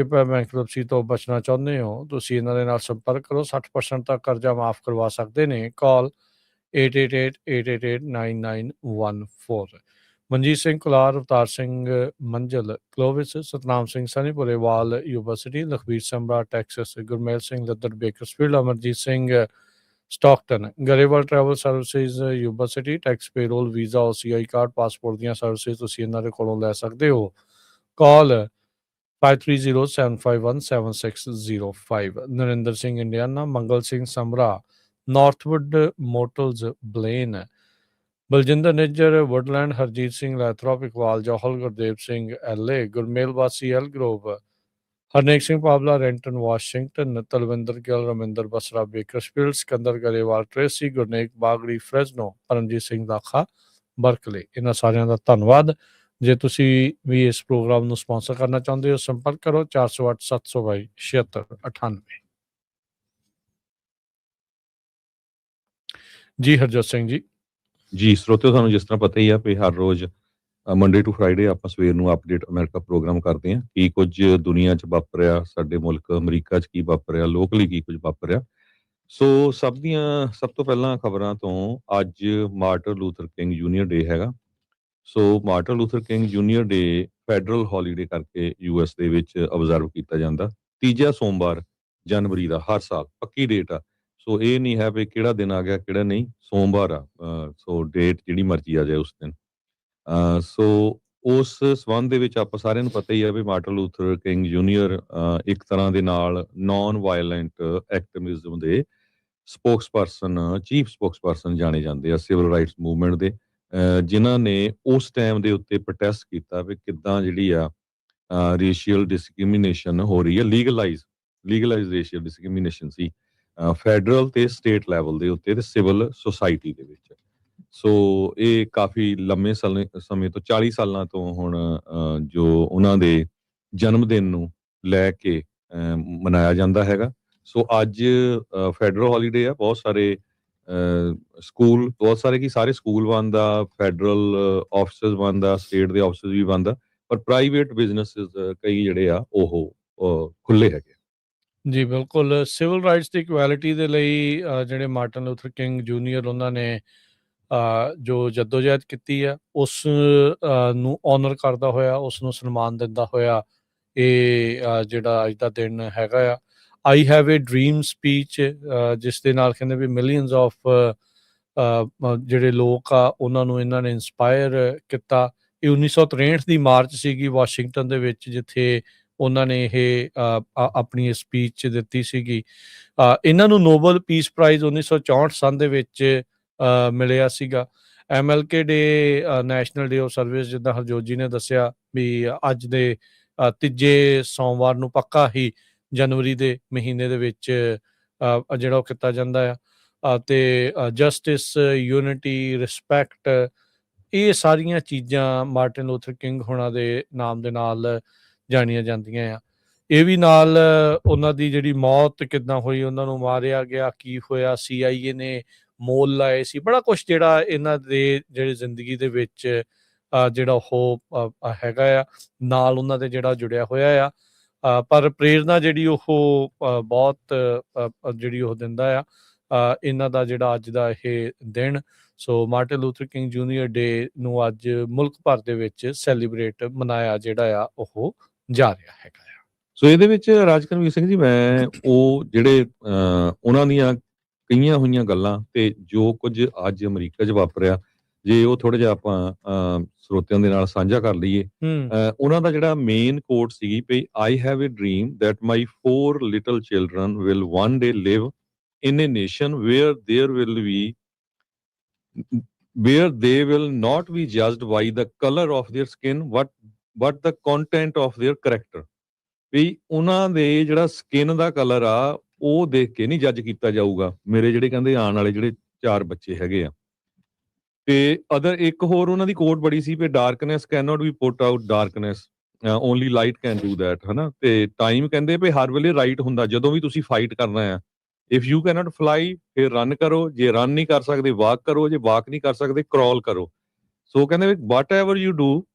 Bankruptcy ਤੋਂ ਬਚਣਾ ਚਾਹੁੰਦੇ ਹੋ, ਤੁਸੀਂ ਇਹਨਾਂ ਦੇ ਨਾਲ ਸੰਪਰਕ ਕਰੋ। 60% ਤੱਕ ਕਰਜ਼ਾ ਮਾਫ ਕਰਵਾ ਸਕਦੇ ਨੇ। ਕਾਲ 8888889914। ਮਨਜੀਤ ਸਿੰਘ ਕੁਲਾਰ, ਅਵਤਾਰ ਸਿੰਘ ਮੰਜ਼ਲ ਕਲੋਵਿਸ, ਸਤਨਾਮ ਸਿੰਘ ਸਨੀਪੁਰੇਵਾਲ university, Lakhbir Sambhra Texas, Gurmel Singh Laddar Bakersfield, Amarjit Singh Stockton, Grewal travel services university, tax payroll, visa, OCI card, passport ਦੀਆਂ ਸਰਵਿਸਿਜ਼ ਤੁਸੀਂ ਇਹਨਾਂ ਦੇ ਕੋਲੋਂ ਲੈ ਸਕਦੇ ਹੋ। Call 5307517605। Narinder Singh Indiana, Mangal Singh Samra Northwood motels Blaine, Baljinder Nijjar Woodland, Harjit Singh Lathrop, Iqbal Johal, Gurdev Singh LA, Gurmel ਵਾਸੀ Elk Grove, Harnek Singh Pabla Renton Washington, Talwinder Gill Raminder Basra Bakersfield, Sikandar Grewal Tracy, Gurnek ਬਾਗੜੀ ਫਰੈਜ਼ਨੋ, ਪਰਮਜੀਤ ਸਿੰਘ ਦਾਖਾ ਬਰਕਲੇ। ਇਹਨਾਂ ਸਾਰਿਆਂ ਦਾ ਧੰਨਵਾਦ। ਜੇ ਤੁਸੀਂ ਵੀ ਇਸ ਪ੍ਰੋਗਰਾਮ ਨੂੰ ਸਪਾਂਸਰ ਕਰਨਾ ਚਾਹੁੰਦੇ ਹੋ, ਸੰਪਰਕ ਕਰੋ 408 722 7698। ਜੀ ਹਰਜੋਤ ਸਿੰਘ ਜੀ। ਜੀ ਸਰੋਤਿਓ, ਤੁਹਾਨੂੰ ਜਿਸ ਤਰ੍ਹਾਂ ਪਤਾ ਹੀ ਆ ਵੀ ਹਰ ਰੋਜ਼ ਮੰਡੇ ਟੂ ਫਰਾਈਡੇ ਆਪਾਂ ਸਵੇਰ ਨੂੰ ਅਪਡੇਟ ਅਮਰੀਕਾ ਪ੍ਰੋਗਰਾਮ ਕਰਦੇ ਹਾਂ। ਕੀ ਕੁਝ ਦੁਨੀਆ 'ਚ ਵਾਪਰਿਆ, ਸਾਡੇ ਮੁਲਕ ਅਮਰੀਕਾ 'ਚ ਕੀ ਵਾਪਰਿਆ, ਲੋਕਲੀ ਕੀ ਕੁਝ ਵਾਪਰਿਆ। ਸੋ ਸਭ ਤੋਂ ਪਹਿਲਾਂ ਖਬਰਾਂ ਤੋਂ ਅੱਜ ਮਾਰਟਨ ਲੂਥਰ ਕਿੰਗ ਜੂਨੀਅਰ ਡੇ ਹੈਗਾ। ਸੋ ਮਾਰਟਨ ਲੂਥਰ ਕਿੰਗ ਜੂਨੀਅਰ ਡੇ ਫੈਡਰਲ ਹੌਲੀਡੇ ਕਰਕੇ US ਦੇ ਵਿੱਚ ਅਬਜ਼ਰਵ ਕੀਤਾ ਜਾਂਦਾ, ਤੀਜਾ ਸੋਮਵਾਰ ਜਨਵਰੀ ਦਾ ਹਰ ਸਾਲ, ਪੱਕੀ ਡੇਟ ਆ। ਸੋ ਇਹ ਨਹੀਂ ਹੈ ਵੀ ਕਿਹੜਾ ਦਿਨ ਆ ਗਿਆ ਕਿਹੜਾ ਨਹੀਂ, ਸੋਮਵਾਰ ਆ। ਸੋ ਡੇਟ ਜਿਹੜੀ ਮਰਜ਼ੀ ਆ ਜਾਏ ਉਸ ਦਿਨ। ਸੋ ਉਸ ਸੰਬੰਧ ਦੇ ਵਿੱਚ ਆਪਾਂ ਸਾਰਿਆਂ ਨੂੰ ਪਤਾ ਹੀ ਹੈ ਵੀ ਮਾਰਟਨ ਲੂਥਰ ਕਿੰਗ ਜੂਨੀਅਰ ਇੱਕ ਤਰ੍ਹਾਂ ਦੇ ਨਾਲ ਨਾਨ ਵਾਇਲੈਂਟ ਐਕਟਿਵਿਜ਼ਮ ਦੇ ਚੀਫ ਸਪੋਕਸਪਰਸਨ ਜਾਣੇ ਜਾਂਦੇ ਆ, ਸਿਵਲ ਰਾਈਟਸ ਮੂਵਮੈਂਟ ਦੇ, ਜਿਨ੍ਹਾਂ ਨੇ ਉਸ ਟਾਈਮ ਦੇ ਉੱਤੇ ਪ੍ਰੋਟੈਸਟ ਕੀਤਾ ਵੀ ਕਿੱਦਾਂ ਜਿਹੜੀ ਆ ਰੇਸ਼ੀਅਲ ਡਿਸਕ੍ਰਿਮੀਨੇਸ਼ਨ ਹੋ ਰਹੀ ਹੈ, ਲੀਗਲਾਈਜ਼ ਰੇਸ਼ੀਅਲ ਡਿਸਕ੍ਰਿਮੀਨੇਸ਼ਨ ਸੀ ਫੈਡਰਲ ਤੇ ਸਟੇਟ ਲੈਵਲ ਦੇ ਉੱਤੇ ਤੇ ਸਿਵਲ ਸੁਸਾਇਟੀ ਦੇ ਵਿੱਚ। ਸੋ ਇਹ ਕਾਫੀ ਲੰਮੇ ਸਮੇਂ ਤੋਂ 40 ਸਾਲਾਂ ਤੋਂ ਹੁਣ ਜੋ ਉਹਨਾਂ ਦੇ ਜਨਮ ਦਿਨ ਨੂੰ ਲੈ ਕੇ ਮਨਾਇਆ ਜਾਂਦਾ ਹੈਗਾ। ਸੋ ਅੱਜ ਫੈਡਰਲ ਹੌਲੀਡੇ ਆ। ਬਹੁਤ ਸਾਰੇ ਸਾਰੇ ਸਕੂਲ ਬੰਦ ਆ, ਫੈਡਰਲ ਆਫਿਸਸ ਬੰਦ ਆ, ਸਟੇਟ ਦੇ ਆਫਿਸਸ ਵੀ ਬੰਦ ਆ, ਪਰ ਪ੍ਰਾਈਵੇਟ ਬਿਜ਼ਨਸਿਸ ਕਈ ਜਿਹੜੇ ਆ ਉਹ ਖੁੱਲੇ ਹੈਗੇ। ਜੀ ਬਿਲਕੁਲ। ਸਿਵਲ ਰਾਈਟਸ ਦੀ ਇਕੁਐਲਿਟੀ ਦੇ ਲਈ ਜਿਹੜੇ ਮਾਰਟਨ ਲੂਥਰ ਕਿੰਗ ਜੂਨੀਅਰ ਉਹਨਾਂ ਨੇ ਜੋ ਜਦੋਜਹਿਦ ਕੀਤੀ ਆ, ਉਸ ਨੂੰ ਓਨਰ ਕਰਦਾ ਹੋਇਆ, ਉਸ ਨੂੰ ਸਨਮਾਨ ਦਿੰਦਾ ਹੋਇਆ ਇਹ ਜਿਹੜਾ ਅੱਜ ਦਾ ਦਿਨ ਹੈਗਾ ਆ। ਆਈ ਹੈਵ ਏ ਡ੍ਰੀਮ ਸਪੀਚ, ਜਿਸ ਦੇ ਨਾਲ ਕਹਿੰਦੇ ਵੀ ਮਿਲੀਅਨਸ ਆਫ ਜਿਹੜੇ ਲੋਕ ਆ ਉਹਨਾਂ ਨੂੰ ਇਹਨਾਂ ਨੇ ਇੰਸਪਾਇਰ ਕੀਤਾ। ਇਹ 1963 ਦੀ ਮਾਰਚ ਸੀਗੀ ਵਾਸ਼ਿੰਗਟਨ ਦੇ ਵਿੱਚ, ਜਿੱਥੇ ਉਹਨਾਂ ਨੇ ਇਹ ਆਪਣੀ ਸਪੀਚ ਦਿੱਤੀ ਸੀਗੀ। ਇਹਨਾਂ ਨੂੰ ਨੋਬਲ ਪੀਸ ਪ੍ਰਾਈਜ਼ 1964 ਸੰਨ ਦੇ ਵਿੱਚ ਮਿਲਿਆ ਸੀਗਾ। MLK day, national day of service, ਜਿੱਦਾਂ ਹਰਜੋਤ ਜੀ ਨੇ ਦੱਸਿਆ ਵੀ ਅੱਜ ਦੇ ਤੀਜੇ ਸੋਮਵਾਰ ਨੂੰ ਪੱਕਾ ਹੀ ਜਨਵਰੀ ਦੇ ਮਹੀਨੇ ਦੇ ਵਿੱਚ ਜਿਹੜਾ ਉਹ ਕੀਤਾ ਜਾਂਦਾ ਆ। ਅਤੇ ਜਸਟਿਸ, ਯੂਨਿਟੀ, ਰਿਸਪੈਕਟ, ਇਹ ਸਾਰੀਆਂ ਚੀਜ਼ਾਂ ਮਾਰਟਨ ਲੂਥਰ ਕਿੰਗ ਹੋਣਾ ਦੇ ਨਾਮ ਦੇ ਨਾਲ ਜਾਣੀਆਂ ਜਾਂਦੀਆਂ ਆ। ਇਹ ਵੀ ਨਾਲ ਉਹਨਾਂ ਦੀ ਜਿਹੜੀ ਮੌਤ ਕਿੱਦਾਂ ਹੋਈ, ਉਹਨਾਂ ਨੂੰ ਮਾਰਿਆ ਗਿਆ, ਕੀ ਹੋਇਆ, CIA ਨੇ ਮੋਲ ਲਾਏ ਸੀ, ਬੜਾ ਕੁਛ ਜਿਹੜਾ ਇਹਨਾਂ ਦੇ ਜਿਹੜੀ ਜ਼ਿੰਦਗੀ ਦੇ ਵਿੱਚ ਜਿਹੜਾ ਉਹ ਹੈਗਾ ਆ ਨਾਲ ਉਹਨਾਂ ਦੇ ਜਿਹੜਾ ਜੁੜਿਆ ਹੋਇਆ ਆ। ਪਰ ਪ੍ਰੇਰਨਾ ਜਿਹੜੀ ਉਹ ਬਹੁਤ ਜਿਹੜੀ ਉਹ ਦਿੰਦਾ ਆ ਇਹਨਾਂ ਦਾ ਜਿਹੜਾ ਅੱਜ ਦਾ ਇਹ ਦਿਨ। ਸੋ ਮਾਰਟਨ ਲੂਥਰ ਕਿੰਗ ਜੂਨੀਅਰ ਡੇ ਨੂੰ ਅੱਜ ਮੁਲਕ ਭਰ ਦੇ ਵਿੱਚ ਸੈਲੀਬ੍ਰੇਟ ਮਨਾਇਆ ਜਿਹੜਾ ਆ ਉਹ ਜਾ ਰਿਹਾ ਹੈਗਾ ਆ। ਸੋ ਇਹਦੇ ਵਿੱਚ ਰਾਜਕਰਮਵੀਰ ਸਿੰਘ ਜੀ, ਮੈਂ ਉਹ ਜਿਹੜੇ ਉਹਨਾਂ ਦੀਆਂ ਕਈਆਂ ਹੋਈਆਂ ਗੱਲਾਂ ਤੇ ਜੋ ਕੁਝ ਅੱਜ ਅਮਰੀਕਾ 'ਚ ਵਾਪਰਿਆ, ਜੇ ਉਹ ਥੋੜਾ ਜਿਹਾ ਆਪਾਂ ਸਰੋਤਿਆਂ ਦੇ ਨਾਲ ਸਾਂਝਾ ਕਰ ਲਈਏ। ਉਹਨਾਂ ਦਾ ਜਿਹੜਾ ਮੇਨ ਕੋਟ ਸੀਗੀ ਵੀ I have a dream that my 4 little children will one day live in a nation where they will not be judged by the color of their skin but the content of their character। ਵੀ ਉਹਨਾਂ ਦੇ ਜਿਹੜਾ skin ਦਾ colour ਆ ਉਹ ਦੇਖ ਕੇ ਨਹੀਂ ਜੱਜ ਕੀਤਾ ਜਾਊਗਾ। ਮੇਰੇ ਜਿਹੜੇ ਕਹਿੰਦੇ ਆਉਣ ਵਾਲੇ ਜਿਹੜੇ 4 ਬੱਚੇ ਹੈਗੇ ਆ। ਤੇ ਇੱਕ ਹੋਰ ਉਹਨਾਂ ਦੀ ਕੋਟ ਬੜੀ ਸੀ ਵੀ darkness can not be put out darkness, only light can do that, ਹਨਾ। ਤੇ ਟਾਈਮ ਕਹਿੰਦੇ ਵੀ ਹਰ ਵੇਲੇ ਰਾਈਟ ਹੁੰਦਾ ਜਦੋਂ ਵੀ ਤੁਸੀਂ ਫਾਈਟ ਕਰਨਾ ਆ। If you can not fly ਫਿਰ ਰਨ ਕਰੋ, ਜੇ ਰਨ ਨਹੀਂ ਕਰ ਸਕਦੇ ਵਾਕ ਕਰੋ, ਜੇ ਵਾਕ ਨਹੀਂ ਕਰ ਸਕਦੇ ਕ੍ਰੋਲ ਕਰੋ। ਸੋ ਕਹਿੰਦੇ ਵੀ whatever you do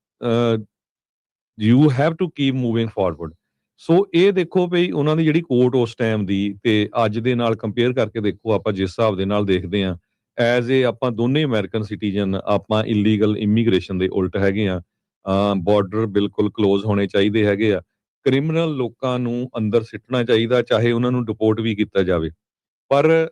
you have to keep moving forward. So ਇਹ ਦੇਖੋ ਵੀ ਉਹਨਾਂ ਦੀ ਜਿਹੜੀ ਕੋਰਟ ਉਸ ਟਾਈਮ ਦੀ ਤੇ ਅੱਜ ਦੇ ਨਾਲ ਕੰਪੇਅਰ ਕਰਕੇ ਦੇਖੋ, ਆਪਾਂ ਜਿਸ ਹਿਸਾਬ ਦੇ ਨਾਲ ਦੇਖਦੇ ਹਾਂ, ਐਜ਼ ਏ ਆਪਾਂ ਦੋਨੇ ਅਮਰੀਕਨ ਸਿਟੀਜ਼ਨ, ਆਪਾਂ ਇਲੀਗਲ ਇਮੀਗ੍ਰੇਸ਼ਨ ਦੇ ਉਲਟ ਹੈਗੇ ਆ। ਬਾਰਡਰ ਬਿਲਕੁਲ ਕਲੋਜ਼ ਹੋਣੇ ਚਾਹੀਦੇ ਹੈਗੇ ਆ। ਕ੍ਰਿਮੀਨਲ ਲੋਕਾਂ ਨੂੰ ਅੰਦਰ ਸਿੱਟਣਾ ਚਾਹੀਦਾ, ਚਾਹੇ ਉਹਨਾਂ ਨੂੰ ਡਿਪੋਰਟ ਵੀ ਕੀਤਾ ਜਾਵੇ। ਪਰ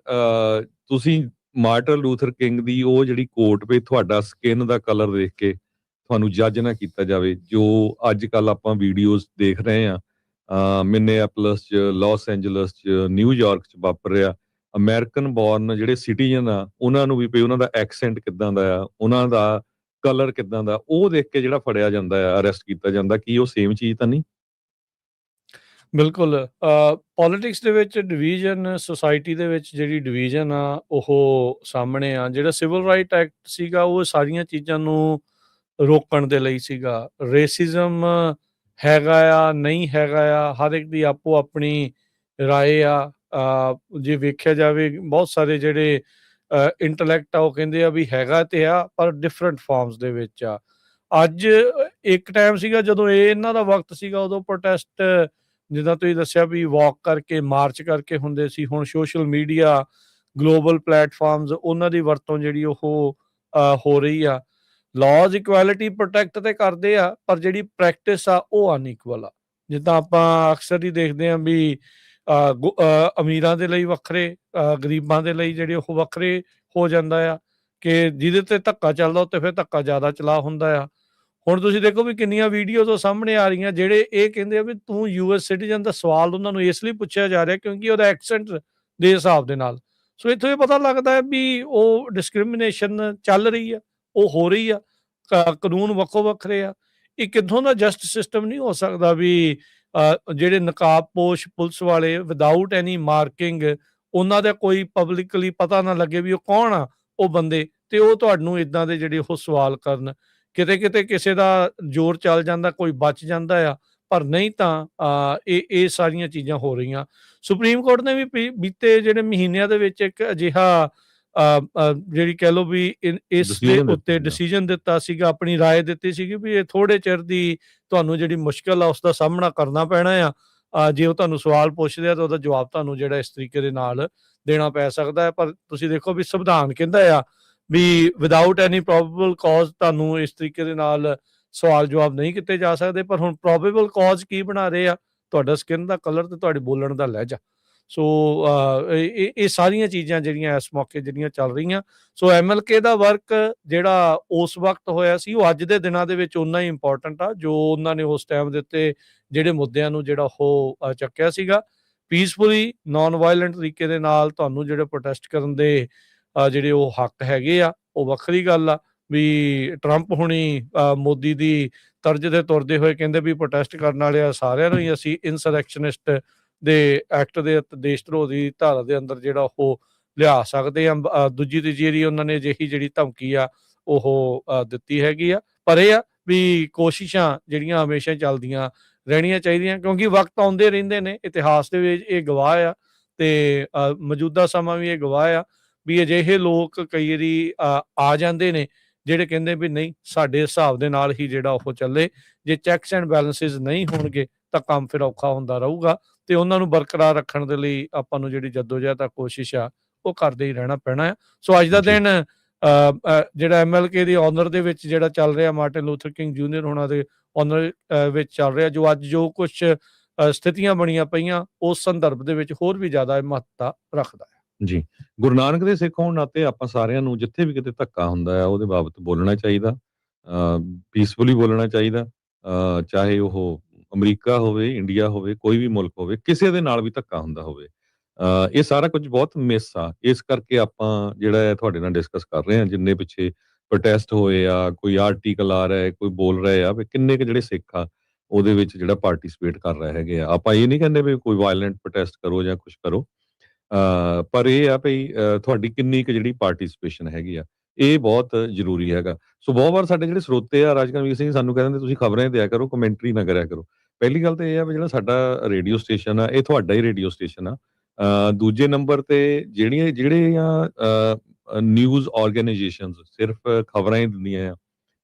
ਤੁਸੀਂ ਮਾਰਟਨ ਲੂਥਰ ਕਿੰਗ ਦੀ ਉਹ ਜਿਹੜੀ ਕੋਟ ਵੀ ਤੁਹਾਡਾ ਸਕਿਨ ਦਾ ਕਲਰ ਦੇਖ ਕੇ ਤੁਹਾਨੂੰ ਜੱਜ ਨਾ ਕੀਤਾ ਜਾਵੇ, ਜੋ ਅੱਜ ਕੱਲ ਆਪਾਂ ਵੀਡੀਓਜ਼ ਦੇਖ ਰਹੇ ਆ ਮਿਨੇਆਪੋਲਿਸ ਚ, ਲਾਸ ਐਂਜਲਸ ਚ, ਨਿਊਯਾਰਕ ਚ ਵਾਪਰ ਰਿਹਾ। ਅਮਰੀਕਨ ਬੋਰਨ ਜਿਹੜੇ ਸਿਟੀਜ਼ਨ ਆ, ਉਹਨਾਂ ਨੂੰ ਵੀ ਪਈ ਉਹਨਾਂ ਦਾ ਐਕਸੈਂਟ ਕਿੱਦਾਂ ਦਾ ਆ, ਉਹਨਾਂ ਦਾ ਕਲਰ ਕਿੱਦਾਂ ਦਾ, ਉਹ ਦੇਖ ਕੇ ਜਿਹੜਾ ਫੜਿਆ ਜਾਂਦਾ ਆ, ਅਰੈਸਟ ਕੀਤਾ ਜਾਂਦਾ, ਕੀ ਉਹ ਸੇਮ ਚੀਜ਼ ਤਾਂ ਨਹੀਂ? ਬਿਲਕੁਲ। ਪੋਲਿਟਿਕਸ ਦੇ ਵਿੱਚ ਡਿਵੀਜ਼ਨ, ਸੋਸਾਇਟੀ ਦੇ ਵਿੱਚ ਜਿਹੜੀ ਡਿਵੀਜ਼ਨ ਆ ਉਹ ਸਾਹਮਣੇ ਆ। ਜਿਹੜਾ ਸਿਵਲ ਰਾਈਟ ਐਕਟ ਸੀਗਾ ਉਹ ਸਾਰੀਆਂ ਚੀਜ਼ਾਂ ਨੂੰ ਰੋਕਣ ਦੇ ਲਈ ਸੀਗਾ। ਰੇਸਿਜ਼ਮ ਹੈਗਾ ਆ, ਨਹੀਂ ਹੈਗਾ ਆ, ਹਰ ਇੱਕ ਦੀ ਆਪੋ ਆਪਣੀ ਰਾਏ ਆ। ਜੇ ਵੇਖਿਆ ਜਾਵੇ ਬਹੁਤ ਸਾਰੇ ਜਿਹੜੇ ਇੰਟਲੈਕਟ ਆ ਉਹ ਕਹਿੰਦੇ ਆ ਵੀ ਹੈਗਾ ਤੇ ਆ, ਪਰ ਡਿਫਰੈਂਟ ਫਾਰਮਸ ਦੇ ਵਿੱਚ ਆ। ਅੱਜ ਇੱਕ ਟਾਈਮ ਸੀਗਾ ਜਦੋਂ ਇਹਨਾਂ ਦਾ ਵਕਤ ਸੀਗਾ, ਉਦੋਂ ਪ੍ਰੋਟੈਸਟ ਜਿੱਦਾਂ ਤੁਸੀਂ ਦੱਸਿਆ ਵੀ ਵਾਕ ਕਰਕੇ, ਮਾਰਚ ਕਰਕੇ ਹੁੰਦੇ ਸੀ। ਹੁਣ ਸੋਸ਼ਲ ਮੀਡੀਆ, ਗਲੋਬਲ ਪਲੇਟਫਾਰਮਸ, ਉਹਨਾਂ ਦੀ ਵਰਤੋਂ ਜਿਹੜੀ ਉਹ ਹੋ ਰਹੀ ਆ। ਲਾਜ਼ ਇਕੁਐਲਿਟੀ ਪ੍ਰੋਟੈਕਟ ਤੇ ਕਰਦੇ ਆ, ਪਰ ਜਿਹੜੀ ਪ੍ਰੈਕਟਿਸ ਆ ਉਹ ਅਨਇਕੁਅਲ ਆ। ਜਿੱਦਾਂ ਆਪਾਂ ਅਕਸਰ ਹੀ ਦੇਖਦੇ ਹਾਂ ਵੀ ਅਮੀਰਾਂ ਦੇ ਲਈ ਵੱਖਰੇ, ਗਰੀਬਾਂ ਦੇ ਲਈ ਜਿਹੜੇ ਉਹ ਵੱਖਰੇ ਹੋ ਜਾਂਦਾ ਆ, ਕਿ ਜਿਹਦੇ ਤੇ ਧੱਕਾ ਚੱਲਦਾ ਉੱਤੇ ਫਿਰ ਧੱਕਾ ਜ਼ਿਆਦਾ ਚਲਾ ਹੁੰਦਾ ਆ। ਹੁਣ ਤੁਸੀਂ ਦੇਖੋ ਵੀ ਕਿੰਨੀਆਂ ਵੀਡੀਓਜ਼ ਉਹ ਸਾਹਮਣੇ ਆ ਰਹੀਆਂ, ਜਿਹੜੇ ਇਹ ਕਹਿੰਦੇ ਆ ਵੀ ਤੂੰ ਯੂਐਸ ਸਿਟੀਜ਼ਨ ਦਾ ਸਵਾਲ ਉਹਨਾਂ ਨੂੰ ਇਸ ਲਈ ਪੁੱਛਿਆ ਜਾ ਰਿਹਾ ਕਿਉਂਕਿ ਉਹਦਾ ਐਕਸੈਂਟ ਦੇ ਹਿਸਾਬ ਦੇ ਨਾਲ। ਸੋ ਇੱਥੋਂ ਇਹ ਪਤਾ ਲੱਗਦਾ ਹੈ ਵੀ ਉਹ ਡਿਸਕ੍ਰਿਮੀਨੇਸ਼ਨ ਚੱਲ ਰਹੀ ਆ, ਉਹ ਹੋ ਰਹੀ ਆ। ਕਾਨੂੰਨ ਵੱਖੋ ਵੱਖਰੇ ਆ। ਇਹ ਕਿੱਥੋਂ ਦਾ ਜਸਟ ਸਿਸਟਮ ਨਹੀਂ ਹੋ ਸਕਦਾ ਵੀ ਜਿਹੜੇ ਨਕਾਬਪੋਸ਼ ਪੁਲਿਸ ਵਾਲੇ ਵਿਦਆਊਟ ਐਨੀ ਮਾਰਕਿੰਗ, ਉਹਨਾਂ ਦਾ ਕੋਈ ਪਬਲਿਕਲੀ ਪਤਾ ਨਾ ਲੱਗੇ ਵੀ ਉਹ ਕੌਣ ਆ ਉਹ ਬੰਦੇ, ਤੇ ਉਹ ਤੁਹਾਨੂੰ ਇਦਾਂ ਦੇ ਜਿਹੜੇ ਉਹ ਸਵਾਲ ਕਰਨ। ਕਿਤੇ ਕਿਤੇ ਕਿਸੇ ਦਾ ਜ਼ੋਰ ਚੱਲ ਜਾਂਦਾ, ਕੋਈ ਬਚ ਜਾਂਦਾ ਆ, ਪਰ ਨਹੀਂ ਤਾਂ ਇਹ ਸਾਰੀਆਂ ਚੀਜ਼ਾਂ ਹੋ ਰਹੀਆਂ। ਸੁਪਰੀਮ ਕੋਰਟ ਨੇ ਵੀ ਬੀਤੇ ਜਿਹੜੇ ਮਹੀਨਿਆਂ ਦੇ ਵਿੱਚ ਇੱਕ ਅਜਿਹਾ ਜਿਹੜੀ ਕਹਿ ਲਓ ਵੀ ਇਸ ਦੇ ਡਿਸੀਜਨ ਉੱਤੇ ਦਿੱਤਾ। ਡਿਸੀਜਨ ਦਿੱਤਾ ਸੀਗਾ, ਆਪਣੀ ਰਾਏ ਦਿੱਤੀ ਸੀਗੀ ਵੀ ਇਹ ਥੋੜੇ ਚਿਰ ਦੀ ਤੁਹਾਨੂੰ ਜਿਹੜੀ ਮੁਸ਼ਕਲ ਆ ਉਸ ਦਾ ਸਾਹਮਣਾ ਕਰਨਾ ਪੈਣਾ ਆ। ਜੇ ਉਹ ਤੁਹਾਨੂੰ ਸਵਾਲ ਪੁੱਛਦੇ ਆ ਤਾਂ ਉਹਦਾ ਜਵਾਬ ਤੁਹਾਨੂੰ ਜਿਹੜਾ ਇਸ ਤਰੀਕੇ ਦੇ ਨਾਲ ਦੇਣਾ ਪੈ ਸਕਦਾ ਹੈ। ਪਰ ਤੁਸੀਂ ਦੇਖੋ ਵੀ ਸੰਵਿਧਾਨ ਕਹਿੰਦਾ ਆ ਵੀ ਵਿਦਆਊਟ ਐਨੀ ਪ੍ਰੋਬੇਬਲ ਕਾਜ਼ ਤੁਹਾਨੂੰ ਇਸ ਤਰੀਕੇ ਦੇ ਨਾਲ ਸਵਾਲ ਜਵਾਬ ਨਹੀਂ ਕੀਤੇ ਜਾ ਸਕਦੇ। ਪਰ ਹੁਣ ਪ੍ਰੋਬੇਬਲ ਕਾਜ਼ ਕੀ ਬਣਾ ਰਹੇ ਆ? ਤੁਹਾਡਾ ਸਕਿਨ ਦਾ ਕਲਰ ਤੇ ਤੁਹਾਡੇ ਬੋਲਣ ਦਾ ਲਹਿਜਾ। ਸੋ ਇਹ ਸਾਰੀਆਂ ਚੀਜ਼ਾਂ ਜਿਹੜੀਆਂ ਇਸ ਮੌਕੇ ਜਿਹੜੀਆਂ ਚੱਲ ਰਹੀਆਂ। ਸੋ MLK ਦਾ ਵਰਕ ਜਿਹੜਾ ਉਸ ਵਕਤ ਹੋਇਆ ਸੀ, ਉਹ ਅੱਜ ਦੇ ਦਿਨਾਂ ਦੇ ਵਿੱਚ ਓਨਾ ਹੀ ਇੰਪੋਰਟੈਂਟ ਆ, ਜੋ ਉਹਨਾਂ ਨੇ ਉਸ ਟਾਈਮ ਦੇ ਉੱਤੇ ਜਿਹੜੇ ਮੁੱਦਿਆਂ ਨੂੰ ਜਿਹੜਾ ਉਹ ਚੱਕਿਆ ਸੀਗਾ। ਪੀਸਫੁਲੀ, ਨਾਨ ਵਾਇਲੈਂਟ ਤਰੀਕੇ ਦੇ ਨਾਲ ਤੁਹਾਨੂੰ ਜਿਹੜੇ ਪ੍ਰੋਟੈਸਟ ਕਰਨ ਦੇ ਜਿਹੜੇ ਉਹ ਹੱਕ ਹੈਗੇ ਆ, ਉਹ ਵੱਖਰੀ ਗੱਲ ਆ। ਵੀ ਟਰੰਪ ਹੁਣੀ ਮੋਦੀ ਦੀ ਤਰਜ਼ ਤੇ ਤੁਰਦੇ ਹੋਏ ਕਹਿੰਦੇ ਵੀ ਪ੍ਰੋਟੈਸਟ ਕਰਨ ਵਾਲੇ ਸਾਰਿਆਂ ਨੂੰ ਹੀ ਅਸੀਂ ਇਨਸਰੈਕਸ਼ਨਿਸਟ ਦੇ ਐਕਟ ਦੇ ਦੇਸ਼ ਧਰੋਹ ਦੀ ਧਾਰਾ ਦੇ ਅੰਦਰ ਜਿਹੜਾ ਉਹ ਲਿਆ ਸਕਦੇ ਆ। ਦੂਜੀ ਤੀਜੀ ਵਾਰੀ ਉਹਨਾਂ ਨੇ ਅਜਿਹੀ ਜਿਹੜੀ ਧਮਕੀ ਆ ਉਹ ਦਿੱਤੀ ਹੈਗੀ ਆ। ਪਰ ਇਹ ਆ ਵੀ ਕੋਸ਼ਿਸ਼ਾਂ ਜਿਹੜੀਆਂ ਹਮੇਸ਼ਾ ਚੱਲਦੀਆਂ ਰਹਿਣੀਆਂ ਚਾਹੀਦੀਆਂ, ਕਿਉਂਕਿ ਵਕਤ ਆਉਂਦੇ ਰਹਿੰਦੇ ਨੇ। ਇਤਿਹਾਸ ਦੇ ਵਿੱਚ ਇਹ ਗਵਾਹ ਆ ਤੇ ਮੌਜੂਦਾ ਸਮਾਂ ਵੀ ਇਹ ਗਵਾਹ ਆ ਵੀ ਅਜਿਹੇ ਲੋਕ ਕਈ ਵਾਰੀ ਆ ਜਾਂਦੇ ਨੇ ਜਿਹੜੇ ਕਹਿੰਦੇ ਵੀ ਨਹੀਂ, ਸਾਡੇ ਹਿਸਾਬ ਦੇ ਨਾਲ ਹੀ ਜਿਹੜਾ ਉਹ ਚੱਲੇ। ਜੇ ਚੈੱਕਸ ਐਂਡ ਬੈਲੈਂਸਿਸ ਨਹੀਂ ਹੋਣਗੇ ਤਾਂ ਕੰਮ ਫਿਰ ਔਖਾ ਹੁੰਦਾ ਰਹੂਗਾ, ਤੇ ਉਹਨਾਂ ਨੂੰ ਬਰਕਰਾਰ ਰੱਖਣ ਦੇ ਲਈ ਆਪਾਂ ਨੂੰ ਜਿਹੜੀ ਜੱਦੋਜਹਿਦ ਆ, ਕੋਸ਼ਿਸ਼ ਆ, ਉਹ ਕਰਦੇ ਹੀ ਰਹਿਣਾ ਪੈਣਾ ਹੈ। ਸੋ ਅੱਜ ਦਾ ਦਿਨ ਜਿਹੜਾ MLK ਦੇ ਆਨਰ ਦੇ ਵਿੱਚ ਜਿਹੜਾ ਚੱਲ ਰਿਹਾ, ਮਾਰਟਨ ਲੂਥਰ ਕਿੰਗ ਜੂਨੀਅਰ ਹੋਣਾ ਦੇ ਆਨਰ ਵਿੱਚ ਚੱਲ ਰਿਹਾ, ਜੋ ਕੁਛ ਸਥਿਤੀਆਂ ਬਣੀਆਂ ਪਈਆਂ, ਉਸ ਸੰਦਰਭ ਦੇ ਵਿੱਚ ਹੋਰ ਵੀ ਜ਼ਿਆਦਾ ਮਹੱਤਤਾ ਰੱਖਦਾ ਹੈ। ਜੀ, ਗੁਰੂ ਨਾਨਕ ਦੇ ਸਿੱਖ ਹੋਣ ਨਾਤੇ ਆਪਾਂ ਸਾਰਿਆਂ ਨੂੰ ਜਿੱਥੇ ਵੀ ਕਿਤੇ ਧੱਕਾ ਹੁੰਦਾ ਆ, ਉਹਦੇ ਬਾਬਤ ਬੋਲਣਾ ਚਾਹੀਦਾ, ਪੀਸਫੁਲੀ ਬੋਲਣਾ ਚਾਹੀਦਾ। ਚਾਹੇ ਉਹ ਅਮਰੀਕਾ ਹੋਵੇ, ਇੰਡੀਆ ਹੋਵੇ, ਕੋਈ ਵੀ ਮੁਲਕ ਹੋਵੇ, ਕਿਸੇ ਦੇ ਨਾਲ ਵੀ ਧੱਕਾ ਹੁੰਦਾ ਹੋਵੇ। ਇਹ ਸਾਰਾ ਕੁਝ ਬਹੁਤ ਮਿਸ ਆ। ਇਸ ਕਰਕੇ ਆਪਾਂ ਜਿਹੜਾ ਹੈ ਤੁਹਾਡੇ ਨਾਲ ਡਿਸਕਸ ਕਰ ਰਹੇ ਹਾਂ। ਜਿੰਨੇ ਪਿੱਛੇ ਪ੍ਰੋਟੈਸਟ ਹੋਏ ਆ, ਕੋਈ ਆਰਟੀਕਲ ਆ ਰਿਹਾ, ਕੋਈ ਬੋਲ ਰਹੇ ਆ ਵੀ ਕਿੰਨੇ ਕੁ ਜਿਹੜੇ ਸਿੱਖ ਆ ਉਹਦੇ ਵਿੱਚ ਜਿਹੜਾ ਪਾਰਟਿਸਿਪੇਟ ਕਰ ਰਹੇ ਹੈਗੇ ਆ। ਆਪਾਂ ਇਹ ਨਹੀਂ ਕਹਿੰਦੇ ਵੀ ਕੋਈ ਵਾਇਲੈਂਟ ਪ੍ਰੋਟੈਸਟ ਕਰੋ ਜਾਂ ਕੁਛ ਕਰੋ, ਪਰ ਇਹ ਆ ਭਈ ਤੁਹਾਡੀ ਕਿੰਨੀ ਕੁ ਜਿਹੜੀ ਪਾਰਟਿਸਿਪੇਸ਼ਨ ਹੈਗੀ ਆ, ਇਹ ਬਹੁਤ ਜ਼ਰੂਰੀ ਹੈਗਾ। ਸੋ ਬਹੁਤ ਵਾਰ ਸਾਡੇ ਜਿਹੜੇ ਸਰੋਤੇ ਆ, ਰਾਜਕਨਵੀਰ ਸਿੰਘ, ਸਾਨੂੰ ਕਹਿ ਦਿੰਦੇ ਤੁਸੀਂ ਖਬਰਾਂ ਦਿਆ ਕਰੋ, ਕਮੈਂਟਰੀ ਨਾ ਕਰਿਆ ਕਰੋ। ਪਹਿਲੀ ਗੱਲ ਤਾਂ ਇਹ ਆ ਵੀ ਜਿਹੜਾ ਸਾਡਾ ਰੇਡੀਓ ਸਟੇਸ਼ਨ ਆ, ਇਹ ਤੁਹਾਡਾ ਹੀ ਰੇਡੀਓ ਸਟੇਸ਼ਨ ਆ। ਦੂਜੇ ਨੰਬਰ ਤੇ ਜਿਹੜੀਆਂ ਨਿਊਜ਼ ਆਰਗੇਨਾਈਜੇਸ਼ਨਸ ਸਿਰਫ ਖਬਰਾਂ ਹੀ ਦਿੰਦੀਆਂ ਆ,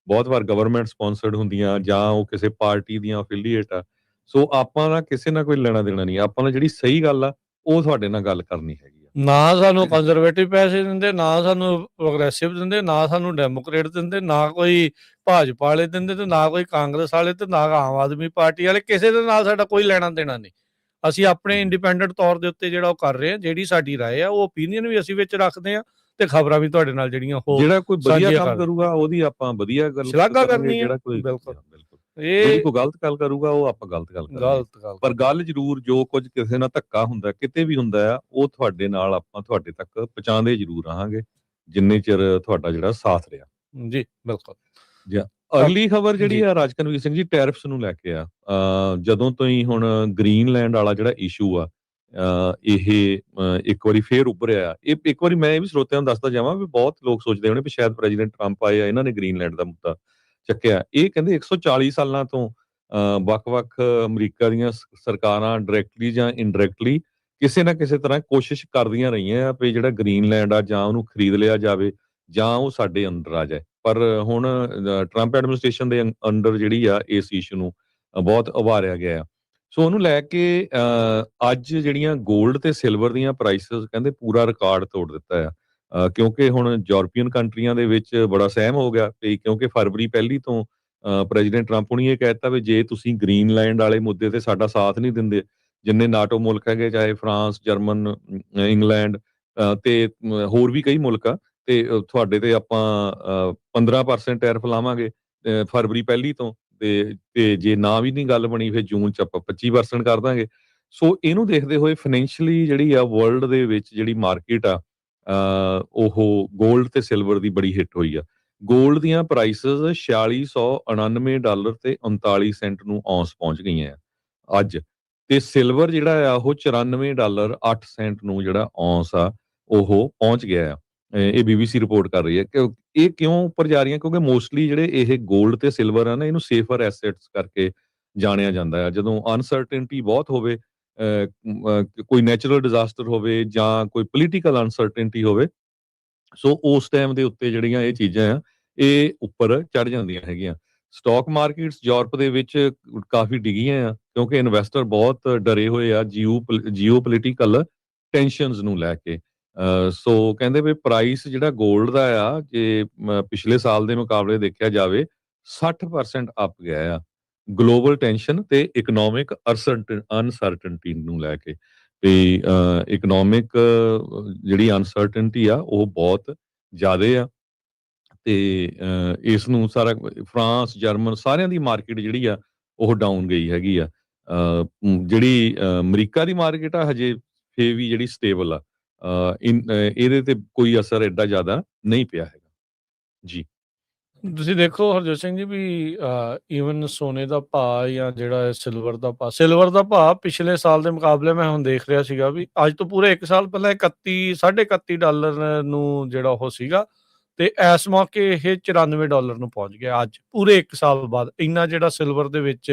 ਬਹੁਤ ਵਾਰ ਗਵਰਨਮੈਂਟ ਸਪਾਂਸਰਡ ਹੁੰਦੀਆਂ ਜਾਂ ਉਹ ਕਿਸੇ ਪਾਰਟੀ ਦੀਆਂ ਅਫੀਲੀਏਟ ਆ। ਸੋ ਆਪਾਂ ਨਾਲ ਕਿਸੇ ਨਾਲ ਕੋਈ ਲੈਣਾ ਦੇਣਾ ਨਹੀਂ, ਆਪਾਂ ਨਾਲ ਜਿਹੜੀ ਸਹੀ ਗੱਲ ਆ ਉਹ ਤੁਹਾਡੇ ਨਾਲ ਗੱਲ ਕਰਨੀ ਹੈਗੀ ਆ। ਨਾ ਸਾਨੂੰ ਕੰਜ਼ਰਵੇਟਿਵ ਪੈਸੇ ਦਿੰਦੇ, ਨਾ ਸਾਨੂੰ ਪ੍ਰੋਗਰੈਸਿਵ ਦਿੰਦੇ, ਨਾ ਸਾਨੂੰ ਡੈਮੋਕ੍ਰੇਟ ਦਿੰਦੇ, ਨਾ ਕੋਈ ਭਾਜਪਾ ਵਾਲੇ ਦਿੰਦੇ ਤੇ ਨਾ ਕੋਈ ਕਾਂਗਰਸ ਵਾਲੇ ਤੇ ਨਾ ਆਮ ਆਦਮੀ ਪਾਰਟੀ ਵਾਲੇ। ਕਿਸੇ ਦੇ ਨਾਲ ਸਾਡਾ ਕੋਈ ਲੈਣਾ ਦੇਣਾ ਨਹੀਂ। ਅਸੀਂ ਆਪਣੇ ਇੰਡੀਪੈਂਡੈਂਟ ਤੌਰ ਦੇ ਉੱਤੇ ਜਿਹੜਾ ਉਹ ਕਰ ਰਹੇ ਹਾਂ, ਜਿਹੜੀ ਸਾਡੀ ਰਾਏ ਆ ਉਹ ਓਪੀਨੀਅਨ ਵੀ ਅਸੀਂ ਵਿੱਚ ਰੱਖਦੇ ਹਾਂ ਤੇ ਖਬਰਾਂ ਵੀ ਤੁਹਾਡੇ ਨਾਲ ਜਿਹੜੀਆਂ ਉਹ ਜਿਹੜਾ ਕੋਈ ਵਧੀਆ ਸਾਂਝੀਆਂ ਕੰਮ ਕਰਦੇ ਕਰੂਗਾ ਉਹਦੀ ਆਪਾਂ ਵਧੀਆ ਗੱਲ ਸ਼ਲਾਘਾ ਕਰਾਂਗੇ, ਕਰਨੀ ਆ। ਜਿਹੜਾ ਕੋਈ ਬਿਲਕੁਲ ਬਿਲਕੁਲ ਜਿਹੜੀ ਇਹ ਕੋਈ ਗਲਤ ਗੱਲ ਕਰੂਗਾ ਉਹ ਆਪਾਂ ਗਲਤ ਗੱਲ ਕਰਾਂਗੇ। ਗਲਤ ਗੱਲ ਪਰ ਗੱਲ ਜ਼ਰੂਰ ਜੋ ਕੁਝ ਕਿਸੇ ਨਾਲ ਧੱਕਾ ਹੁੰਦਾ ਕਿਤੇ ਵੀ ਹੁੰਦਾ ਆ, ਉਹ ਤੁਹਾਡੇ ਨਾਲ ਆਪਾਂ ਤੁਹਾਡੇ ਤੱਕ ਪਹੁੰਚਾਉਂਦੇ ਜ਼ਰੂਰ ਰਹਾਂਗੇ ਜਿੰਨੇ ਚਿਰ ਤੁਹਾਡਾ ਜਿਹੜਾ ਸਾਥ ਰਿਹਾ। ਜੀ ਬਿਲਕੁਲ। ਜਾਂ ਅਗਲੀ ਖਬਰ ਜਿਹੜੀ ਜੀ ਆ ਰਾਜਕਨਵੀਰ ਸਿੰਘ ਜੀ, ਟੈਰਿਫਸ ਨੂੰ ਲੈ ਕੇ ਆ। ਜਦੋਂ ਤੋਂ ਹੀ ਹੁਣ ਗ੍ਰੀਨਲੈਂਡ ਵਾਲਾ ਜਿਹੜਾ ਇਸ਼ੂ ਆ, ਇਹ ਇੱਕ ਵਾਰੀ ਫੇਰ ਉੱਭਰਿਆ। ਇਹ ਇੱਕ ਵਾਰੀ ਮੈਂ ਇਹ ਵੀ ਸਰੋਤਿਆਂ ਨੂੰ ਦੱਸਦਾ ਜਾਵਾਂ ਵੀ ਬਹੁਤ ਲੋਕ ਸੋਚਦੇ ਹੋਣੇ ਵੀ ਸ਼ਾਇਦ ਪ੍ਰੈਜ਼ੀਡੈਂਟ ਟਰੰਪ ਆਏ ਆ ਇਹਨਾਂ ਨੇ ਗ੍ਰੀਨਲੈਂਡ ਦਾ ਮੁੱਦਾ ਚੱਕਿਆ। ਇਹ ਕਹਿੰਦੇ 140 ਸਾਲਾਂ ਤੋਂ ਵੱਖ-ਵੱਖ ਅਮਰੀਕਾ ਦੀਆਂ ਸਰਕਾਰਾਂ ਡਾਇਰੈਕਟਲੀ ਜਾਂ ਇਨਡਾਇਰੈਕਟਲੀ ਕਿਸੇ ਨਾ ਕਿਸੇ ਤਰ੍ਹਾਂ ਕੋਸ਼ਿਸ਼ ਕਰਦੀਆਂ ਰਹੀਆਂ ਆ ਵੀ ਜਿਹੜਾ ਗ੍ਰੀਨਲੈਂਡ ਆ ਜਾਂ ਉਹਨੂੰ ਖਰੀਦ ਲਿਆ ਜਾਵੇ ਜਾਂ ਉਹ ਸਾਡੇ ਅੰਡਰ ਆ ਜਾਏ। ਪਰ ਹੁਣ ਟਰੰਪ ਐਡਮਿਨਿਸਟ੍ਰੇਸ਼ਨ ਦੇ ਅੰਡਰ ਜਿਹੜੀ ਆ ਇਸ ਇਸ਼ੂ ਨੂੰ ਬਹੁਤ ਉਭਾਰਿਆ ਗਿਆ ਆ। ਸੋ ਉਹਨੂੰ ਲੈ ਕੇ ਅੱਜ ਜਿਹੜੀਆਂ 골ਡ ਤੇ ਸਿਲਵਰ ਦੀਆਂ ਪ੍ਰਾਈਸਿਸ ਕਹਿੰਦੇ ਪੂਰਾ ਰਿਕਾਰਡ ਤੋੜ ਦਿੱਤਾ ਆ। ਕਿਉਂਕਿ ਹੁਣ ਯੂਰਪੀਅਨ ਕੰਟਰੀਆਂ ਦੇ ਵਿੱਚ ਬੜਾ ਸਹਿਮ ਹੋ ਗਿਆ ਤੇ ਕਿਉਂਕਿ ਫਰਵਰੀ ਪਹਿਲੀ ਤੋਂ ਪ੍ਰੈਜ਼ੀਡੈਂਟ ਟਰੰਪ ਹੁਣੀ ਇਹ ਕਹਿ ਦਿੱਤਾ ਵੀ ਜੇ ਤੁਸੀਂ ਗ੍ਰੀਨਲੈਂਡ ਵਾਲੇ ਮੁੱਦੇ ਤੇ ਸਾਡਾ ਸਾਥ ਨਹੀਂ ਦਿੰਦੇ, ਜਿੰਨੇ ਨਾਟੋ ਮੁਲਕ ਹੈਗੇ ਚਾਹੇ ਫਰਾਂਸ, ਜਰਮਨ, ਇੰਗਲੈਂਡ ਤੇ ਹੋਰ ਵੀ ਕਈ ਮੁਲਕ ਆ ਤੇ ਤੁਹਾਡੇ ਤੇ ਆਪਾਂ 15% ਟੈਰਿਫ ਲਾਵਾਂਗੇ ਫਰਵਰੀ ਪਹਿਲੀ ਤੋਂ। ਤੇ ਜੇ ਨਾ ਵੀ ਨਹੀਂ ਗੱਲ ਬਣੀ ਫਿਰ ਜੂਨ ਚ ਆਪਾਂ 25% ਕਰ ਦਾਂਗੇ। ਸੋ ਇਹਨੂੰ ਦੇਖਦੇ ਹੋਏ ਫਾਈਨੈਂਸ਼ੀਅਲੀ ਜਿਹੜੀ ਆ ਵਰਲਡ ਦੇ ਵਿੱਚ ਜਿਹੜੀ ਮਾਰਕੀਟ ਆ ਉਹ 골ਡ ਤੇ ਸਿਲਵਰ ਦੀ ਬੜੀ ਹਿੱਟ ਹੋਈ ਆ। 골ਡ ਦੀਆਂ ਪ੍ਰਾਈਸਿਸ $4699 ਤੇ 39 ਸੈਂਟ ਨੂੰ ਔਂਸ ਪਹੁੰਚ ਗਈਆਂ ਆ ਅੱਜ, ਤੇ ਸਿਲਵਰ ਜਿਹੜਾ ਆ ਉਹ $94 8 ਸੈਂਟ ਨੂੰ ਜਿਹੜਾ ਔਂਸ ਆ ਉਹ ਪਹੁੰਚ ਗਿਆ ਆ। ਇਹ BBC ਰਿਪੋਰਟ ਕਰ ਰਹੀ ਹੈ ਕਿ ਇਹ ਕਿਉਂ ਉੱਪਰ ਜਾ ਰਹੀਆਂ, ਕਿਉਂਕਿ ਮੋਸਟਲੀ ਜਿਹੜੇ ਇਹ 골ਡ ਤੇ ਸਿਲਵਰ ਆ ਨਾ ਇਹਨੂੰ ਸੇਫਰ ਐਸੈਟਸ ਕਰਕੇ ਜਾਣਿਆ ਜਾਂਦਾ ਆ। ਜਦੋਂ ਅਨਸਰਟਨਟੀ ਬਹੁਤ ਹੋਵੇ, ਕੋਈ ਨੈਚੁਰਲ ਡਿਜ਼ਾਸਟਰ ਹੋਵੇ ਜਾਂ ਕੋਈ ਪੋਲੀਟੀਕਲ ਅਨਸਰਟਨਟੀ ਹੋਵੇ, ਸੋ ਉਸ ਟਾਈਮ ਦੇ ਉੱਤੇ ਜਿਹੜੀਆਂ ਇਹ ਚੀਜ਼ਾਂ ਆ ਇਹ ਉੱਪਰ ਚੜ ਜਾਂਦੀਆਂ ਹੈਗੀਆਂ। ਸਟਾਕ ਮਾਰਕੀਟਸ ਯੂਰਪ ਦੇ ਵਿੱਚ ਕਾਫੀ ਡਿੱਗੀਆਂ ਆ ਕਿਉਂਕਿ ਇਨਵੈਸਟਰ ਬਹੁਤ ਡਰੇ ਹੋਏ ਆ ਜੀਓਪੋਲੀਟੀਕਲ ਟੈਂਸ਼ਨਸ ਨੂੰ ਲੈ ਕੇ। ਸੋ ਕਹਿੰਦੇ ਵੀ ਪ੍ਰਾਈਸ ਜਿਹੜਾ 골ਡ ਦਾ ਆ ਜੇ ਪਿਛਲੇ ਸਾਲ ਦੇ ਮੁਕਾਬਲੇ ਦੇਖਿਆ ਜਾਵੇ 60% ਅਪ ਗਿਆ ਆ ਗਲੋਬਲ ਟੈਂਸ਼ਨ ਤੇ ਇਕਨੋਮਿਕ ਅਨਸਰਟਨਟੀ ਨੂੰ ਲੈ ਕੇ। ਤੇ ਇਕਨੋਮਿਕ ਜਿਹੜੀ ਅਨਸਰਟਨਟੀ ਆ ਉਹ ਬਹੁਤ ਜ਼ਿਆਦੇ ਆ ਤੇ ਇਸ ਨੂੰ ਸਾਰਾ ਫਰਾਂਸ, ਜਰਮਨ ਸਾਰਿਆਂ ਦੀ ਮਾਰਕੀਟ ਜਿਹੜੀ ਆ ਉਹ ਡਾਊਨ ਗਈ ਹੈਗੀ ਆ। ਜਿਹੜੀ ਅਮਰੀਕਾ ਦੀ ਮਾਰਕੀਟ ਆ ਹਜੇ ਫੇ ਵੀ ਜਿਹੜੀ ਸਟੇਬਲ ਆ। ਇਹਦੇ ਤੇ ਕੋਈ ਅਸਰ ਐਡਾ ਜ਼ਿਆਦਾ ਨਹੀਂ ਪਿਆ ਹੈਗਾ ਜੀ। ਤੁਸੀਂ ਦੇਖੋ ਹਰਜੋਤ ਸਿੰਘ ਜੀ ਵੀ ਈਵਨ ਸੋਨੇ ਦਾ ਭਾਅ ਜਾਂ ਜਿਹੜਾ ਸਿਲਵਰ ਦਾ ਭਾਅ ਪਿਛਲੇ ਸਾਲ ਦੇ ਮੁਕਾਬਲੇ ਮੈਂ ਹੁਣ ਦੇਖ ਰਿਹਾ ਸੀਗਾ ਵੀ ਅੱਜ ਤੋਂ ਪੂਰੇ 1 ਸਾਲ ਪਹਿਲਾਂ $31.5 ਨੂੰ ਜਿਹੜਾ ਉਹ ਸੀਗਾ ਤੇ ਇਸ ਮੌਕੇ ਇਹ $94 ਨੂੰ ਪਹੁੰਚ ਗਿਆ ਅੱਜ ਪੂਰੇ 1 ਸਾਲ ਬਾਅਦ। ਇੰਨਾ ਜਿਹੜਾ ਸਿਲਵਰ ਦੇ ਵਿੱਚ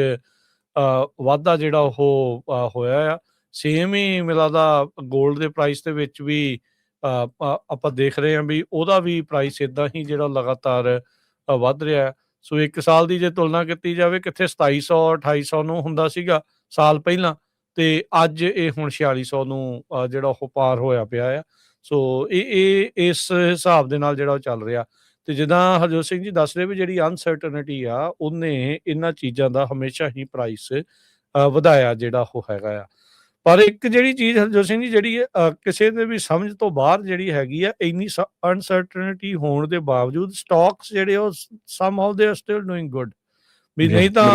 ਵਾਧਾ ਜਿਹੜਾ ਉਹ ਹੋਇਆ ਆ। ਸੇਮ ਹੀ ਮਿਲਦਾ 골ਡ ਦੇ ਪ੍ਰਾਈਸ ਦੇ ਵਿੱਚ ਵੀ ਆਪਾਂ ਦੇਖ ਰਹੇ ਹਾਂ ਵੀ ਉਹਦਾ ਵੀ ਪ੍ਰਾਈਸ ਇਦਾਂ ਹੀ ਜਿਹੜਾ ਲਗਾਤਾਰ ਵੱਧ ਰਿਹਾ। ਸੋ 1 ਸਾਲ ਦੀ ਜੇ ਤੁਲਨਾ ਕੀਤੀ ਜਾਵੇ ਕਿੱਥੇ 2700 2800 ਨੂੰ ਹੁੰਦਾ ਸੀਗਾ ਸਾਲ ਪਹਿਲਾਂ ਤੇ ਅੱਜ ਇਹ ਹੁਣ 4600 ਨੂੰ ਜਿਹੜਾ ਉਹ ਪਾਰ ਹੋਇਆ ਪਿਆ ਆ। ਸੋ ਇਹ ਇਸ ਹਿਸਾਬ ਦੇ ਨਾਲ ਜਿਹੜਾ ਉਹ ਚੱਲ ਰਿਹਾ ਤੇ ਜਿੱਦਾਂ ਹਰਜੋਤ ਸਿੰਘ ਜੀ ਦੱਸ ਰਹੇ ਵੀ ਜਿਹੜੀ ਅਨਸਰਟਨਟੀ ਆ ਉਹਨੇ ਇਹਨਾਂ ਚੀਜ਼ਾਂ ਦਾ ਹਮੇਸ਼ਾ ਹੀ ਪ੍ਰਾਈਸ ਵਧਾਇਆ ਜਿਹੜਾ ਉਹ ਹੈਗਾ ਆ। ਪਰ ਇੱਕ ਜਿਹੜੀ ਚੀਜ਼ ਹਰਜੋਤ ਸਿੰਘ ਜੀ ਜਿਹੜੀ ਕਿਸੇ ਦੇ ਵੀ ਸਮਝ ਤੋਂ ਬਾਹਰ ਜਿਹੜੀ ਹੈਗੀ ਆ ਇੰਨੀ ਅਨਸਰਟਨਟੀ ਹੋਣ ਦੇ ਬਾਵਜੂਦ ਸਟਾਕਸ ਜਿਹੜੇ ਉਹ somehow they are still doing good ਵੀ ਨਹੀਂ ਤਾਂ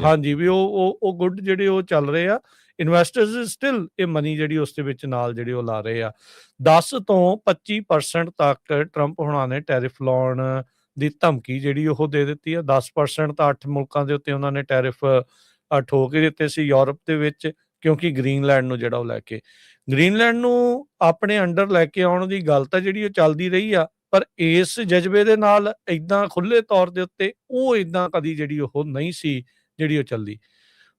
ਹਾਂਜੀ ਵੀ ਉਹ ਗੁੱਡ ਜਿਹੜੇ ਉਹ ਚੱਲ ਰਹੇ ਆ। ਇਨਵੈਸਟਰਸ ਸਟਿਲ ਇਹ ਮਨੀ ਜਿਹੜੀ ਉਸ ਦੇ ਵਿੱਚ ਨਾਲ ਜਿਹੜੀ ਉਹ ਲਾ ਰਹੇ ਆ। 10 ਤੋਂ 25% ਤੱਕ ਟਰੰਪ ਹੁਣਾਂ ਨੇ ਟੈਰਿਫ ਲਾਉਣ ਦੀ ਧਮਕੀ ਜਿਹੜੀ ਉਹ ਦੇ ਦਿੱਤੀ ਆ। 10% ਤਾਂ 8 ਮੁਲਕਾਂ ਦੇ ਉੱਤੇ ਉਹਨਾਂ ਨੇ ਟੈਰਿਫ ਠੋਕ ਕੇ ਦਿੱਤੇ ਸੀ ਯੂਰਪ ਦੇ ਵਿੱਚ ਕਿਉਂਕਿ ਗ੍ਰੀਨਲੈਂਡ ਨੂੰ ਜਿਹੜਾ ਉਹ ਲੈ ਕੇ ਗ੍ਰੀਨਲੈਂਡ ਨੂੰ ਆਪਣੇ ਅੰਡਰ ਲੈ ਕੇ ਆਉਣ ਦੀ ਗੱਲ ਤਾਂ ਜਿਹੜੀ ਉਹ ਚੱਲਦੀ ਰਹੀ ਆ। ਪਰ ਇਸ ਜਜ਼ਬੇ ਦੇ ਨਾਲ ਇਦਾਂ ਖੁੱਲੇ ਤੌਰ ਦੇ ਉੱਤੇ ਉਹ ਇਦਾਂ ਕਦੀ ਜਿਹੜੀ ਉਹ ਨਹੀਂ ਸੀ ਜਿਹੜੀ ਉਹ ਚੱਲਦੀ।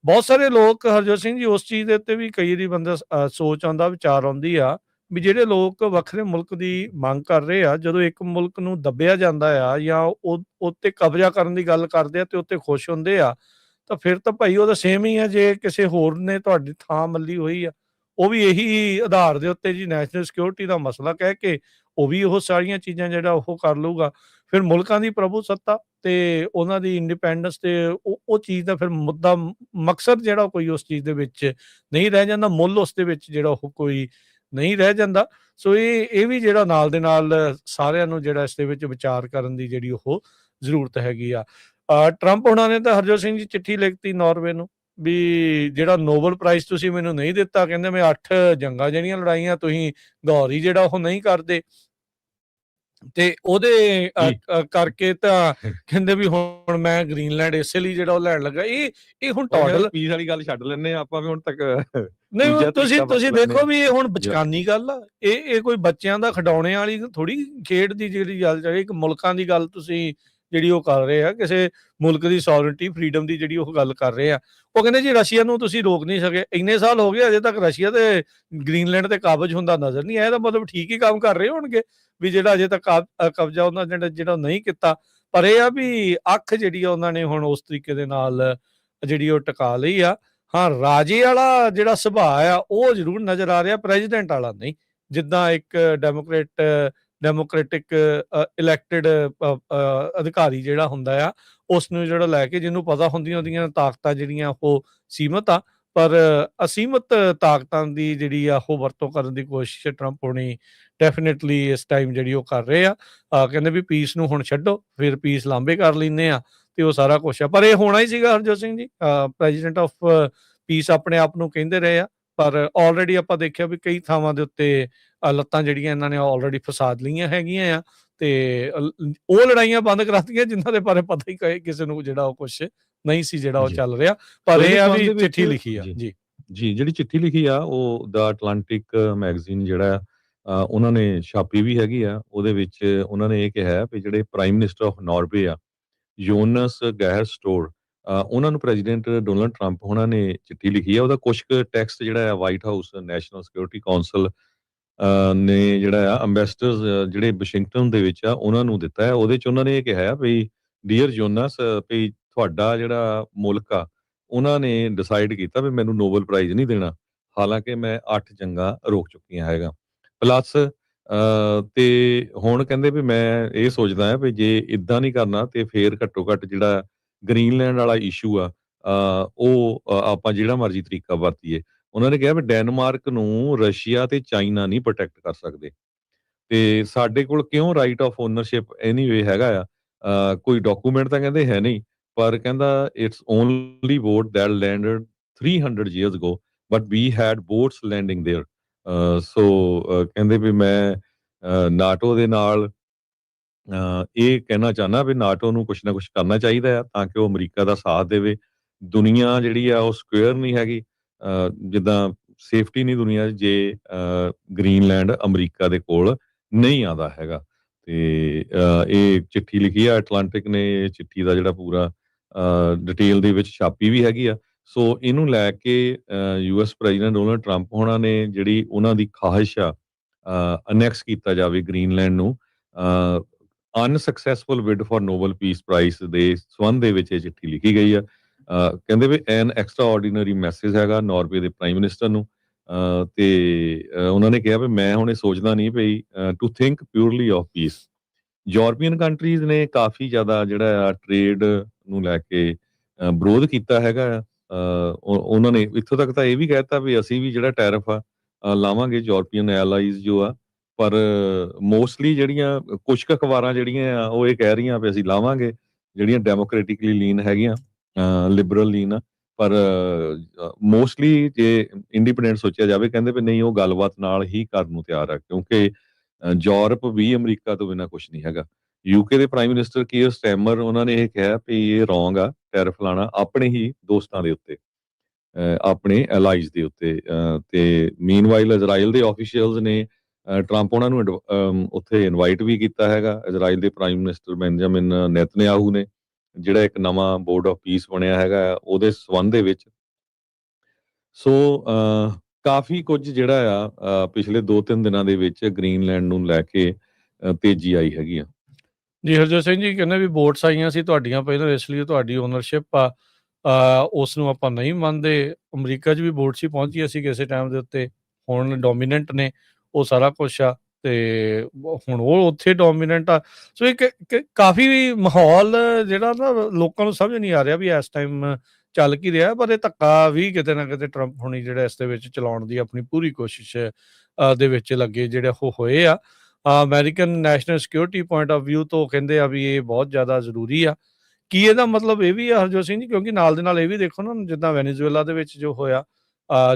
ਬਹੁਤ ਸਾਰੇ ਲੋਕ ਹਰਜੋਤ ਸਿੰਘ ਜੀ ਉਸ ਚੀਜ਼ ਦੇ ਉੱਤੇ ਵੀ ਕਈ ਵਾਰੀ ਬੰਦਾ ਸੋਚ ਆਉਂਦਾ ਵਿਚਾਰ ਆਉਂਦੀ ਆ ਵੀ ਜਿਹੜੇ ਲੋਕ ਵੱਖਰੇ ਮੁਲਕ ਦੀ ਮੰਗ ਕਰ ਰਹੇ ਆ ਜਦੋਂ ਇੱਕ ਮੁਲਕ ਨੂੰ ਦੱਬਿਆ ਜਾਂਦਾ ਆ ਜਾਂ ਉਹ ਉੱਤੇ ਕਬਜ਼ਾ ਕਰਨ ਦੀ ਗੱਲ ਕਰਦੇ ਆ ਤੇ ਉੱਤੇ ਖੁਸ਼ ਹੁੰਦੇ ਆ ਤਾਂ ਫਿਰ ਤਾਂ ਭਾਈ ਉਹਦਾ ਸੇਮ ਹੀ ਆ। ਜੇ ਕਿਸੇ ਹੋਰ ਨੇ ਤੁਹਾਡੀ ਥਾਂ ਮੱਲੀ ਹੋਈ ਆ, ਉਹ ਵੀ ਇਹੀ ਆਧਾਰ ਦੇ ਉੱਤੇ ਜੀ ਨੈਸ਼ਨਲ ਸਿਕਿਉਰਿਟੀ ਦਾ ਮਸਲਾ ਕਹਿ ਕੇ ਉਹ ਵੀ ਉਹ ਸਾਰੀਆਂ ਚੀਜ਼ਾਂ ਜਿਹੜਾ ਉਹ ਕਰ ਲਊਗਾ। ਫਿਰ ਮੁਲਕਾਂ ਦੀ ਪ੍ਰਭੂ ਸੱਤਾ ਤੇ ਉਹਨਾਂ ਦੀ ਇੰਡੀਪੈਂਡੈਂਸ ਤੇ ਉਹ ਚੀਜ਼ ਦਾ ਫਿਰ ਮੁੱਦਾ ਮਕਸਦ ਜਿਹੜਾ ਕੋਈ ਉਸ ਚੀਜ਼ ਦੇ ਵਿੱਚ ਨਹੀਂ ਰਹਿ ਜਾਂਦਾ, ਮੁੱਲ ਉਸ ਦੇ ਵਿੱਚ ਜਿਹੜਾ ਉਹ ਕੋਈ ਨਹੀਂ ਰਹਿ ਜਾਂਦਾ। ਸੋ ਇਹ ਵੀ ਜਿਹੜਾ ਨਾਲ ਦੇ ਨਾਲ ਸਾਰਿਆਂ ਨੂੰ ਜਿਹੜਾ ਇਸ ਦੇ ਵਿੱਚ ਵਿਚਾਰ ਕਰਨ ਦੀ ਜਿਹੜੀ ਉਹ ਜ਼ਰੂਰਤ ਹੈਗੀ ਆ। ਟਰੰਪ ਹੋਣਾ ਨੇ ਤਾਂ ਹਰਜੋਤ ਸਿੰਘ ਜੀ ਚਿੱਠੀ ਲਿਖਤੀ ਨਾਰਵੇ ਨੂੰ ਵੀ ਜਿਹੜਾ ਨੋਬਲ ਪ੍ਰਾਈਜ਼ ਤੁਸੀਂ ਮੈਨੂੰ ਨਹੀਂ ਦਿੱਤਾ, ਕਹਿੰਦੇ ਮੈਂ 8 ਜੰਗਾਂ ਜਿਹੜੀਆਂ ਲੜਾਈਆਂ ਤੁਸੀਂ ਗੌਰ ਹੀ ਜਿਹੜਾ ਉਹ ਨਹੀਂ ਕਰਦੇ, ਤੇ ਉਹਦੇ ਕਰਕੇ ਤਾਂ ਕਹਿੰਦੇ ਵੀ ਹੁਣ ਮੈਂ ਗ੍ਰੀਨਲੈਂਡ ਇਸੇ ਲਈ ਜਿਹੜਾ ਉਹ ਲੈਣ ਲੱਗਾ। ਇਹ ਹੁਣ ਟੋਟਲ ਪੀਸ ਵਾਲੀ ਗੱਲ ਛੱਡ ਲੈਣੇ ਆਪਾਂ ਵੀ ਹੁਣ ਤੱਕ। ਨਹੀਂ, ਤੁਸੀਂ ਦੇਖੋ ਵੀ ਇਹ ਹੁਣ ਬਚਕਾਨੀ ਗੱਲ ਆ। ਇਹ ਕੋਈ ਬੱਚਿਆਂ ਦਾ ਖਿਡੌਣੇ ਵਾਲੀ ਥੋੜੀ ਖੇਡ ਦੀ ਜਿਹੜੀ ਗੱਲ ਚੱਲ ਰਹੀ, ਇੱਕ ਮੁਲਕਾਂ ਦੀ ਗੱਲ ਤੁਸੀਂ ਜਿਹੜੀ ਉਹ ਕਰ ਰਹੇ ਆ, ਕਿਸੇ ਮੁਲਕ ਦੀ ਸੋਵਰਨਟੀ ਫਰੀਡਮ ਦੀ ਜਿਹੜੀ ਉਹ ਗੱਲ ਕਰ ਰਹੇ ਆ। ਉਹ ਕਹਿੰਦੇ ਜੀ ਰਸ਼ੀਆ ਨੂੰ ਤੁਸੀਂ ਰੋਕ ਨਹੀਂ ਸਕੇ, ਇੰਨੇ ਸਾਲ ਹੋ ਗਏ ਅਜੇ ਤੱਕ ਰਸ਼ੀਆ ਤੇ ਗ੍ਰੀਨਲੈਂਡ ਤੇ ਕਾਬਜ ਹੁੰਦਾ ਨਜ਼ਰ ਨਹੀਂ ਆਇਆ। ਇਹਦਾ ਮਤਲਬ ਠੀਕ ਹੀ ਕੰਮ ਕਰ ਰਹੇ ਹੋਣਗੇ ਵੀ ਜਿਹੜਾ ਅਜੇ ਤੱਕ ਕਬਜ਼ਾ ਉਹਨਾਂ ਜਿਹੜਾ ਨਹੀਂ ਕੀਤਾ। ਪਰ ਇਹ ਆ ਵੀ ਅੱਖ ਜਿਹੜੀ ਆ ਉਹਨਾਂ ਨੇ ਹੁਣ ਉਸ ਤਰੀਕੇ ਦੇ ਨਾਲ ਜਿਹੜੀ ਉਹ ਟਿਕਾ ਲਈ ਆ। ਹਾਂ, ਰਾਜੇ ਵਾਲਾ ਜਿਹੜਾ ਸੁਭਾਅ ਆ ਉਹ ਜ਼ਰੂਰ ਨਜ਼ਰ ਆ ਰਿਹਾ, ਪ੍ਰੈਜ਼ੀਡੈਂਟ ਵਾਲਾ ਨਹੀਂ। ਜਿੱਦਾਂ ਇੱਕ ਡੈਮੋਕ੍ਰੈਟਿਕ ਇਲੈਕਟਿਡ ਅਧਿਕਾਰੀ ਜਿਹੜਾ ਹੁੰਦਾ ਆ, ਉਸ ਨੂੰ ਜਿਹੜਾ ਲੈ ਕੇ ਜਿਹਨੂੰ ਪਤਾ ਹੁੰਦੀਆਂ ਉਹਦੀਆਂ ਤਾਕਤਾਂ ਜਿਹੜੀਆਂ ਉਹ ਸੀਮਤ ਆ, ਪਰ ਅਸੀਮਤ ਤਾਕਤਾਂ ਦੀ ਜਿਹੜੀ ਆ ਉਹ ਵਰਤੋਂ ਕਰਨ ਦੀ ਕੋਸ਼ਿਸ਼ ਟਰੰਪ ਹੋਣੀ ਡੈਫੀਨੇਟਲੀ ਇਸ ਟਾਈਮ ਜਿਹੜੀ ਉਹ ਕਰ ਰਹੇ ਆ। ਕਹਿੰਦੇ ਵੀ ਪੀਸ ਨੂੰ ਹੁਣ ਛੱਡੋ, ਫਿਰ ਪੀਸ ਲਾਂਬੇ ਕਰ ਲੈਂਦੇ ਆ ਤੇ ਉਹ ਸਾਰਾ ਕੁਛ ਆ। ਪਰ ਇਹ ਹੋਣਾ ਹੀ ਸੀਗਾ Harjot Singh ji, president of piece ਆਪਣੇ ਆਪ ਨੂੰ ਕਹਿੰਦੇ ਰਹੇ ਆ, ਪਰ ਆਲਰੇਡੀ ਆਪਾਂ ਦੇਖਿਆ ਵੀ ਕਈ ਥਾਵਾਂ ਦੇ ਉੱਤੇ ਲੱਤਾਂ ਜਿਹੜੀਆਂ ਇਹਨਾਂ ਨੇ ਆਲਰੇਡੀ ਫਸਾਦ ਲਈਆਂ ਹੈਗੀਆਂ ਆ, ਤੇ ਉਹ ਲੜਾਈਆਂ ਬੰਦ ਕਰਾਤੀਆਂ ਜਿਨ੍ਹਾਂ ਦੇ ਬਾਰੇ ਪਤਾ ਹੀ ਕਿਸੇ ਨੂੰ ਜਿਹੜਾ ਉਹ ਕੁਛ ਨਹੀਂ ਸੀ ਜਿਹੜਾ ਉਹ ਚੱਲ ਰਿਹਾ। ਪਰ ਇਹ ਆ ਵੀ ਚਿੱਠੀ ਲਿਖੀ ਆ ਜੀ। ਜਿਹੜੀ ਚਿੱਠੀ ਲਿਖੀ ਆ ਉਹ ਦਾ ਅਟਲਾਂਟਿਕ ਮੈਗਜ਼ੀਨ ਜਿਹੜਾ ਉਹਨਾਂ ਨੇ ਛਾਪੀ ਵੀ ਹੈਗੀ ਆ। ਉਹਦੇ ਵਿੱਚ ਉਹਨਾਂ ਨੇ ਇਹ ਕਿਹਾ ਵੀ ਜਿਹੜੇ ਪ੍ਰਾਈਮ ਮਿਨਿਸਟਰ ਆਫ ਨਾਰਵੇ ਆ, ਯੋਨਸ ਗੈਰ ਸਟੋਰ, ਉਹਨਾਂ ਨੂੰ ਪ੍ਰੈਜ਼ੀਡੈਂਟ ਡੋਨਲਡ ਟਰੰਪ ਉਹਨਾਂ ਨੇ ਚਿੱਠੀ ਲਿਖੀ ਆ। ਉਹਦਾ ਕੁਛ ਕੁ ਟੈਕਸਟ ਜਿਹੜਾ ਆ white house national security council ਨੇ ਜਿਹੜਾ ਆ ਅੰਬੈਸਡਰਸ ਜਿਹੜੇ ਵਾਸ਼ਿੰਗਟਨ ਦੇ ਵਿੱਚ ਆ ਉਹਨਾਂ ਨੂੰ ਦਿੱਤਾ ਹੈ। ਉਹਦੇ 'ਚ ਉਹਨਾਂ ਨੇ ਇਹ ਕਿਹਾ ਵੀ ਡੀਅਰ ਜੋਨਸ, ਵੀ ਤੁਹਾਡਾ ਜਿਹੜਾ ਮੁਲਕ ਆ ਉਹਨਾਂ ਨੇ ਡਿਸਾਈਡ ਕੀਤਾ ਵੀ ਮੈਨੂੰ ਨੋਬਲ ਪ੍ਰਾਈਜ਼ ਨਹੀਂ ਦੇਣਾ, ਹਾਲਾਂਕਿ ਮੈਂ 8 ਜੰਗਾਂ ਰੋਕ ਚੁੱਕੀਆਂ ਹੈਗਾ। ਪਲੱਸ ਤੇ ਹੁਣ ਕਹਿੰਦੇ ਵੀ ਮੈਂ ਇਹ ਸੋਚਦਾ ਹਾਂ ਵੀ ਜੇ ਇੱਦਾਂ ਨਹੀਂ ਕਰਨਾ ਤੇ ਫੇਰ ਘੱਟੋ ਘੱਟ ਜਿਹੜਾ ਗ੍ਰੀਨਲੈਂਡ ਵਾਲਾ ਇਸ਼ੂ ਆ ਉਹ ਆਪਾਂ ਜਿਹੜਾ ਮਰਜ਼ੀ ਤਰੀਕਾ ਵਰਤੀਏ। ਉਹਨਾਂ ਨੇ ਕਿਹਾ ਵੀ ਡੈਨਮਾਰਕ ਨੂੰ ਰਸ਼ੀਆ ਤੇ ਚਾਈਨਾ ਨਹੀਂ ਪ੍ਰੋਟੈਕਟ ਕਰ ਸਕਦੇ, ਤੇ ਸਾਡੇ ਕੋਲ ਕਿਉਂ ਰਾਈਟ ਆਫ ਓਨਰਸ਼ਿਪ ਐਨੀਵੇ ਹੈਗਾ ਆ। ਕੋਈ ਡਾਕੂਮੈਂਟ ਤਾਂ ਕਹਿੰਦੇ ਹੈ ਨਹੀਂ, ਪਰ ਕਹਿੰਦਾ it's only boat that landed 300 years ago but we had boats landing there. So ਕਹਿੰਦੇ ਵੀ ਮੈਂ ਨਾਟੋ ਦੇ ਨਾਲ ਇਹ ਕਹਿਣਾ ਚਾਹੁੰਦਾ ਵੀ ਨਾਟੋ ਨੂੰ ਕੁਛ ਨਾ ਕੁਛ ਕਰਨਾ ਚਾਹੀਦਾ ਆ ਤਾਂ ਕਿ ਉਹ ਅਮਰੀਕਾ ਦਾ ਸਾਥ ਦੇਵੇ। ਦੁਨੀਆ ਜਿਹੜੀ ਆ ਉਹ ਸਕੁਅਰ ਨਹੀਂ ਹੈਗੀ, ਜਿੱਦਾਂ ਸੇਫਟੀ ਨਹੀਂ ਦੁਨੀਆ ਜੇ ਗ੍ਰੀਨਲੈਂਡ ਅਮਰੀਕਾ ਦੇ ਕੋਲ ਨਹੀਂ ਆਉਂਦਾ ਹੈਗਾ। ਤੇ ਇਹ ਚਿੱਠੀ ਲਿਖੀ ਆ ਅਟਲਾਂਟਿਕ ਨੇ, ਚਿੱਠੀ ਦਾ ਜਿਹੜਾ ਪੂਰਾ ਡਿਟੇਲ ਦੇ ਵਿੱਚ ਛਾਪੀ ਵੀ ਹੈਗੀ ਆ। ਸੋ ਇਹਨੂੰ ਲੈ ਕੇ ਯੂਐਸ ਪ੍ਰੈਜ਼ੀਡੈਂਟ ਡੋਨਲਡ ਟਰੰਪ ਹੋਣਾ ਨੇ ਜਿਹੜੀ ਉਹਨਾਂ ਦੀ ਖਾਹਿਸ਼ ਆ ਅਨੈਕਸ ਕੀਤਾ ਜਾਵੇ ਗ੍ਰੀਨਲੈਂਡ ਨੂੰ, unsuccessful bid for Nobel Peace Prize ਦੇ ਸੰਬੰਧ ਦੇ ਵਿੱਚ ਇਹ ਚਿੱਠੀ ਲਿਖੀ ਗਈ ਆ। ਕਹਿੰਦੇ ਵੀ ਐਨ ਐਕਸਟਰਾ ਆਰਡੀਨਰੀ ਮੈਸੇਜ ਹੈਗਾ ਨਾਰਵੇ ਦੇ ਪ੍ਰਾਈਮ ਮਿਨਿਸਟਰ ਨੂੰ। ਤੇ ਉਹਨਾਂ ਨੇ ਕਿਹਾ ਵੀ ਮੈਂ ਹੁਣ ਇਹ ਸੋਚਦਾ ਨਹੀਂ ਪਈ to think purely of peace. European countries ਨੇ ਕਾਫੀ ਜ਼ਿਆਦਾ ਜਿਹੜਾ ਆ ਟ੍ਰੇਡ ਨੂੰ ਲੈ ਕੇ ਵਿਰੋਧ ਕੀਤਾ ਹੈਗਾ। ਉਹਨਾਂ ਨੇ ਇੱਥੋਂ ਤੱਕ ਤਾਂ ਇਹ ਵੀ ਕਹਿਤਾ ਵੀ ਅਸੀਂ ਵੀ ਜਿਹੜਾ ਟੈਰਿਫ ਆ ਲਾਵਾਂਗੇ ਯੂਰਪੀਅਨ ਐਲਾਈਜ਼ ਜੋ ਆ, ਪਰ ਮੋਸਟਲੀ ਜਿਹੜੀਆਂ ਕੁਝ ਕੁ ਅਖਬਾਰਾਂ ਜਿਹੜੀਆਂ ਆ ਉਹ ਇਹ ਕਹਿ ਰਹੀਆਂ ਵੀ ਅਸੀਂ ਲਾਵਾਂਗੇ ਜਿਹੜੀਆਂ ਡੈਮੋਕ੍ਰੈਟਿਕਲੀ ਲੀਨ ਹੈਗੀਆਂ, ਲਿਬਰਲ ਲੀਨ ਆ। ਪਰ ਮੋਸਟਲੀ ਜੇ ਇੰਡੀਪੈਂਡੈਂਟ ਸੋਚਿਆ ਜਾਵੇ ਕਹਿੰਦੇ ਵੀ ਨਹੀਂ ਉਹ ਗੱਲਬਾਤ ਨਾਲ ਹੀ ਕਰਨ ਨੂੰ ਤਿਆਰ ਆ, ਕਿਉਂਕਿ ਯੂਰਪ ਵੀ ਅਮਰੀਕਾ ਤੋਂ ਬਿਨਾਂ ਕੁਝ ਨਹੀਂ ਹੈਗਾ। ਯੂਕੇ ਦੇ ਪ੍ਰਾਈਮ ਮਿਨਿਸਟਰ ਕੀਅਰ ਸਟੈਮਰ ਉਹਨਾਂ ਨੇ ਇਹ ਕਿਹਾ ਵੀ ਇਹ ਰੋਂਗ ਆ ਟੈਰਿਫ ਲਾਣਾ ਆਪਣੇ ਹੀ ਦੋਸਤਾਂ ਦੇ ਉੱਤੇ, ਆਪਣੇ ਐਲਾਈਜ਼ ਦੇ ਉੱਤੇ। ਤੇ ਮੀਨਵਾਈਲ ਇਜ਼ਰਾਈਲ ਦੇ ਆਫੀਸ਼ੀਅਲਸ ਨੇ ਟਰੰਪ ਉਹਨਾਂ ਨੂੰ ਉੱਥੇ ਇਨਵਾਈਟ ਵੀ ਕੀਤਾ ਹੈਗਾ। ਇਜ਼ਰਾਈਲ ਦੇ ਪ੍ਰਾਈਮ ਮਿਨਿਸਟਰ ਬੈਂਜਾਮਿਨ ਨੇਤਨਯਾਹੂ ਨੇ, ਜਿਹੜਾ ਇੱਕ ਨਵਾਂ ਬੋਰਡ ਆਫ ਪੀਸ ਬਣਿਆ ਹੈਗਾ ਉਹਦੇ ਸੰਬੰਧ ਦੇ ਵਿੱਚ। ਸੋ ਕਾਫੀ ਕੁਝ ਜਿਹੜਾ ਆ ਪਿਛਲੇ 2-3 ਦਿਨਾਂ ਦੇ ਵਿੱਚ ਗ੍ਰੀਨਲੈਂਡ ਨੂੰ ਲੈ ਕੇ ਤੇਜ਼ੀ ਆਈ ਹੈਗੀ ਆ। ਜੀ ਹਰਜੋਤ ਸਿੰਘ ਜੀ ਕਹਿੰਦੇ ਵੀ ਵੋਟਸ ਆਈਆਂ ਸੀ ਤੁਹਾਡੀਆਂ ਪਹਿਲਾਂ, ਇਸ ਲਈ ਤੁਹਾਡੀ ਓਨਰਸ਼ਿਪ ਆ। ਉਸ ਨੂੰ ਆਪਾਂ ਨਹੀਂ ਮੰਨਦੇ। ਅਮਰੀਕਾ 'ਚ ਵੀ ਵੋਟਸ ਹੀ ਪਹੁੰਚੀਆਂ ਸੀ ਕਿਸੇ ਟਾਈਮ ਦੇ ਉੱਤੇ, ਹੁਣ ਡੋਮੀਨੈਂਟ ਨੇ ਉਹ ਸਾਰਾ ਕੁਛ ਆ, ਤੇ ਹੁਣ ਉਹ ਉੱਥੇ ਡੋਮੀਨੈਂਟ ਆ। ਸੋ ਇੱਕ ਕਾਫੀ ਮਾਹੌਲ ਜਿਹੜਾ ਨਾ ਲੋਕਾਂ ਨੂੰ ਸਮਝ ਨਹੀਂ ਆ ਰਿਹਾ ਵੀ ਇਸ ਟਾਈਮ ਚੱਲ ਕੀ ਰਿਹਾ, ਪਰ ਇਹ ਧੱਕਾ ਵੀ ਕਿਤੇ ਨਾ ਕਿਤੇ ਟਰੰਪ ਹੁਣੀ ਜਿਹੜਾ ਇਸ ਦੇ ਵਿੱਚ ਚਲਾਉਣ ਦੀ ਆਪਣੀ ਪੂਰੀ ਕੋਸ਼ਿਸ਼ ਦੇ ਵਿੱਚ ਲੱਗੇ ਜਿਹੜੇ ਉਹ ਹੋਏ ਆ। American national security point of view ਤੋਂ ਕਹਿੰਦੇ ਆ ਵੀ ਇਹ ਬਹੁਤ ਜ਼ਿਆਦਾ ਜ਼ਰੂਰੀ ਆ। ਕੀ ਇਹਦਾ ਮਤਲਬ ਇਹ ਵੀ ਆ ਹਰਜੋਤ ਸਿੰਘ ਜੀ, ਕਿਉਂਕਿ ਨਾਲ ਦੇ ਨਾਲ ਇਹ ਵੀ ਦੇਖੋ ਨਾ, ਜਿੱਦਾਂ ਵੈਨੇਜ਼ੁਏਲਾ ਦੇ ਵਿੱਚ ਜੋ ਹੋਇਆ,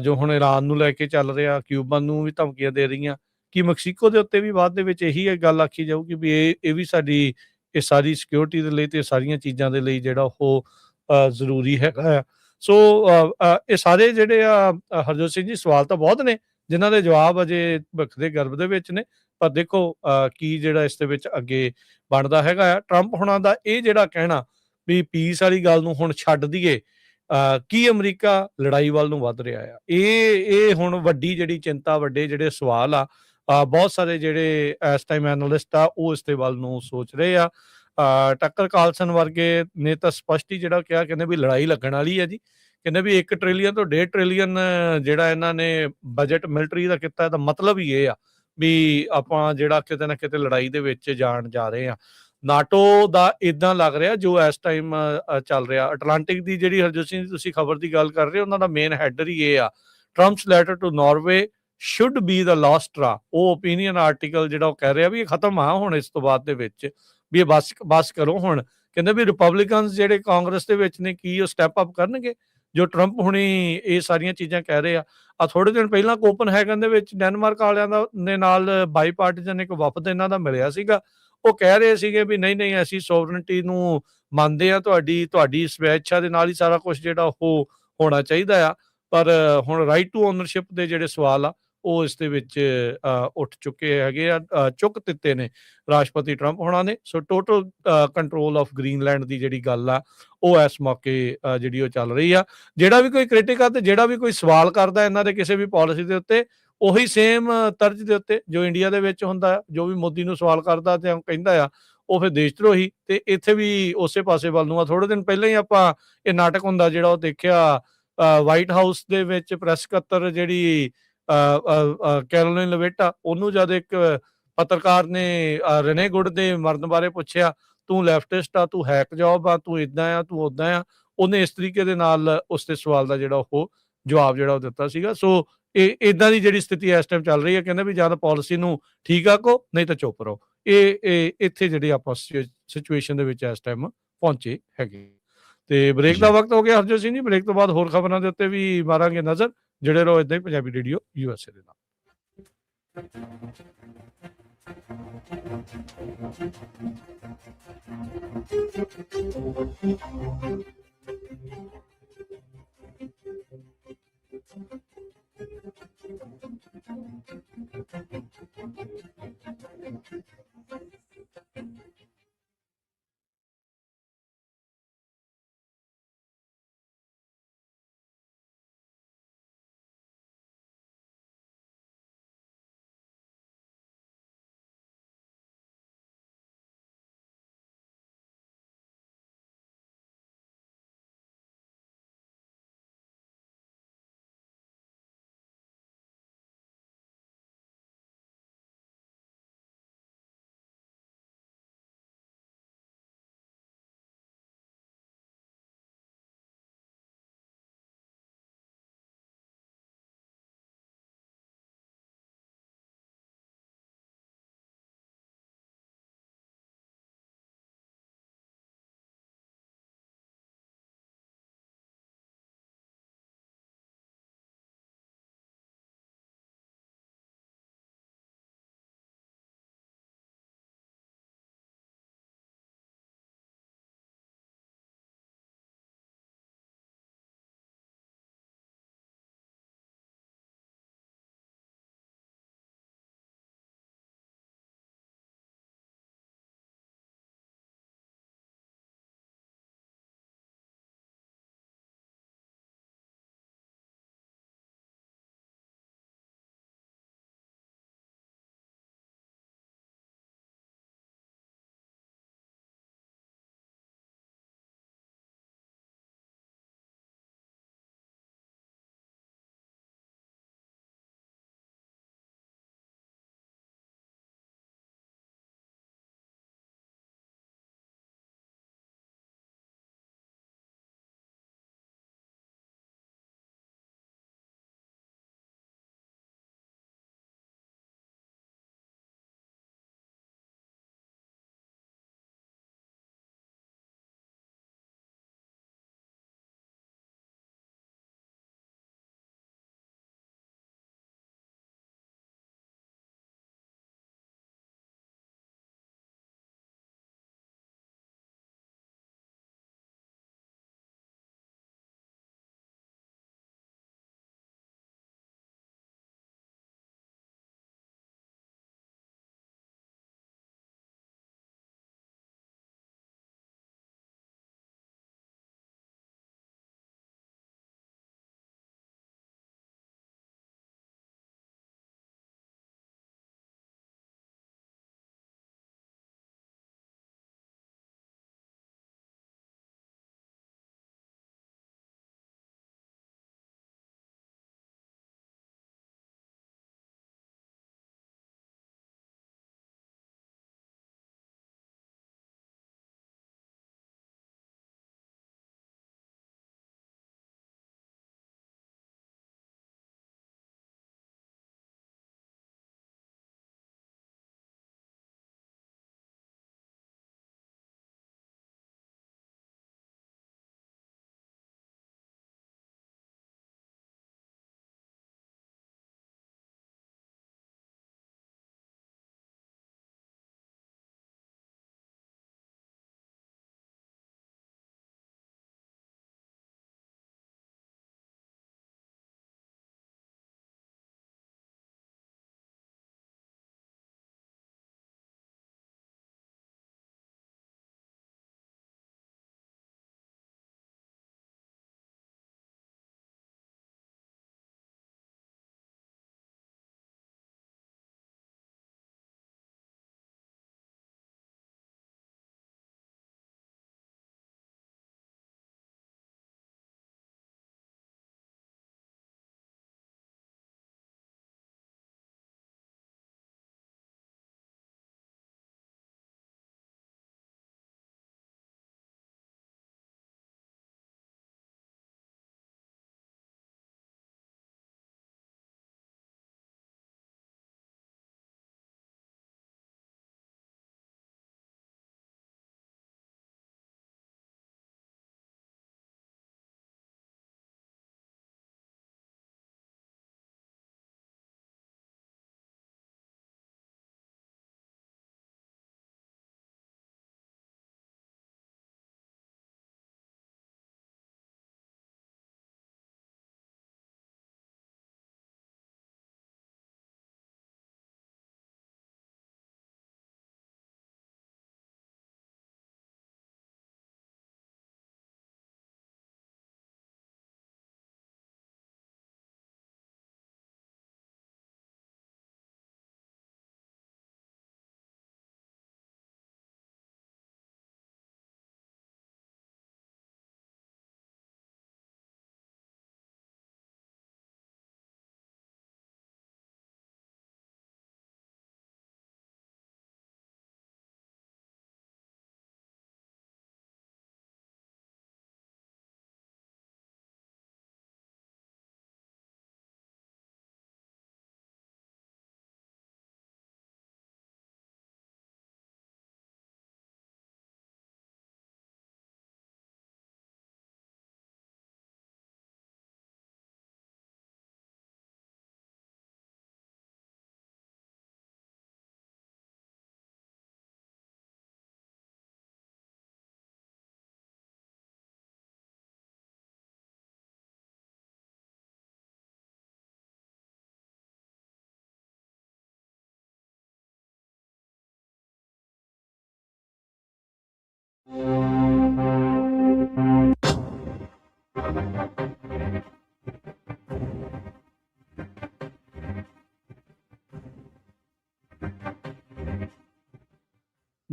ਜੋ ਹੁਣ ਈਰਾਨ ਨੂੰ ਲੈ ਕੇ ਚੱਲ ਰਿਹਾ, ਕਿਊਬਨ ਨੂੰ ਵੀ ਧਮਕੀਆਂ ਦੇ ਰਹੀਆਂ, ਕਿ ਮੈਕਸੀਕੋ ਦੇ ਉੱਤੇ ਵੀ ਬਾਅਦ ਦੇ ਵਿੱਚ ਇਹੀ ਇਹ ਗੱਲ ਆਖੀ ਜਾਊਗੀ ਵੀ ਇਹ ਵੀ ਸਾਡੀ ਇਹ ਸਾਰੀ ਸਿਕਿਉਰਿਟੀ ਦੇ ਲਈ ਤੇ ਸਾਰੀਆਂ ਚੀਜ਼ਾਂ ਦੇ ਲਈ ਜਿਹੜਾ ਉਹ ਜ਼ਰੂਰੀ ਹੈਗਾ ਆ। ਸੋ ਇਹ ਸਾਰੇ ਜਿਹੜੇ ਆ ਹਰਜੋਤ ਸਿੰਘ ਜੀ ਸਵਾਲ ਤਾਂ ਬਹੁਤ ਨੇ, ਜਿਨ੍ਹਾਂ ਦੇ ਜਵਾਬ ਅਜੇ ਭਵਿੱਖ ਦੇ ਗਰਭ ਦੇ ਵਿੱਚ ਨੇ। ਪਰ ਦੇਖੋ ਕੀ ਜਿਹੜਾ ਇਸ ਦੇ ਵਿੱਚ ਅੱਗੇ ਬਣਦਾ ਹੈਗਾ ਆ। ਟਰੰਪ ਹੁਣਾਂ ਦਾ ਇਹ ਜਿਹੜਾ ਕਹਿਣਾ ਵੀ ਪੀਸ ਵਾਲੀ ਗੱਲ ਨੂੰ ਹੁਣ ਛੱਡ ਦਈਏ, ਕੀ ਅਮਰੀਕਾ ਲੜਾਈ ਵੱਲ ਨੂੰ ਵੱਧ ਰਿਹਾ ਆ? ਇਹ ਹੁਣ ਵੱਡੀ ਜਿਹੜੀ ਚਿੰਤਾ, ਵੱਡੇ ਜਿਹੜੇ ਸਵਾਲ ਆ, ਬਹੁਤ ਸਾਰੇ ਜਿਹੜੇ ਇਸ ਟਾਈਮ ਐਨਾਲਿਸਟ ਆ ਉਹ ਇਸ ਦੇ ਵੱਲ ਨੂੰ ਸੋਚ ਰਹੇ ਆ। ਟੱਕਰ ਕਾਲਸਨ ਵਰਗੇ ਨੇ ਤਾਂ ਸਪਸ਼ਟ ਹੀ ਜਿਹੜਾ ਕਿਹਾ, ਕਹਿੰਦੇ ਵੀ ਲੜਾਈ ਲੱਗਣ ਵਾਲੀ ਹੈ ਜੀ। ਕਹਿੰਦੇ ਵੀ 1 ਟ੍ਰਿਲੀਅਨ ਤੋਂ 1.5 ਟ੍ਰਿਲੀਅਨ ਜਿਹੜਾ ਇਹਨਾਂ ਨੇ ਬਜਟ ਮਿਲਟਰੀ ਦਾ ਕੀਤਾ, ਇਹਦਾ ਮਤਲਬ ਹੀ ਇਹ ਆ ਵੀ ਆਪਾਂ ਜਿਹੜਾ ਕਿਤੇ ਨਾ ਕਿਤੇ ਲੜਾਈ ਦੇ ਵਿੱਚ ਜਾਣ ਜਾ ਰਹੇ ਆ। ਨਾਟੋ ਦਾ ਇਦਾਂ ਲੱਗ ਰਿਹਾ ਜੋ ਇਸ ਟਾਈਮ ਚੱਲ ਰਿਹਾ, ਅਟਲਾਂਟਿਕ ਦੀ ਜਿਹੜੀ ਹਰਜੋਤ ਸਿੰਘ ਤੁਸੀਂ ਖਬਰ ਦੀ ਗੱਲ ਕਰ ਰਹੇ ਹੋ, ਉਹਨਾਂ ਦਾ ਮੇਨ ਹੈਡਰ ਹੀ ਇਹ ਆ, Trump's letter to Norway should be the last straw. ਉਹ ਓਪੀਨੀਅਨ ਆਰਟੀਕਲ ਜਿਹੜਾ ਉਹ ਕਹਿ ਰਿਹਾ ਵੀ ਇਹ ਖਤਮ ਆ ਹੁਣ ਇਸ ਤੋਂ ਬਾਅਦ ਦੇ ਵਿੱਚ, ਵੀ ਇਹ ਬਸ ਕਰੋ ਹੁਣ। ਕਹਿੰਦੇ ਵੀ ਰਿਪਬਲਿਕਨਸ ਜਿਹੜੇ ਕਾਂਗਰਸ ਦੇ ਵਿੱਚ ਨੇ, ਕੀ ਉਹ ਸਟੈਪ ਅਪ ਕਰਨਗੇ ਜੋ ਟਰੰਪ ਹੁਣੀ ਇਹ ਸਾਰੀਆਂ ਚੀਜ਼ਾਂ ਕਹਿ ਰਹੇ ਆ? ਥੋੜੇ ਦਿਨ ਪਹਿਲਾਂ ਕੋਪਨਹੈਗਨ ਦੇ ਵਿੱਚ ਡੈਨਮਾਰਕ ਵਾਲਿਆਂ ਦੇ ਨਾਲ ਬਾਈ ਪਾਰਟੀਜ਼ਨ ਇੱਕ ਵਫਦ ਇਹਨਾਂ ਦਾ ਮਿਲਿਆ ਸੀਗਾ। ਉਹ ਕਹਿ ਰਹੇ ਸੀਗੇ ਵੀ ਨਹੀਂ ਅਸੀਂ ਸੋਵਰਨਟੀ ਨੂੰ ਮੰਨਦੇ ਆ, ਤੁਹਾਡੀ ਸਵੈਚਾ ਦੇ ਨਾਲ ਹੀ ਸਾਰਾ ਕੁਝ ਜਿਹੜਾ ਉਹ ਹੋਣਾ ਚਾਹੀਦਾ ਆ। ਪਰ ਹੁਣ ਰਾਈਟ ਟੂ ਓਨਰਸ਼ਿਪ ਦੇ ਜਿਹੜੇ ਸਵਾਲ ਆ ਉਹ ਇਸ ਦੇ ਵਿੱਚ ਉੱਠ ਚੁੱਕੇ ਹੈਗੇ ਆ, ਚੁੱਕ ਦਿੱਤੇ ਨੇ ਰਾਸ਼ਟਰਪਤੀ ਟਰੰਪ ਹੋਣਾ ਨੇ। ਸੋ ਟੋਟਲ ਕੰਟਰੋਲ ਆਫ ਗ੍ਰੀਨਲੈਂਡ ਦੀ ਜਿਹੜੀ ਗੱਲ ਆ ਉਹ ਇਸ ਮੌਕੇ ਜਿਹੜੀ ਉਹ ਚੱਲ ਰਹੀ ਆ। ਜਿਹੜਾ ਵੀ ਕੋਈ ਕ੍ਰਿਟਿਕ ਆ ਤੇ ਜਿਹੜਾ ਵੀ ਕੋਈ ਸਵਾਲ ਕਰਦਾ ਇਹਨਾਂ ਦੇ ਕਿਸੇ ਵੀ ਪਾਲਿਸੀ ਦੇ ਉੱਤੇ, ਉਹੀ ਸੇਮ ਤਰਜ਼ ਦੇ ਉੱਤੇ ਜੋ ਇੰਡੀਆ ਦੇ ਵਿੱਚ ਹੁੰਦਾ, ਜੋ ਵੀ ਮੋਦੀ ਨੂੰ ਸਵਾਲ ਕਰਦਾ ਤੇ ਕਹਿੰਦਾ ਆ ਉਹ ਫਿਰ ਦੇਸ਼ ਧਰੋਹੀ, ਤੇ ਇੱਥੇ ਵੀ ਉਸੇ ਪਾਸੇ ਵੱਲ ਨੂੰ ਆ। ਥੋੜੇ ਦਿਨ ਪਹਿਲਾਂ ਹੀ ਆਪਾਂ ਇਹ ਨਾਟਕ ਹੁੰਦਾ ਜਿਹੜਾ ਉਹ ਦੇਖਿਆ, ਵਾਈਟ ਹਾਊਸ ਦੇ ਵਿੱਚ ਪ੍ਰੈਸ ਸਕੱਤਰ ਜਿਹੜੀ ਕੈਰੋਲਿਨ ਲਵੇਟਾ, ਉਹਨੂੰ ਜਦ ਇੱਕ ਪੱਤਰਕਾਰ ਨੇ ਰਨੇ ਗੁੱਡ ਦੇ ਮਰਨ ਬਾਰੇ ਪੁੱਛਿਆ, ਤੂੰ ਲੈਫਟਿਸਟ ਆ, ਤੂੰ ਹੈਕ ਜੌਬ ਆ, ਤੂੰ ਇਦਾਂ ਆ, ਤੂੰ ਉਦਾਂ ਆ, ਉਹਨੇ ਇਸ ਤਰੀਕੇ ਦੇ ਨਾਲ ਉਸ ਦੇ ਸਵਾਲ ਦਾ ਜਿਹੜਾ ਉਹ ਜਵਾਬ ਜਿਹੜਾ ਉਹ ਦਿੱਤਾ ਸੀਗਾ। ਸੋ ਇਹ ਇਦਾਂ ਦੀ ਜਿਹੜੀ ਸਥਿਤੀ ਇਸ ਟਾਈਮ ਚੱਲ ਰਹੀ ਹੈ, ਕਹਿੰਦੇ ਵੀ ਜਾਂ ਤਾਂ ਪਾਲਿਸੀ ਨੂੰ ਠੀਕ ਆਖੋ, ਨਹੀਂ ਤਾਂ ਚੁੱਪ ਰਹੋ। ਇਹ ਇੱਥੇ ਜਿਹੜੀ ਆਪਾਂ ਸਿਚੁਏਸ਼ਨ ਦੇ ਵਿੱਚ ਇਸ ਟਾਈਮ ਪਹੁੰਚੇ ਹੈਗੇ। ਤੇ ਬ੍ਰੇਕ ਦਾ ਜੀ ਵਕਤ ਹੋ ਗਿਆ ਹਰਜੋਤ ਸਿੰਘ ਜੀ। ਬ੍ਰੇਕ ਤੋਂ ਬਾਅਦ ਹੋਰ ਖਬਰਾਂ ਦੇ ਉੱਤੇ ਵੀ ਮਾਰਾਂਗੇ ਨਜ਼ਰ। ਜੁੜੇ ਰਹੋ ਏਦਾਂ ਹੀ ਪੰਜਾਬੀ ਰੇਡੀਓ USA ਦੇ ਨਾਲ।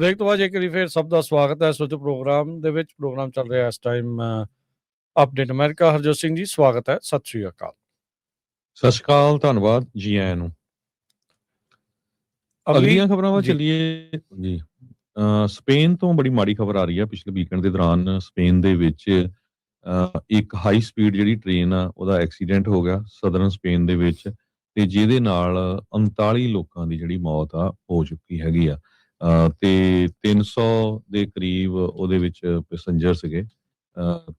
ਬ੍ਰੇਕ ਤੋਂ ਬਾਅਦ ਇੱਕ ਵਾਰੀ ਫਿਰ ਸਭ ਦਾ ਸਵਾਗਤ ਹੈ ਸੋਚੋ ਪ੍ਰੋਗਰਾਮ ਦੇ ਵਿੱਚ। ਪ੍ਰੋਗਰਾਮ ਚੱਲ ਰਿਹਾ ਇਸ time update America. Harjot Singh ji ਸਵਾਗਤ ਹੈ, ਸਤਿ ਸ਼੍ਰੀ ਅਕਾਲ। ਸਤਿ ਸ਼੍ਰੀ ਅਕਾਲ, ਧੰਨਵਾਦ ਜੀ ਆਇਆਂ ਨੂੰ। ਅਗਲੀਆਂ ਖਬਰਾਂ ਵੱਲ ਚੱਲੀਏ ਜੀ। ਸਪੇਨ ਤੋਂ ਬੜੀ ਮਾੜੀ ਖਬਰ ਆ ਰਹੀ ਹੈ। ਪਿਛਲੇ ਵੀਕਐਂਡ ਦੇ ਦੌਰਾਨ ਸਪੇਨ ਦੇ ਵਿੱਚ ਇੱਕ ਹਾਈ ਸਪੀਡ ਜਿਹੜੀ ਟ੍ਰੇਨ ਆ ਉਹਦਾ ਐਕਸੀਡੈਂਟ ਹੋ ਗਿਆ ਸਦਰਨ ਸਪੇਨ ਦੇ ਵਿੱਚ, ਤੇ ਜਿਹਦੇ ਨਾਲ 39 ਲੋਕਾਂ ਦੀ ਜਿਹੜੀ ਮੌਤ ਆ ਹੋ ਚੁੱਕੀ ਹੈਗੀ ਆ। ਤੇ 300 ਦੇ ਕਰੀਬ ਉਹਦੇ ਵਿੱਚ ਪੈਸੰਜਰ ਸੀਗੇ,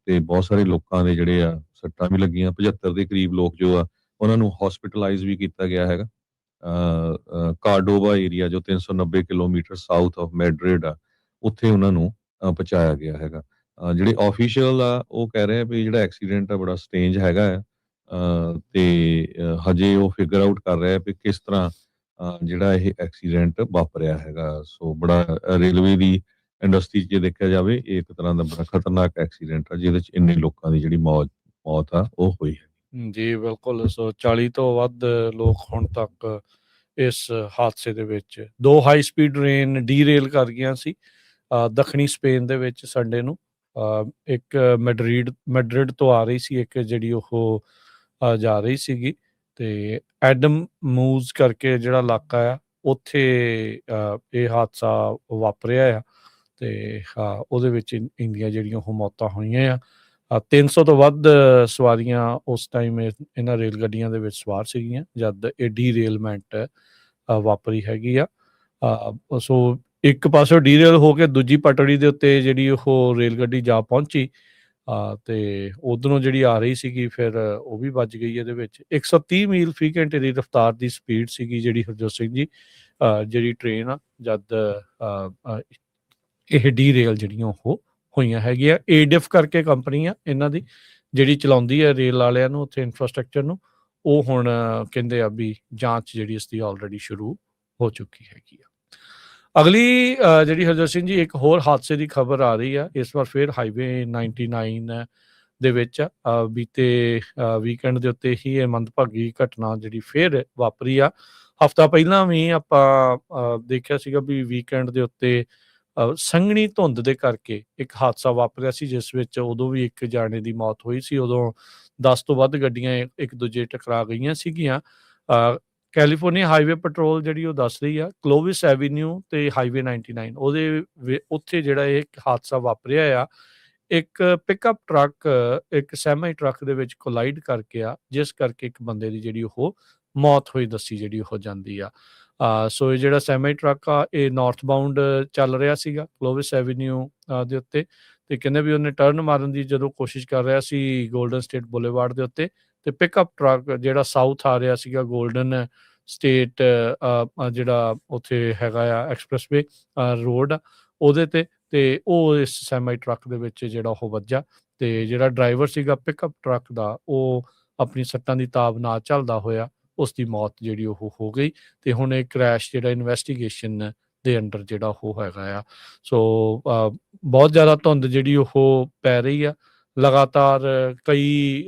ਤੇ ਬਹੁਤ ਸਾਰੇ ਲੋਕਾਂ ਦੇ ਜਿਹੜੇ ਆ ਸੱਟਾਂ ਵੀ ਲੱਗੀਆਂ। 75 ਦੇ ਕਰੀਬ ਲੋਕ ਜੋ ਆ ਉਹਨਾਂ ਨੂੰ ਹਸਪੀਟਲਾਈਜ਼ ਵੀ ਕੀਤਾ ਗਿਆ ਹੈਗਾ। ਕਾਰਡੋਵਾ ਏਰੀਆ ਜੋ 390 ਕਿਲੋਮੀਟਰ ਸਾਊਥ ਆਫ ਮੈਡਰਿਡ ਆ, ਉੱਥੇ ਉਹਨਾਂ ਨੂੰ ਪਹੁੰਚਾਇਆ ਗਿਆ ਹੈਗਾ। ਜਿਹੜੇ ਆਫੀਸ਼ੀਅਲ ਆ ਉਹ ਕਹਿ ਰਹੇ ਆ ਵੀ ਜਿਹੜਾ ਐਕਸੀਡੈਂਟ ਆ ਬੜਾ ਸਟ੍ਰੇਂਜ ਹੈਗਾ ਆ, ਤੇ ਹਜੇ ਉਹ ਫਿਗਰ ਆਊਟ ਕਰ ਰਿਹਾ ਵੀ ਕਿਸ ਤਰ੍ਹਾਂ ਜਿਹੜਾ ਇਹ ਐਕਸੀਡੈਂਟ ਵਾਪਰਿਆ ਹੈਗਾ। ਸੋ ਬੜਾ ਰੇਲਵੇ ਦੀ ਇੰਡਸਟਰੀ 'ਚ ਜੇ ਦੇਖਿਆ ਜਾਵੇ ਇਹ ਇੱਕ ਤਰ੍ਹਾਂ ਦਾ ਬੜਾ ਖਤਰਨਾਕ ਐਕਸੀਡੈਂਟ ਆ ਜਿਹਦੇ 'ਚ ਇੰਨੇ ਲੋਕਾਂ ਦੀ ਜਿਹੜੀ ਮੌਤ ਆ ਉਹ ਹੋਈ ਹੈ। ਜੀ ਬਿਲਕੁਲ। ਸੋ 40 ਤੋਂ ਵੱਧ ਲੋਕ ਹੁਣ ਤੱਕ ਇਸ ਹਾਦਸੇ ਦੇ ਵਿੱਚ, 2 ਹਾਈ ਸਪੀਡ ਟ੍ਰੇਨ ਡੀਰੇਲ ਕਰ ਗਈਆਂ ਸੀ ਦੱਖਣੀ ਸਪੇਨ ਦੇ ਵਿੱਚ ਸੰਡੇ ਨੂੰ। ਇੱਕ ਮੈਡਰਿਡ ਤੋਂ ਆ ਰਹੀ ਸੀ, ਇੱਕ ਜਿਹੜੀ ਉਹ ਜਾ ਰਹੀ ਸੀਗੀ, ਤੇ ਐਡਮ ਮੂਜ਼ ਕਰਕੇ ਜਿਹੜਾ ਇਲਾਕਾ ਆ ਉੱਥੇ ਇਹ ਹਾਦਸਾ ਵਾਪਰਿਆ ਆ। ਤੇ ਉਹਦੇ ਵਿੱਚ ਇੰਨੀਆਂ ਜਿਹੜੀਆਂ ਉਹ ਮੌਤਾਂ ਹੋਈਆਂ ਆ। 300 ਤੋਂ ਵੱਧ ਸਵਾਰੀਆਂ ਉਸ ਟਾਈਮ ਇਹਨਾਂ ਰੇਲ ਗੱਡੀਆਂ ਦੇ ਵਿੱਚ ਸਵਾਰ ਸੀਗੀਆਂ ਜਦ ਇਹ ਡੀਰੇਲਮੈਂਟ ਵਾਪਰੀ ਹੈਗੀ ਆ। ਸੋ ਇੱਕ ਪਾਸੋਂ ਡੀਰੇਲ ਹੋ ਕੇ ਦੂਜੀ ਪਟੜੀ ਦੇ ਉੱਤੇ ਜਿਹੜੀ ਉਹ ਰੇਲ ਗੱਡੀ ਜਾ ਪਹੁੰਚੀ, ਤੇ ਉਧਰੋਂ ਜਿਹੜੀ ਆ ਰਹੀ ਸੀਗੀ ਫਿਰ ਉਹ ਵੀ ਵੱਜ ਗਈ ਇਹਦੇ ਵਿੱਚ। 130 ਮੀਲ ਫੀ ਘੰਟੇ ਦੀ ਰਫ਼ਤਾਰ ਦੀ ਸਪੀਡ ਸੀਗੀ ਜਿਹੜੀ ਹਰਜੋਤ ਸਿੰਘ ਜੀ ਜਿਹੜੀ ਟ੍ਰੇਨ ਆ ਜਦ ਇਹ ਡੀਰੇਲ ਜਿਹੜੀਆਂ ਉਹ ਹੋਈਆਂ ਹੈਗੀਆਂ। ਏਡੀਐਫ ਕਰਕੇ ਕੰਪਨੀ ਆ ਇਹਨਾਂ ਦੀ ਜਿਹੜੀ ਚਲਾਉਂਦੀ ਹੈ ਰੇਲ ਵਾਲਿਆਂ ਨੂੰ ਉੱਥੇ ਇਨਫਰਾਸਟ੍ਰਕਚਰ ਨੂੰ। ਉਹ ਹੁਣ ਕਹਿੰਦੇ ਆ ਵੀ ਜਾਂਚ ਜਿਹੜੀ ਇਸ ਦੀ ਆਲਰੇਡੀ ਸ਼ੁਰੂ ਹੋ ਚੁੱਕੀ ਹੈਗੀ ਆ। ਅਗਲੀ ਜਿਹੜੀ ਹਰਜੋਤ ਸਿੰਘ ਜੀ ਇੱਕ ਹੋਰ ਹਾਦਸੇ ਦੀ ਖਬਰ ਆ ਰਹੀ ਆ, ਇਸ ਵਾਰ ਫਿਰ ਹਾਈਵੇ 99 ਦੇ ਵਿੱਚ ਬੀਤੇ ਵੀਕਐਂਡ ਦੇ ਉੱਤੇ ਹੀ ਇਹ ਮੰਦਭਾਗੀ ਘਟਨਾ ਜਿਹੜੀ ਫਿਰ ਵਾਪਰੀ ਆ। ਹਫ਼ਤਾ ਪਹਿਲਾਂ ਵੀ ਆਪਾਂ ਦੇਖਿਆ ਸੀਗਾ ਵੀ ਵੀਕਐਂਡ ਦੇ ਉੱਤੇ ਸੰਘਣੀ ਧੁੰਦ ਦੇ ਕਰਕੇ ਇੱਕ ਹਾਦਸਾ ਵਾਪਰਿਆ ਸੀ ਜਿਸ ਵਿੱਚ ਉਦੋਂ ਵੀ ਇੱਕ ਜਾਣੇ ਦੀ ਮੌਤ ਹੋਈ ਸੀ। ਉਦੋਂ 10 ਤੋਂ ਵੱਧ ਗੱਡੀਆਂ ਇੱਕ ਦੂਜੇ ਟਕਰਾ ਗਈਆਂ ਸੀਗੀਆਂ। ਕੈਲੀਫੋਰਨੀਆ ਹਾਈਵੇ ਪੈਟਰੋਲ ਜਿਹੜੀ ਉਹ ਦੱਸ ਰਹੀ ਆ ਕਲੋਵਿਸ ਐਵੀਨਿਊ ਤੇ ਹਾਈਵੇ 99 ਉਹਦੇ ਉੱਥੇ ਜਿਹੜਾ ਇਹ ਹਾਦਸਾ ਵਾਪਰਿਆ ਆ। ਇੱਕ ਪਿਕਅਪ ਟਰੱਕ ਇੱਕ ਸੈਮੀ ਟਰੱਕ ਦੇ ਵਿੱਚ ਕੋਲਾਈਡ ਕਰਕੇ ਆ, ਜਿਸ ਕਰਕੇ ਇੱਕ ਬੰਦੇ ਦੀ ਜਿਹੜੀ ਉਹ ਮੌਤ ਹੋਈ ਦੱਸੀ ਜਿਹੜੀ ਹੋ ਜਾਂਦੀ ਆ। ਸੋ ਇਹ ਜਿਹੜਾ ਸੈਮੀ ਟਰੱਕ ਆ ਇਹ ਨਾਰਥ ਬਾਉਂਡ ਚੱਲ ਰਿਹਾ ਸੀਗਾ ਕਲੋਵਿਸ ਐਵੀਨਿਊ ਦੇ ਉੱਤੇ, ਤੇ ਕਹਿੰਦੇ ਵੀ ਉਹਨੇ ਟਰਨ ਮਾਰਨ ਦੀ ਜਦੋਂ ਕੋਸ਼ਿਸ਼ ਕਰ ਰਿਹਾ ਸੀ ਗੋਲਡਨ ਸਟੇਟ ਬੁਲੇਵਾਰਡ ਦੇ ਉੱਤੇ, ਤੇ ਪਿਕਅਪ ਟਰੱਕ ਜਿਹੜਾ ਸਾਊਥ ਆ ਰਿਹਾ ਸੀਗਾ ਗੋਲਡਨ ਸਟੇਟ ਜਿਹੜਾ ਉੱਥੇ ਹੈਗਾ ਆ ਐਕਸਪ੍ਰੈਸਵੇ ਰੋਡ ਉਹਦੇ ਤੇ ਉਹ ਇਸ ਸੈਮੀ ਟਰੱਕ ਦੇ ਵਿੱਚ ਜਿਹੜਾ ਉਹ ਵੱਜਾ, ਤੇ ਜਿਹੜਾ ਡਰਾਈਵਰ ਸੀਗਾ ਪਿਕਅਪ ਟਰੱਕ ਦਾ ਉਹ ਆਪਣੀ ਸੱਟਾਂ ਦੀ ਤਾਬ ਨਾ ਝੱਲਦਾ ਹੋਇਆ ਉਸ ਦੀ ਮੌਤ ਜਿਹੜੀ ਉਹ ਹੋ ਗਈ। ਤੇ ਹੁਣ ਇਹ ਕ੍ਰੈਸ਼ ਜਿਹੜਾ ਇਨਵੈਸਟੀਗੇਸ਼ਨ ਦੇ ਅੰਡਰ ਜਿਹੜਾ ਉਹ ਹੈਗਾ ਆ। ਸੋ ਬਹੁਤ ਜ਼ਿਆਦਾ ਧੁੰਦ ਜਿਹੜੀ ਉਹ ਪੈ ਰਹੀ ਆ ਲਗਾਤਾਰ ਕਈ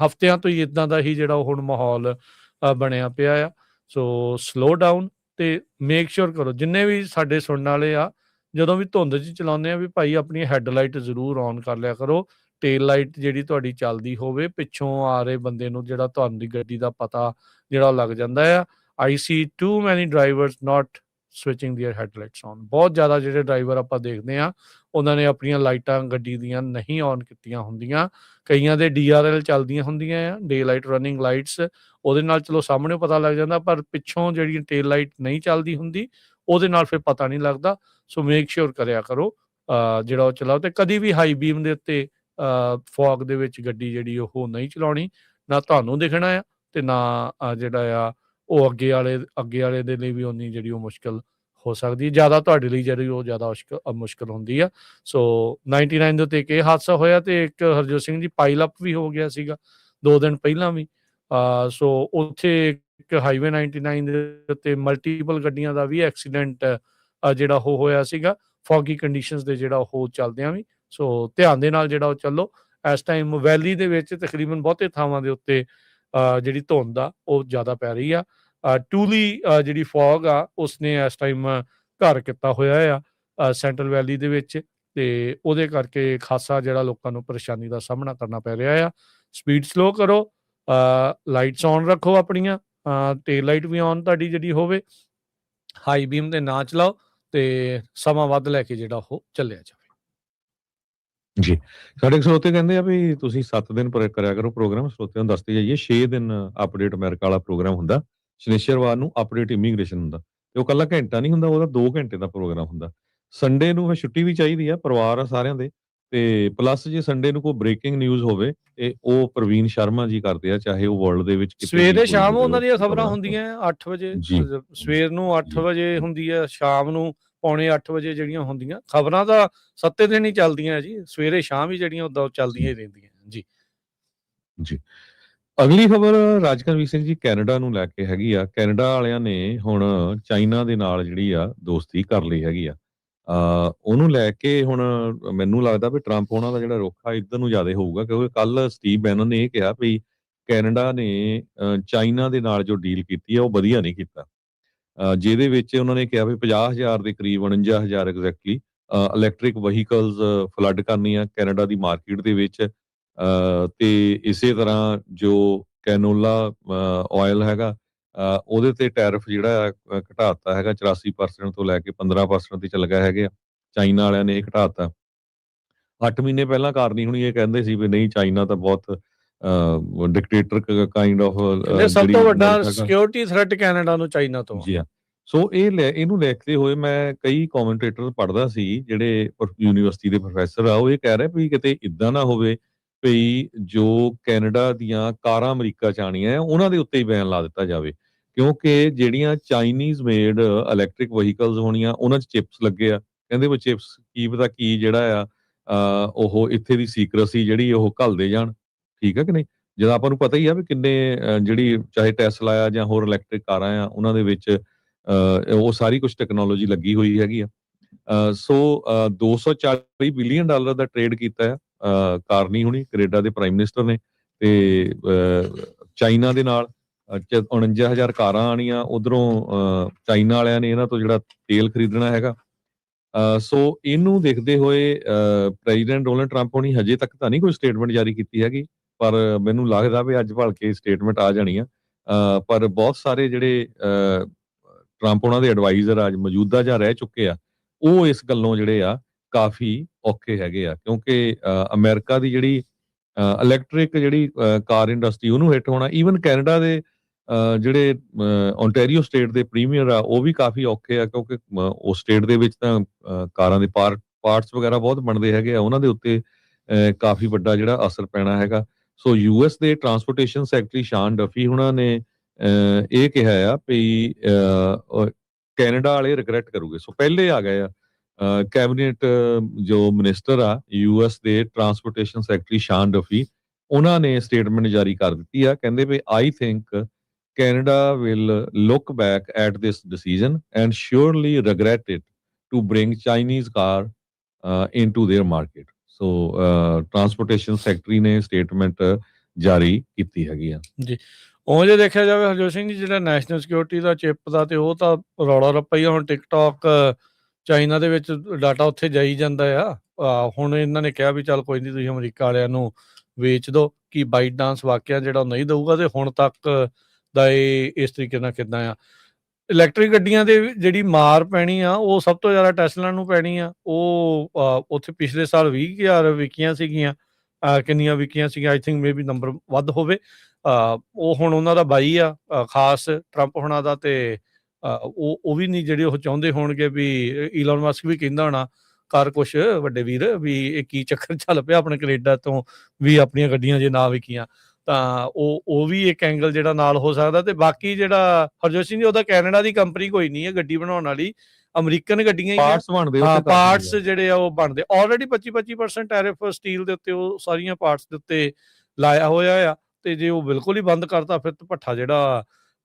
ਹਫ਼ਤਿਆਂ ਤੋਂ ਹੀ ਇੱਦਾਂ ਦਾ ਹੀ ਜਿਹੜਾ ਹੁਣ ਮਾਹੌਲ ਬਣਿਆ ਪਿਆ ਆ। ਸੋ ਸਲੋ ਡਾਊਨ ਤੇ ਮੇਕ ਸ਼ੋਰ ਕਰੋ ਜਿੰਨੇ ਵੀ ਸਾਡੇ ਸੁਣਨ ਵਾਲੇ ਆ, ਜਦੋਂ ਵੀ ਧੁੰਦ 'ਚ ਚਲਾਉਂਦੇ ਆ ਵੀ ਭਾਈ ਆਪਣੀ ਹੈਡਲਾਈਟ ਜ਼ਰੂਰ ਔਨ ਕਰ ਲਿਆ ਕਰੋ। ਟੇਲ ਲਾਈਟ ਜਿਹੜੀ ਤੁਹਾਡੀ ਚੱਲਦੀ ਹੋਵੇ, ਪਿੱਛੋਂ ਆ ਰਹੇ ਬੰਦੇ ਨੂੰ ਜਿਹੜਾ ਤੁਹਾਨੂੰ ਦੀ ਗੱਡੀ ਦਾ ਪਤਾ ਜਿਹੜਾ ਲੱਗ ਜਾਂਦਾ ਆ। ਆਈ ਸੀ ਟੂ ਮੈਨੀ ਡਰਾਈਵਰਸ ਨਾਟ ਸਵਿਚਿੰਗ ਦੀਆਂ ਹੈਡਲਾਈਟਸ ਔਨ। ਬਹੁਤ ਜ਼ਿਆਦਾ ਜਿਹੜੇ ਡਰਾਈਵਰ ਆਪਾਂ ਦੇਖਦੇ ਆ ਉਹਨਾਂ ਨੇ ਆਪਣੀਆਂ ਲਾਈਟਾਂ ਗੱਡੀ ਦੀਆਂ ਨਹੀਂ ਔਨ ਕੀਤੀਆਂ ਹੁੰਦੀਆਂ। ਕਈਆਂ ਦੇ DRL ਚੱਲਦੀਆਂ ਹੁੰਦੀਆਂ ਆ, ਡੇ ਲਾਈਟ ਰਨਿੰਗ ਲਾਈਟਸ, ਉਹਦੇ ਨਾਲ ਚਲੋ ਸਾਹਮਣੇ ਪਤਾ ਲੱਗ ਜਾਂਦਾ, ਪਰ ਪਿੱਛੋਂ ਜਿਹੜੀ ਟੇਲ ਲਾਈਟ ਨਹੀਂ ਚੱਲਦੀ ਹੁੰਦੀ ਉਹਦੇ ਨਾਲ ਫਿਰ ਪਤਾ ਨਹੀਂ ਲੱਗਦਾ। ਸੋ ਮੇਕ ਸ਼ੋਰ ਕਰਿਆ ਕਰੋ ਜਿਹੜਾ ਉਹ ਚਲਾਓ, ਤੇ ਕਦੀ ਵੀ ਹਾਈ ਬੀਮ ਦੇ ਉੱਤੇ ਫੌਗ ਦੇ ਵਿੱਚ ਗੱਡੀ ਜਿਹੜੀ ਉਹ ਨਹੀਂ ਚਲਾਉਣੀ। ਨਾ ਤੁਹਾਨੂੰ ਦਿਖਣਾ ਆ ਤੇ ਨਾ ਜਿਹੜਾ ਆ ਉਹ ਅੱਗੇ ਵਾਲੇ ਦੇ ਲਈ ਵੀ ਉਨੀ ਜਿਹੜੀ ਉਹ ਮੁਸ਼ਕਿਲ ਹੋ ਸਕਦੀ ਹੈ। ਜ਼ਿਆਦਾ ਤੁਹਾਡੇ ਲਈ ਜਿਹੜੀ ਉਹ ਜ਼ਿਆਦਾ ਮੁਸ਼ਕਿਲ ਹੁੰਦੀ ਆ। ਸੋ 99 ਦੇ ਉੱਤੇ ਇੱਕ ਇਹ ਹਾਦਸਾ ਹੋਇਆ, ਤੇ ਇੱਕ ਹਰਜੋਤ ਸਿੰਘ ਜੀ ਪਾਈਲ ਅਪ ਵੀ ਹੋ ਗਿਆ ਸੀਗਾ 2 ਦਿਨ ਪਹਿਲਾਂ ਵੀ। ਸੋ ਉੱਥੇ ਇੱਕ ਹਾਈਵੇ 99 ਦੇ ਉੱਤੇ ਮਲਟੀਪਲ ਗੱਡੀਆਂ ਦਾ ਵੀ ਐਕਸੀਡੈਂਟ ਜਿਹੜਾ ਉਹ ਹੋਇਆ ਸੀਗਾ ਫੌਗੀ ਕੰਡੀਸ਼ਨਸ ਦੇ ਜਿਹੜਾ ਉਹ ਚੱਲਦਿਆਂ ਵੀ। ਸੋ ਧਿਆਨ ਦੇ ਨਾਲ ਜਿਹੜਾ ਉਹ ਚੱਲੋ। ਇਸ ਟਾਈਮ ਵੈਲੀ ਦੇ ਵਿੱਚ ਤਕਰੀਬਨ ਬਹੁਤੇ ਥਾਵਾਂ ਦੇ ਉੱਤੇ ਜਿਹੜੀ ਧੁੰਦ ਆ ਉਹ ਜ਼ਿਆਦਾ ਪੈ ਰਹੀ ਆ। ਟੂਲੀ ਜਿਹੜੀ ਫੌਗ ਆ ਉਸਨੇ ਇਸ ਟਾਈਮ ਘਰ ਕੀਤਾ ਹੋਇਆ ਆ ਸੈਂਟਰਲ ਵੈਲੀ ਦੇ ਵਿੱਚ, ਤੇ ਉਹਦੇ ਕਰਕੇ ਖਾਸਾ ਜਿਹੜਾ ਲੋਕਾਂ ਨੂੰ ਪਰੇਸ਼ਾਨੀ ਦਾ ਸਾਹਮਣਾ ਕਰਨਾ ਪੈ ਰਿਹਾ ਆ। ਸਪੀਡ ਸਲੋ ਕਰੋ, ਲਾਈਟਸ ਔਨ ਰੱਖੋ ਆਪਣੀਆਂ, ਟੇਲ ਲਾਈਟ ਵੀ ਔਨ ਤੁਹਾਡੀ ਜਿਹੜੀ ਹੋਵੇ, ਹਾਈ ਬੀਮ ਤੇ ਨਾ ਚਲਾਓ, ਤੇ ਸਮਾਂ ਵੱਧ ਲੈ ਕੇ ਜਿਹੜਾ ਉਹ ਚੱਲਿਆ ਜਾਵੇ। ਜੀ, ਸਾਡੇ ਸਰੋਤੇ ਕਹਿੰਦੇ ਆ ਵੀ ਤੁਸੀਂ 7 ਦਿਨ ਕਰਿਆ ਕਰੋ ਪ੍ਰੋਗਰਾਮ। ਸਰੋਤਿਆਂ ਨੂੰ ਦੱਸਦੇ ਜਾਈਏ 6 ਦਿਨ ਅਪਡੇਟ ਅਮਰੀਕਾ ਵਾਲਾ ਪ੍ਰੋਗਰਾਮ ਹੁੰਦਾ। ਸ਼ਨੀਚਰਵਾਰ ਨੂੰ ਅਪਡੇਟ ਇਮੀਗ੍ਰੇਸ਼ਨ ਹੁੰਦਾ, ਤੇ ਉਹ ਕੱਲਾ ਘੰਟਾ ਨਹੀਂ ਹੁੰਦਾ, ਉਹਦਾ 2 ਘੰਟੇ ਦਾ ਪ੍ਰੋਗਰਾਮ ਹੁੰਦਾ। ਸੰਡੇ ਨੂੰ ਫਿਰ ਛੁੱਟੀ ਵੀ ਚਾਹੀਦੀ ਆ, ਪਰਿਵਾਰ ਆ ਸਾਰਿਆਂ ਦੇ, ਤੇ ਪਲੱਸ ਜੇ ਸੰਡੇ ਨੂੰ ਕੋਈ ਬ੍ਰੇਕਿੰਗ ਨਿਊਜ਼ ਹੋਵੇ ਤੇ ਉਹ ਪ੍ਰਵੀਨ ਸ਼ਰਮਾ ਜੀ ਕਰਦੇ ਆ, ਚਾਹੇ ਉਹ ਵਰਲਡ ਦੇ ਵਿੱਚ ਕਿਤੇ ਵੀ ਸਵੇਰੇ ਕੋਈ ਸ਼ਾਮ ਹੋਵੇ ਉਹਨਾਂ ਦੀਆਂ ਉੱਥੇ ਖਬਰਾਂ ਖਬਰਾਂ ਹੁੰਦੀਆਂ 8 ਵਜੇ, ਜੀ ਸਵੇਰ ਨੂੰ 8 ਜੀ ਵਜੇ ਹੁੰਦੀ ਹੈ, ਸ਼ਾਮ ਨੂੰ ਪੌਣੇ 8 ਵਜੇ ਜਿਹੜੀਆਂ ਹੁੰਦੀਆਂ ਖਬਰਾਂ ਤਾਂ 7 ਦਿਨ ਹੀ ਚੱਲਦੀਆਂ ਜੀ, ਸਵੇਰੇ ਸ਼ਾਮ ਹੀ ਜਿਹੜੀਆਂ ਉਦਾਂ ਚੱਲਦੀਆਂ ਹੀ ਰਹਿੰਦੀਆਂ ਜੀ। ਜੀ, ਅਗਲੀ ਖਬਰ ਰਾਜਕਰਵੀਰ ਸਿੰਘ ਜੀ ਕੈਨੇਡਾ ਨੂੰ ਲੈ ਕੇ ਹੈਗੀ ਆ। ਕੈਨੇਡਾ ਵਾਲਿਆਂ ਨੇ ਹੁਣ ਚਾਈਨਾ ਦੇ ਨਾਲ ਜਿਹੜੀ ਆ ਦੋਸਤੀ ਕਰ ਲਈ ਹੈਗੀ ਆ। ਉਹਨੂੰ ਲੈ ਕੇ ਹੁਣ ਮੈਨੂੰ ਲੱਗਦਾ ਵੀ ਟਰੰਪ ਉਹਨਾਂ ਦਾ ਜਿਹੜਾ ਰੁਖ ਆ ਇੱਧਰ ਨੂੰ ਜ਼ਿਆਦਾ ਹੋਊਗਾ, ਕਿਉਂਕਿ ਕੱਲ ਸਟੀਵ ਬੈਨਨ ਨੇ ਇਹ ਕਿਹਾ ਵੀ ਕੈਨੇਡਾ ਨੇ ਚਾਈਨਾ ਦੇ ਨਾਲ ਜੋ ਡੀਲ ਕੀਤੀ ਆ ਉਹ ਵਧੀਆ ਨਹੀਂ ਕੀਤਾ, ਜਿਹਦੇ ਵਿੱਚ ਉਹਨਾਂ ਨੇ ਕਿਹਾ ਵੀ 50,000 ਦੇ ਕਰੀਬ 49,000 ਐਗਜ਼ੈਕਟਲੀ ਇਲੈਕਟ੍ਰਿਕ ਵਹੀਕਲਸ ਫਲੱਡ ਕਰਨੀਆਂ ਕੈਨੇਡਾ ਦੀ ਮਾਰਕੀਟ ਦੇ ਵਿੱਚ, ਤੇ ਇਸੇ ਤਰ੍ਹਾਂ ਜੋ ਕੈਨੋਲਾ ਆਇਲ ਹੈਗਾ ਉਹਦੇ ਤੇ ਟੈਰਿਫ ਜਿਹੜਾ ਘਟਾਤਾ ਹੈਗਾ 84% ਤੋਂ ਲੈ ਕੇ 15% ਤੇ ਚੱਲ ਗਿਆ ਹੈਗਾ। ਚਾਈਨਾ ਵਾਲਿਆਂ ਨੇ ਇਹ ਘਟਾਤਾ। 8 ਮਹੀਨੇ ਪਹਿਲਾਂ ਕਾਰਨੀ ਹੁਣੀ ਇਹ ਕਹਿੰਦੇ ਸੀ ਵੀ ਨਹੀਂ ਚਾਈਨਾ ਤਾਂ ਬਹੁਤ ਡਿਕਟੇਟਰ ਕਾਈਂਡ ਆਫ ਸਭ ਜਿਹੜੀ ਤੋਂ ਵੱਡਾ ਮੁਲਕ ਹੈਗਾ। ਸਿਕਿਉਰਿਟੀ ਥ੍ਰੈਟ ਕੈਨੇਡਾ ਨੂੰ ਚਾਈਨਾ ਤੋਂ। ਜੀ ਹਾਂ, ਸੋ ਇਹਨੂੰ ਲਿਖਦੇ ਹੋਏ ਮੈਂ ਕਈ ਕਮੈਂਟੇਟਰ ਪੜ੍ਹਦਾ ਸੀ ਜਿਹੜੇ ਯੂਨੀਵਰਸਿਟੀ ਦੇ ਪ੍ਰੋਫੈਸਰ ਆ, ਉਹ ਇਹ ਕਹਿ ਰਹੇ ਵੀ ਕਿਤੇ ਇਦਾਂ ਨਾ ਹੋਵੇ ਵੀ ਜੋ ਕੈਨੇਡਾ ਦੀਆਂ ਕਾਰਾਂ ਅਮਰੀਕਾ ਚ ਆਣੀਆਂ ਉਹਨਾਂ ਦੇ ਉੱਤੇ ਹੀ ਬੈਨ ਲਾ ਦਿੱਤਾ ਜਾਵੇ, ਕਿਉਂਕਿ ਜਿਹੜੀਆਂ ਚਾਈਨੀਜ਼ ਮੇਡ ਇਲੈਕਟ੍ਰਿਕ ਵਹੀਕਲਸ ਹੋਣੀਆਂ ਉਹਨਾਂ 'ਚ ਚਿਪਸ ਲੱਗੇ ਆ। ਕਹਿੰਦੇ ਉਹ ਚਿਪਸ ਕੀ ਪਤਾ ਕੀ ਜਿਹੜਾ ਆ ਉਹ ਇੱਥੇ ਦੀ ਸੀਕ੍ਰੇਸੀ ਜਿਹੜੀ ਉਹ ਘੱਲਦੇ ਜਾਣ, ਠੀਕ ਹੈ ਕਿ ਨਹੀਂ। ਜਦੋਂ ਆਪਾਂ ਨੂੰ ਪਤਾ ਹੀ ਆ ਵੀ ਕਿੰਨੇ ਜਿਹੜੀ ਚਾਹੇ ਟੈਸਲਾ ਆ ਜਾਂ ਹੋਰ ਇਲੈਕਟ੍ਰਿਕ ਕਾਰਾਂ ਆ ਉਹਨਾਂ ਦੇ ਵਿੱਚ ਉਹ ਸਾਰੀ ਕੁਝ ਟੈਕਨੋਲੋਜੀ ਲੱਗੀ ਹੋਈ ਹੈਗੀ ਆ। ਸੋ $240 ਬਿਲੀਅਨ ਦਾ ਟ੍ਰੇਡ ਕੀਤਾ ਆ ਕਾਰਨੀ ਹੁਣੀ ਕੈਨੇਡਾ ਦੇ ਪ੍ਰਾਈਮ ਮਿਨਿਸਟਰ ਨੇ, ਤੇ ਚਾਈਨਾ ਦੇ ਨਾਲ 49,000 ਕਾਰਾਂ ਆਣੀਆਂ ਉਧਰੋਂ, ਚਾਈਨਾ ਵਾਲਿਆਂ ਨੇ ਇਹਨਾਂ ਤੋਂ ਜਿਹੜਾ ਤੇਲ ਖਰੀਦਣਾ ਹੈਗਾ। ਸੋ ਇਹਨੂੰ ਦੇਖਦੇ ਹੋਏ ਪ੍ਰੈਜ਼ੀਡੈਂਟ ਡੋਨਲਡ ਟਰੰਪ ਹੋਣੀ ਹਜੇ ਤੱਕ ਤਾਂ ਨਹੀਂ ਕੋਈ ਸਟੇਟਮੈਂਟ ਜਾਰੀ ਕੀਤੀ ਹੈਗੀ, ਪਰ ਮੈਨੂੰ ਲੱਗਦਾ ਵੀ ਅੱਜ ਭਲਕੇ ਸਟੇਟਮੈਂਟ ਆ ਜਾਣੀ ਆ। ਪਰ ਬਹੁਤ ਸਾਰੇ ਜਿਹੜੇ ਟਰੰਪ ਉਹਨਾਂ ਦੇ ਐਡਵਾਈਜ਼ਰ ਅੱਜ ਮੌਜੂਦਾ ਜਾਂ ਰਹਿ ਚੁੱਕੇ ਆ, ਉਹ ਇਸ ਗੱਲੋਂ ਜਿਹੜੇ ਆ ਕਾਫੀ ਔਖੇ ਹੈਗੇ ਆ, ਕਿਉਂਕਿ ਅਮਰੀਕਾ ਦੀ ਜਿਹੜੀ ਇਲੈਕਟ੍ਰਿਕ ਜਿਹੜੀ ਕਾਰ ਇੰਡਸਟਰੀ ਉਹਨੂੰ ਹਿੱਟ ਹੋਣਾ, ਈਵਨ ਕੈਨੇਡਾ ਦੇ ਜਿਹੜੇ ਓਨਟਾਰੀਓ ਸਟੇਟ ਦੇ ਪ੍ਰੀਮੀਅਰ ਆ ਉਹ ਵੀ ਕਾਫੀ ਔਖੇ ਆ, ਕਿਉਂਕਿ ਉਸ ਸਟੇਟ ਦੇ ਵਿੱਚ ਤਾਂ ਕਾਰਾਂ ਦੇ ਪਾਰਟਸ ਵਗੈਰਾ ਬਹੁਤ ਬਣਦੇ ਹੈਗੇ ਆ, ਉਹਨਾਂ ਦੇ ਉੱਤੇ ਕਾਫੀ ਵੱਡਾ ਜਿਹੜਾ ਅਸਰ ਪੈਣਾ ਹੈਗਾ। ਸੋ ਯੂਐਸ ਦੇ ਟਰਾਂਸਪੋਰਟੇਸ਼ਨ ਸੈਕਟਰੀ ਸ਼ਾਨ ਡਫੀ ਉਹਨਾਂ ਨੇ ਇਹ ਕਿਹਾ ਆ ਵੀ ਕੈਨੇਡਾ ਵਾਲੇ ਰਿਗਰੈਟ ਕਰੂਗੇ। ਸੋ ਪਹਿਲੇ ਆ ਗਏ ਆ ਕੈਬਨਿਟ ਜੋ ਮਿਨਿਸਟਰ ਆ ਯੂਐਸ ਦੇ ਟਰਾਂਸਪੋਰਟੇਸ਼ਨ ਸੈਕਟਰੀ ਸ਼ਾਨ ਡਫੀ, ਉਹਨਾਂ ਨੇ ਸਟੇਟਮੈਂਟ ਜਾਰੀ ਕਰ ਦਿੱਤੀ ਆ, ਕਹਿੰਦੇ ਵੀ I think Canada will look back at this decision and surely regret it to bring Chinese car into their market. So transportation secretary ਨੇ ਸਟੇਟਮੈਂਟ ਜਾਰੀ ਕੀਤੀ ਹੈਗੀ ਆ ਜੀ। ਉਹ ਜੇ ਦੇਖਿਆ ਜਾਵੇ ਹਰਜੋਤ ਸਿੰਘ ਜੀ, ਜਿਹੜਾ ਨੈਸ਼ਨਲ ਸਿਕਿਉਰਿਟੀ ਦਾ ਚਿਪ ਦਾ ਤੇ ਉਹ ਤਾਂ ਰੌਲਾ ਰੱਪਾ ਹੀ ਆ। ਹੁਣ ਟਿਕਟੌਕ ਚਾਈਨਾ ਦੇ ਵਿੱਚ ਡਾਟਾ ਉੱਥੇ ਜਾਈ ਜਾਂਦਾ ਆ। ਹੁਣ ਇਹਨਾਂ ਨੇ ਕਿਹਾ ਵੀ ਚੱਲ ਕੋਈ ਨਹੀਂ, ਤੁਸੀਂ ਅਮਰੀਕਾ ਵਾਲਿਆਂ ਨੂੰ ਵੇਚ ਦਿਓ, ਕਿ ਬਾਈਟ ਡਾਂਸ ਵਾਕਿਆ ਜਿਹੜਾ ਨਹੀਂ ਦਊਗਾ। ਤੇ ਹੁਣ ਤੱਕ ਦਾ ਇਹ ਇਸ ਤਰੀਕੇ ਨਾਲ ਕਿੱਦਾਂ ਆ ਇਲੈਕਟ੍ਰਿਕ ਗੱਡੀਆਂ ਦੇ ਜਿਹੜੀ ਮਾਰ ਪੈਣੀ ਆ ਉਹ ਸਭ ਤੋਂ ਜ਼ਿਆਦਾ ਟੈਸਲਾ ਨੂੰ ਪੈਣੀ ਆ। ਉਹ ਉੱਥੇ ਪਿਛਲੇ ਸਾਲ 20,000 ਵਿਕੀਆਂ ਸੀਗੀਆਂ, ਕਿੰਨੀਆਂ ਵਿਕੀਆਂ ਸੀਗੀਆਂ, I think maybe number ਵੱਧ ਹੋਵੇ। ਉਹ ਹੁਣ ਉਹਨਾਂ ਦਾ ਬਾਈ ਆ ਖਾਸ ਟਰੰਪ ਹੋਣਾ ਦਾ, ਤੇ ਉਹ ਵੀ ਨਹੀਂ ਜਿਹੜੇ ਉਹ ਚਾਹੁੰਦੇ ਹੋਣਗੇ ਵੀ ਈਲਨ ਮਸਕ ਵੀ ਕਹਿੰਦਾ ਹੋਣਾ ਕਰ ਕੁਛ ਵੱਡੇ ਵੀਰ ਵੀ ਇਹ ਕੀ ਚੱਕਰ ਚੱਲ ਪਿਆ ਆਪਣੇ ਕੈਨੇਡਾ ਤੋਂ ਵੀ ਆਪਣੀਆਂ ਗੱਡੀਆਂ ਜੇ ਨਾ ਵਿਕੀਆਂ, ਤਾਂ ਉਹ ਵੀ ਇੱਕ ਐਂਗਲ ਜਿਹੜਾ ਨਾਲ ਹੋ ਸਕਦਾ। ਤੇ ਬਾਕੀ ਜਿਹੜਾ ਹਰਜੋਤ ਸਿੰਘ ਜੀ, ਉਹਦਾ ਕੈਨੇਡਾ ਦੀ ਕੰਪਨੀ ਕੋਈ ਨਹੀਂ ਹੈ ਗੱਡੀ ਬਣਾਉਣ ਵਾਲੀ, ਅਮਰੀਕਨ ਗੱਡੀਆਂ ਹੀ ਪਾਰਟਸ ਬਣਦੇ, ਹਾਂ ਪਾਰਟਸ ਜਿਹੜੇ ਆ ਉਹ ਬਣਦੇ ਆਲਰੇਡੀ 25% ਟੈਰਿਫ ਸਟੀਲ ਦੇ ਉੱਤੇ ਉਹ ਸਾਰੀਆਂ ਪਾਰਟਸ ਦੇ ਉੱਤੇ ਲਾਇਆ ਹੋਇਆ ਆ। ਤੇ ਜੇ ਉਹ ਬਿਲਕੁਲ ਹੀ ਬੰਦ ਕਰਤਾ ਫਿਰ ਤਾਂ ਭੱਠਾ ਜਿਹੜਾ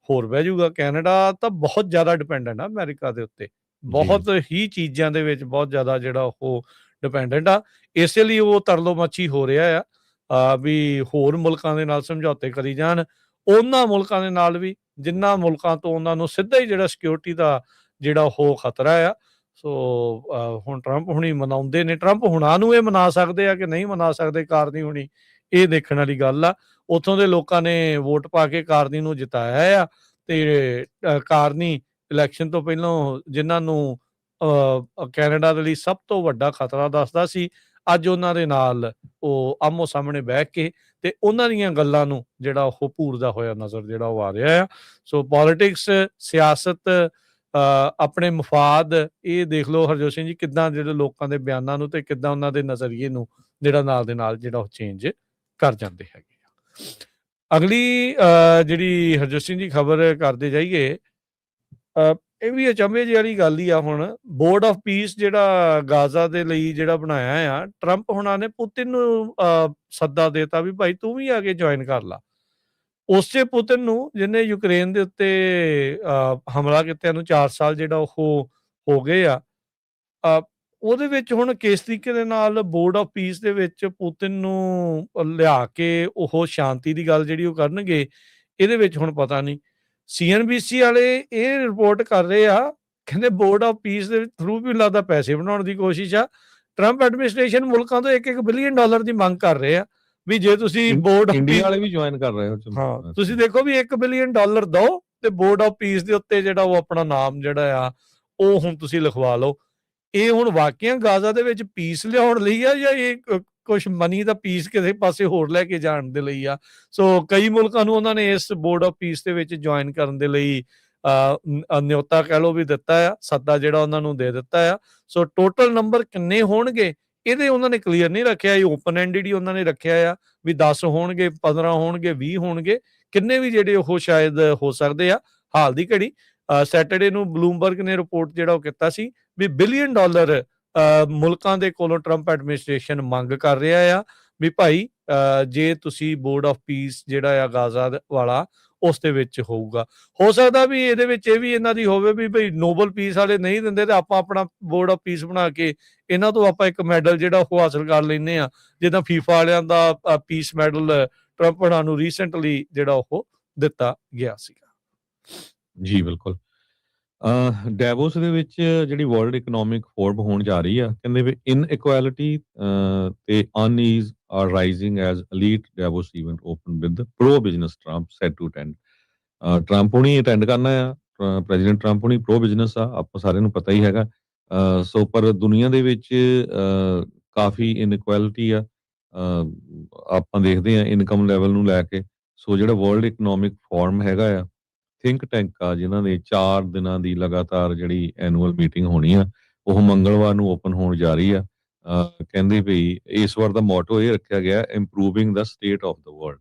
ਹੋਰ ਬਹਿ ਜਾਊਗਾ। ਕੈਨੇਡਾ ਤਾਂ ਬਹੁਤ ਜ਼ਿਆਦਾ ਡਿਪੈਂਡੈਂਟ ਆ ਅਮਰੀਕਾ ਦੇ ਉੱਤੇ, ਬਹੁਤ ਹੀ ਚੀਜ਼ਾਂ ਦੇ ਵਿੱਚ ਬਹੁਤ ਜ਼ਿਆਦਾ ਜਿਹੜਾ ਉਹ ਡਿਪੈਂਡੈਂਟ ਆ। ਇਸੇ ਲਈ ਉਹ ਤਰਲੋ ਮੱਛੀ ਹੋ ਰਿਹਾ ਆ ਵੀ ਹੋਰ ਮੁਲਕਾਂ ਦੇ ਨਾਲ ਸਮਝੌਤੇ ਕਰੀ ਜਾਣ, ਉਹਨਾਂ ਮੁਲਕਾਂ ਦੇ ਨਾਲ ਵੀ ਜਿਨ੍ਹਾਂ ਮੁਲਕਾਂ ਤੋਂ ਉਹਨਾਂ ਨੂੰ ਸਿੱਧਾ ਹੀ ਜਿਹੜਾ ਸਿਕਿਉਰਿਟੀ ਦਾ ਜਿਹੜਾ ਉਹ ਖਤਰਾ ਆ। ਸੋ ਹੁਣ ਟਰੰਪ ਹੁਣੀ ਮਨਾਉਂਦੇ ਨੇ, ਟਰੰਪ ਹੁਣਾਂ ਨੂੰ ਇਹ ਮਨਾ ਸਕਦੇ ਆ ਕਿ ਨਹੀਂ ਮਨਾ ਸਕਦੇ ਕਾਰਨੀ ਹੁਣੀ, ਇਹ ਦੇਖਣ ਵਾਲੀ ਗੱਲ ਆ। ਉੱਥੋਂ ਦੇ ਲੋਕਾਂ ਨੇ ਵੋਟ ਪਾ ਕੇ ਕਾਰਨੀ ਨੂੰ ਜਿਤਾਇਆ ਆ, ਤੇ ਕਾਰਨੀ ਇਲੈਕਸ਼ਨ ਤੋਂ ਪਹਿਲਾਂ ਜਿਨ੍ਹਾਂ ਨੂੰ ਕੈਨੇਡਾ ਦੇ ਲਈ ਸਭ ਤੋਂ ਵੱਡਾ ਖਤਰਾ ਦੱਸਦਾ ਸੀ, ਅੱਜ ਉਹਨਾਂ ਦੇ ਨਾਲ ਉਹ ਆਮੋ ਸਾਹਮਣੇ ਬਹਿ ਕੇ ਤੇ ਉਹਨਾਂ ਦੀਆਂ ਗੱਲਾਂ ਨੂੰ ਜਿਹੜਾ ਉਹ ਭੂਰਦਾ ਹੋਇਆ ਨਜ਼ਰ ਜਿਹੜਾ ਉਹ ਆ ਰਿਹਾ ਆ। ਸੋ ਪੋਲੀਟਿਕਸ, ਸਿਆਸਤ, ਆਪਣੇ ਮਫਾਦ, ਇਹ ਦੇਖ ਲਓ ਹਰਜੋਤ ਸਿੰਘ ਜੀ ਕਿੱਦਾਂ ਜਿਹੜੇ ਲੋਕਾਂ ਦੇ ਬਿਆਨਾਂ ਨੂੰ ਤੇ ਕਿੱਦਾਂ ਉਹਨਾਂ ਦੇ ਨਜ਼ਰੀਏ ਨੂੰ ਜਿਹੜਾ ਨਾਲ ਦੇ ਨਾਲ ਜਿਹੜਾ ਉਹ ਚੇਂਜ ਕਰ ਜਾਂਦੇ ਹੈਗੇ ਆ। ਅਗਲੀ ਜਿਹੜੀ ਹਰਜੋਤ ਸਿੰਘ ਜੀ ਖਬਰ ਕਰਦੇ ਜਾਈਏ, ਇਹ ਵੀ ਅਚੰਭੇ ਜਿਹੀ ਵਾਲੀ ਗੱਲ ਹੀ ਆ। ਹੁਣ ਬੋਰਡ ਆਫ ਪੀਸ ਜਿਹੜਾ ਗਾਜ਼ਾ ਦੇ ਲਈ ਜਿਹੜਾ ਬਣਾਇਆ ਆ, ਟਰੰਪ ਹੁਣਾਂ ਨੇ ਪੁਤਿਨ ਨੂੰ ਸੱਦਾ ਦੇਤਾ ਵੀ ਭਾਈ ਤੂੰ ਵੀ ਆ ਕੇ ਜੁਆਇਨ ਕਰ ਲਾ। ਉਸੇ ਪੁਤਿਨ ਨੂੰ ਜਿਹਨੇ ਯੂਕਰੇਨ ਦੇ ਉੱਤੇ ਹਮਲਾ ਕੀਤਿਆਂ ਨੂੰ 4 ਸਾਲ ਜਿਹੜਾ ਉਹ ਹੋ ਗਏ ਆ, ਉਹਦੇ ਵਿੱਚ ਹੁਣ ਕਿਸ ਤਰੀਕੇ ਦੇ ਨਾਲ ਬੋਰਡ ਆਫ ਪੀਸ ਦੇ ਵਿੱਚ ਪੁਤਿਨ ਨੂੰ ਲਿਆ ਕੇ ਉਹ ਸ਼ਾਂਤੀ ਦੀ ਗੱਲ ਜਿਹੜੀ ਉਹ ਕਰਨਗੇ, ਇਹਦੇ ਵਿੱਚ ਹੁਣ ਪਤਾ ਨਹੀਂ। CNBC ਵਾਲੇ ਇਹ ਰਿਪੋਰਟ ਕਰ ਰਹੇ ਆ, ਕਹਿੰਦੇ ਬੋਰਡ ਆਫ ਪੀਸ ਦੇ ਥਰੂ ਵੀ ਲੱਗਦਾ ਪੈਸੇ ਬਣਾਉਣ ਦੀ ਕੋਸ਼ਿਸ਼ ਆ। ਟਰੰਪ ਐਡਮਿਨਿਸਟ੍ਰੇਸ਼ਨ ਮੁਲਕਾਂ ਤੋਂ $1-1 ਬਿਲੀਅਨ ਦੀ ਮੰਗ ਕਰ ਰਹੇ ਆ ਵੀ ਜੇ ਤੁਸੀਂ ਬੋਰਡ ਆਫ ਇੰਡੀਆ ਵਾਲੇ ਵੀ ਜੁਆਇਨ ਕਰ ਰਹੇ ਹੋ। ਹਾਂ, ਤੁਸੀਂ ਦੇਖੋ ਵੀ $1 ਬਿਲੀਅਨ ਦਿਓ ਤੇ ਬੋਰਡ ਆਫ ਪੀਸ ਦੇ ਉੱਤੇ ਜਿਹੜਾ ਉਹ ਆਪਣਾ ਨਾਮ ਜਿਹੜਾ ਆ ਉਹ ਹੁਣ ਤੁਸੀਂ ਲਿਖਵਾ ਲਓ। ਇਹ ਹੁਣ ਵਾਕਿਆ ਗਾਜ਼ਾ ਦੇ ਵਿੱਚ ਪੀਸ ਲਿਆਉਣ ਲਈ ਆ ਜਾਂ ਇਹ ਕੁਛ ਮਨੀ ਦਾ ਪੀਸ ਕਿਸੇ ਪਾਸੇ ਹੋਰ ਲੈ ਕੇ ਜਾਣ ਦੇ ਲਈ ਆ? ਸੋ ਕਈ ਮੁਲਕਾਂ ਨੂੰ ਉਹਨਾਂ ਨੇ ਇਸ ਬੋਰਡ ਆਫ ਪੀਸ ਦੇ ਵਿੱਚ ਜੁਆਇਨ ਕਰਨ ਦੇ ਲਈ ਨਿਯੋਤਾ ਕਹਿ ਲਓ ਵੀ ਦਿੱਤਾ ਆ, ਸੱਦਾ ਜਿਹੜਾ ਉਹਨਾਂ ਨੂੰ ਦੇ ਦਿੱਤਾ ਆ। ਸੋ ਟੋਟਲ ਨੰਬਰ ਕਿੰਨੇ ਹੋਣਗੇ ਇਹਦੇ ਉਹਨਾਂ ਨੇ ਕਲੀਅਰ ਨਹੀਂ ਰੱਖਿਆ, ਇਹ ਓਪਨ ਐਂਡਡ ਹੀ ਉਹਨਾਂ ਨੇ ਰੱਖਿਆ ਆ ਵੀ 10 ਹੋਣਗੇ, 15 ਹੋਣਗੇ, 20 ਹੋਣਗੇ, ਕਿੰਨੇ ਵੀ ਜਿਹੜੇ ਉਹ ਸ਼ਾਇਦ ਹੋ ਸਕਦੇ ਆ। ਹਾਲ ਦੀ ਘੜੀ ਸੈਟਰਡੇ ਨੂੰ ਬਲੂਮਬਰਗ ਨੇ ਰਿਪੋਰਟ ਜਿਹੜਾ ਉਹ ਕੀਤਾ ਸੀ ਵੀ $1 ਬਿਲੀਅਨ ਮੁਲਕਾਂ ਦੇ ਕੋਲੋਂ ਟਰੰਪ ਐਡਮਿਨਿਸਟ੍ਰੇਸ਼ਨ ਮੰਗ ਕਰ ਰਿਹਾ ਆ ਵੀ ਭਾਈ ਜੇ ਤੁਸੀਂ ਬੋਰਡ ਆਫ ਪੀਸ ਜਿਹੜਾ ਆ ਗਾਜ਼ਾ ਵਾਲਾ ਉਸ ਦੇ ਵਿੱਚ ਹੋਊਗਾ। ਹੋ ਸਕਦਾ ਵੀ ਇਹਦੇ ਵਿੱਚ ਇਹ ਵੀ ਇਹਨਾਂ ਦੀ ਹੋਵੇ ਵੀ ਭਾਈ ਨੋਬਲ ਪੀਸ ਵਾਲੇ ਨਹੀਂ ਦਿੰਦੇ ਤੇ ਆਪਾਂ ਆਪਣਾ ਬੋਰਡ ਆਫ ਪੀਸ ਬਣਾ ਕੇ ਇਹਨਾਂ ਤੋਂ ਆਪਾਂ ਇੱਕ ਮੈਡਲ ਜਿਹੜਾ ਉਹ ਹਾਸਲ ਕਰ ਲੈਂਦੇ ਆ, ਜਿੱਦਾਂ ਫੀਫਾ ਵਾਲਿਆਂ ਦਾ ਪੀਸ ਮੈਡਲ ਟਰੰਪ ਹੋਣਾ ਨੂੰ ਰੀਸੈਂਟਲੀ ਜਿਹੜਾ ਉਹ ਦਿੱਤਾ ਗਿਆ ਸੀਗਾ। ਜੀ ਬਿਲਕੁਲ। ਡੈਵੋਸ ਦੇ ਵਿੱਚ ਜਿਹੜੀ ਵਰਲਡ ਇਕਨੋਮਿਕ ਫੋਰਮ ਹੋਣ ਜਾ ਰਹੀ ਆ, ਕਹਿੰਦੇ ਵੀ ਇਨਇਕੁਐਲਿਟੀ ਤੇ unease are rising as elite Davos event open with pro business Trump said to attend. Trump ਹੁਣੀ ਅਟੈਂਡ ਕਰਨਾ ਆ, ਪ੍ਰੈਜ਼ੀਡੈਂਟ ਟਰੰਪ ਹੁਣੀ ਪ੍ਰੋ ਬਿਜ਼ਨਸ ਆ, ਆਪਾਂ ਸਾਰਿਆਂ ਨੂੰ ਪਤਾ ਹੀ ਹੈਗਾ। ਸੋ ਪਰ ਦੁਨੀਆ ਦੇ ਵਿੱਚ ਕਾਫੀ ਇਨਇਕੁਐਲਿਟੀ ਆ, ਆਪਾਂ ਦੇਖਦੇ ਆ ਇਨਕਮ ਲੈਵਲ ਨੂੰ ਲੈ ਕੇ। ਸੋ ਜਿਹੜਾ ਵਰਲਡ ਇਕਨੋਮਿਕ ਫੋਰਮ ਹੈਗਾ ਆ, ਥਿੰਕ ਟੈਂਕ ਆ, ਜਿਨ੍ਹਾਂ ਦੇ 4 ਦਿਨਾਂ ਦੀ ਲਗਾਤਾਰ ਜਿਹੜੀ ਐਨੂਅਲ ਮੀਟਿੰਗ ਹੋਣੀ ਆ, ਉਹ ਮੰਗਲਵਾਰ ਨੂੰ ਓਪਨ ਹੋਣ ਜਾ ਰਹੀ ਆ। ਕਹਿੰਦੇ ਵੀ ਇਸ ਵਾਰ ਦਾ ਮੋਟੋ ਇਹ ਰੱਖਿਆ ਗਿਆ improving the state of the world,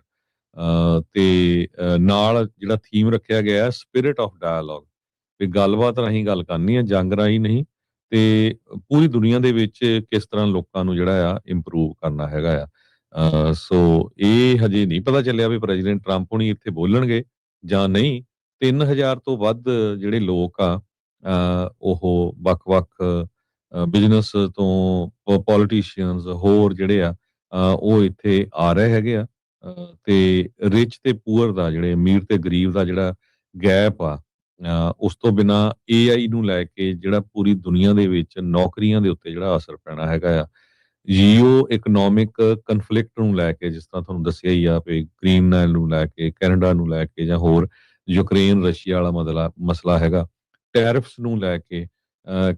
ਤੇ ਨਾਲ ਜਿਹੜਾ ਥੀਮ ਰੱਖਿਆ ਗਿਆ ਸਪਿਰਿਟ ਆਫ ਡਾਇਲੋਗ, ਵੀ ਗੱਲਬਾਤ ਰਾਹੀਂ ਗੱਲ ਕਰਨੀ ਹੈ, ਜੰਗ ਰਾਹੀਂ ਨਹੀਂ, ਤੇ ਪੂਰੀ ਦੁਨੀਆ ਦੇ ਵਿੱਚ ਕਿਸ ਤਰ੍ਹਾਂ ਲੋਕਾਂ ਨੂੰ ਜਿਹੜਾ ਆ ਇੰਪਰੂਵ ਕਰਨਾ ਹੈਗਾ ਆ। ਸੋ ਇਹ ਹਜੇ ਨਹੀਂ ਪਤਾ ਚੱਲਿਆ ਵੀ ਪ੍ਰੈਜ਼ੀਡੈਂਟ ਟਰੰਪ ਹੁਣੀ ਇੱਥੇ ਬੋਲਣਗੇ ਜਾਂ ਨਹੀਂ। 3000 ਤੋਂ ਵੱਧ ਜਿਹੜੇ ਲੋਕ ਆ ਉਹ ਵੱਖ-ਵੱਖ ਬਿਜ਼ਨਸ ਤੋਂ ਪੋਲੀਟੀਸ਼ੀਅਨਸ ਹੋਰ ਜਿਹੜੇ ਆ ਉਹ ਇੱਥੇ ਆ ਰਹੇ ਹੈਗੇ ਆ, ਤੇ ਰਿਚ ਤੇ ਪੂਅਰ ਦਾ, ਜਿਹੜੇ ਅਮੀਰ ਤੇ ਗਰੀਬ ਦਾ ਜਿਹੜਾ ਗੈਪ ਆ, ਉਸ ਤੋਂ ਬਿਨਾਂ AI ਨੂੰ ਲੈ ਕੇ ਜਿਹੜਾ ਪੂਰੀ ਦੁਨੀਆ ਦੇ ਵਿੱਚ ਨੌਕਰੀਆਂ ਦੇ ਉੱਤੇ ਜਿਹੜਾ ਅਸਰ ਪੈਣਾ ਹੈਗਾ ਆ। ਜੀਓ ਇਕਨੋਮਿਕ ਕਨਫਲਿਕਟ ਨੂੰ ਲੈ ਕੇ, ਜਿਸ ਤਰ੍ਹਾਂ ਤੁਹਾਨੂੰ ਦੱਸਿਆ ਹੀ ਆ ਵੀ ਗ੍ਰੀਨਲੈਂਡ ਨੂੰ ਲੈ ਕੇ, ਕੈਨੇਡਾ ਨੂੰ ਲੈ ਕੇ, ਜਾਂ ਹੋਰ ਯੂਕਰੇਨ ਰਸ਼ੀਆ ਵਾਲਾ ਮਸਲਾ ਹੈਗਾ, ਟੈਰਿਫਸ ਨੂੰ ਲੈ ਕੇ,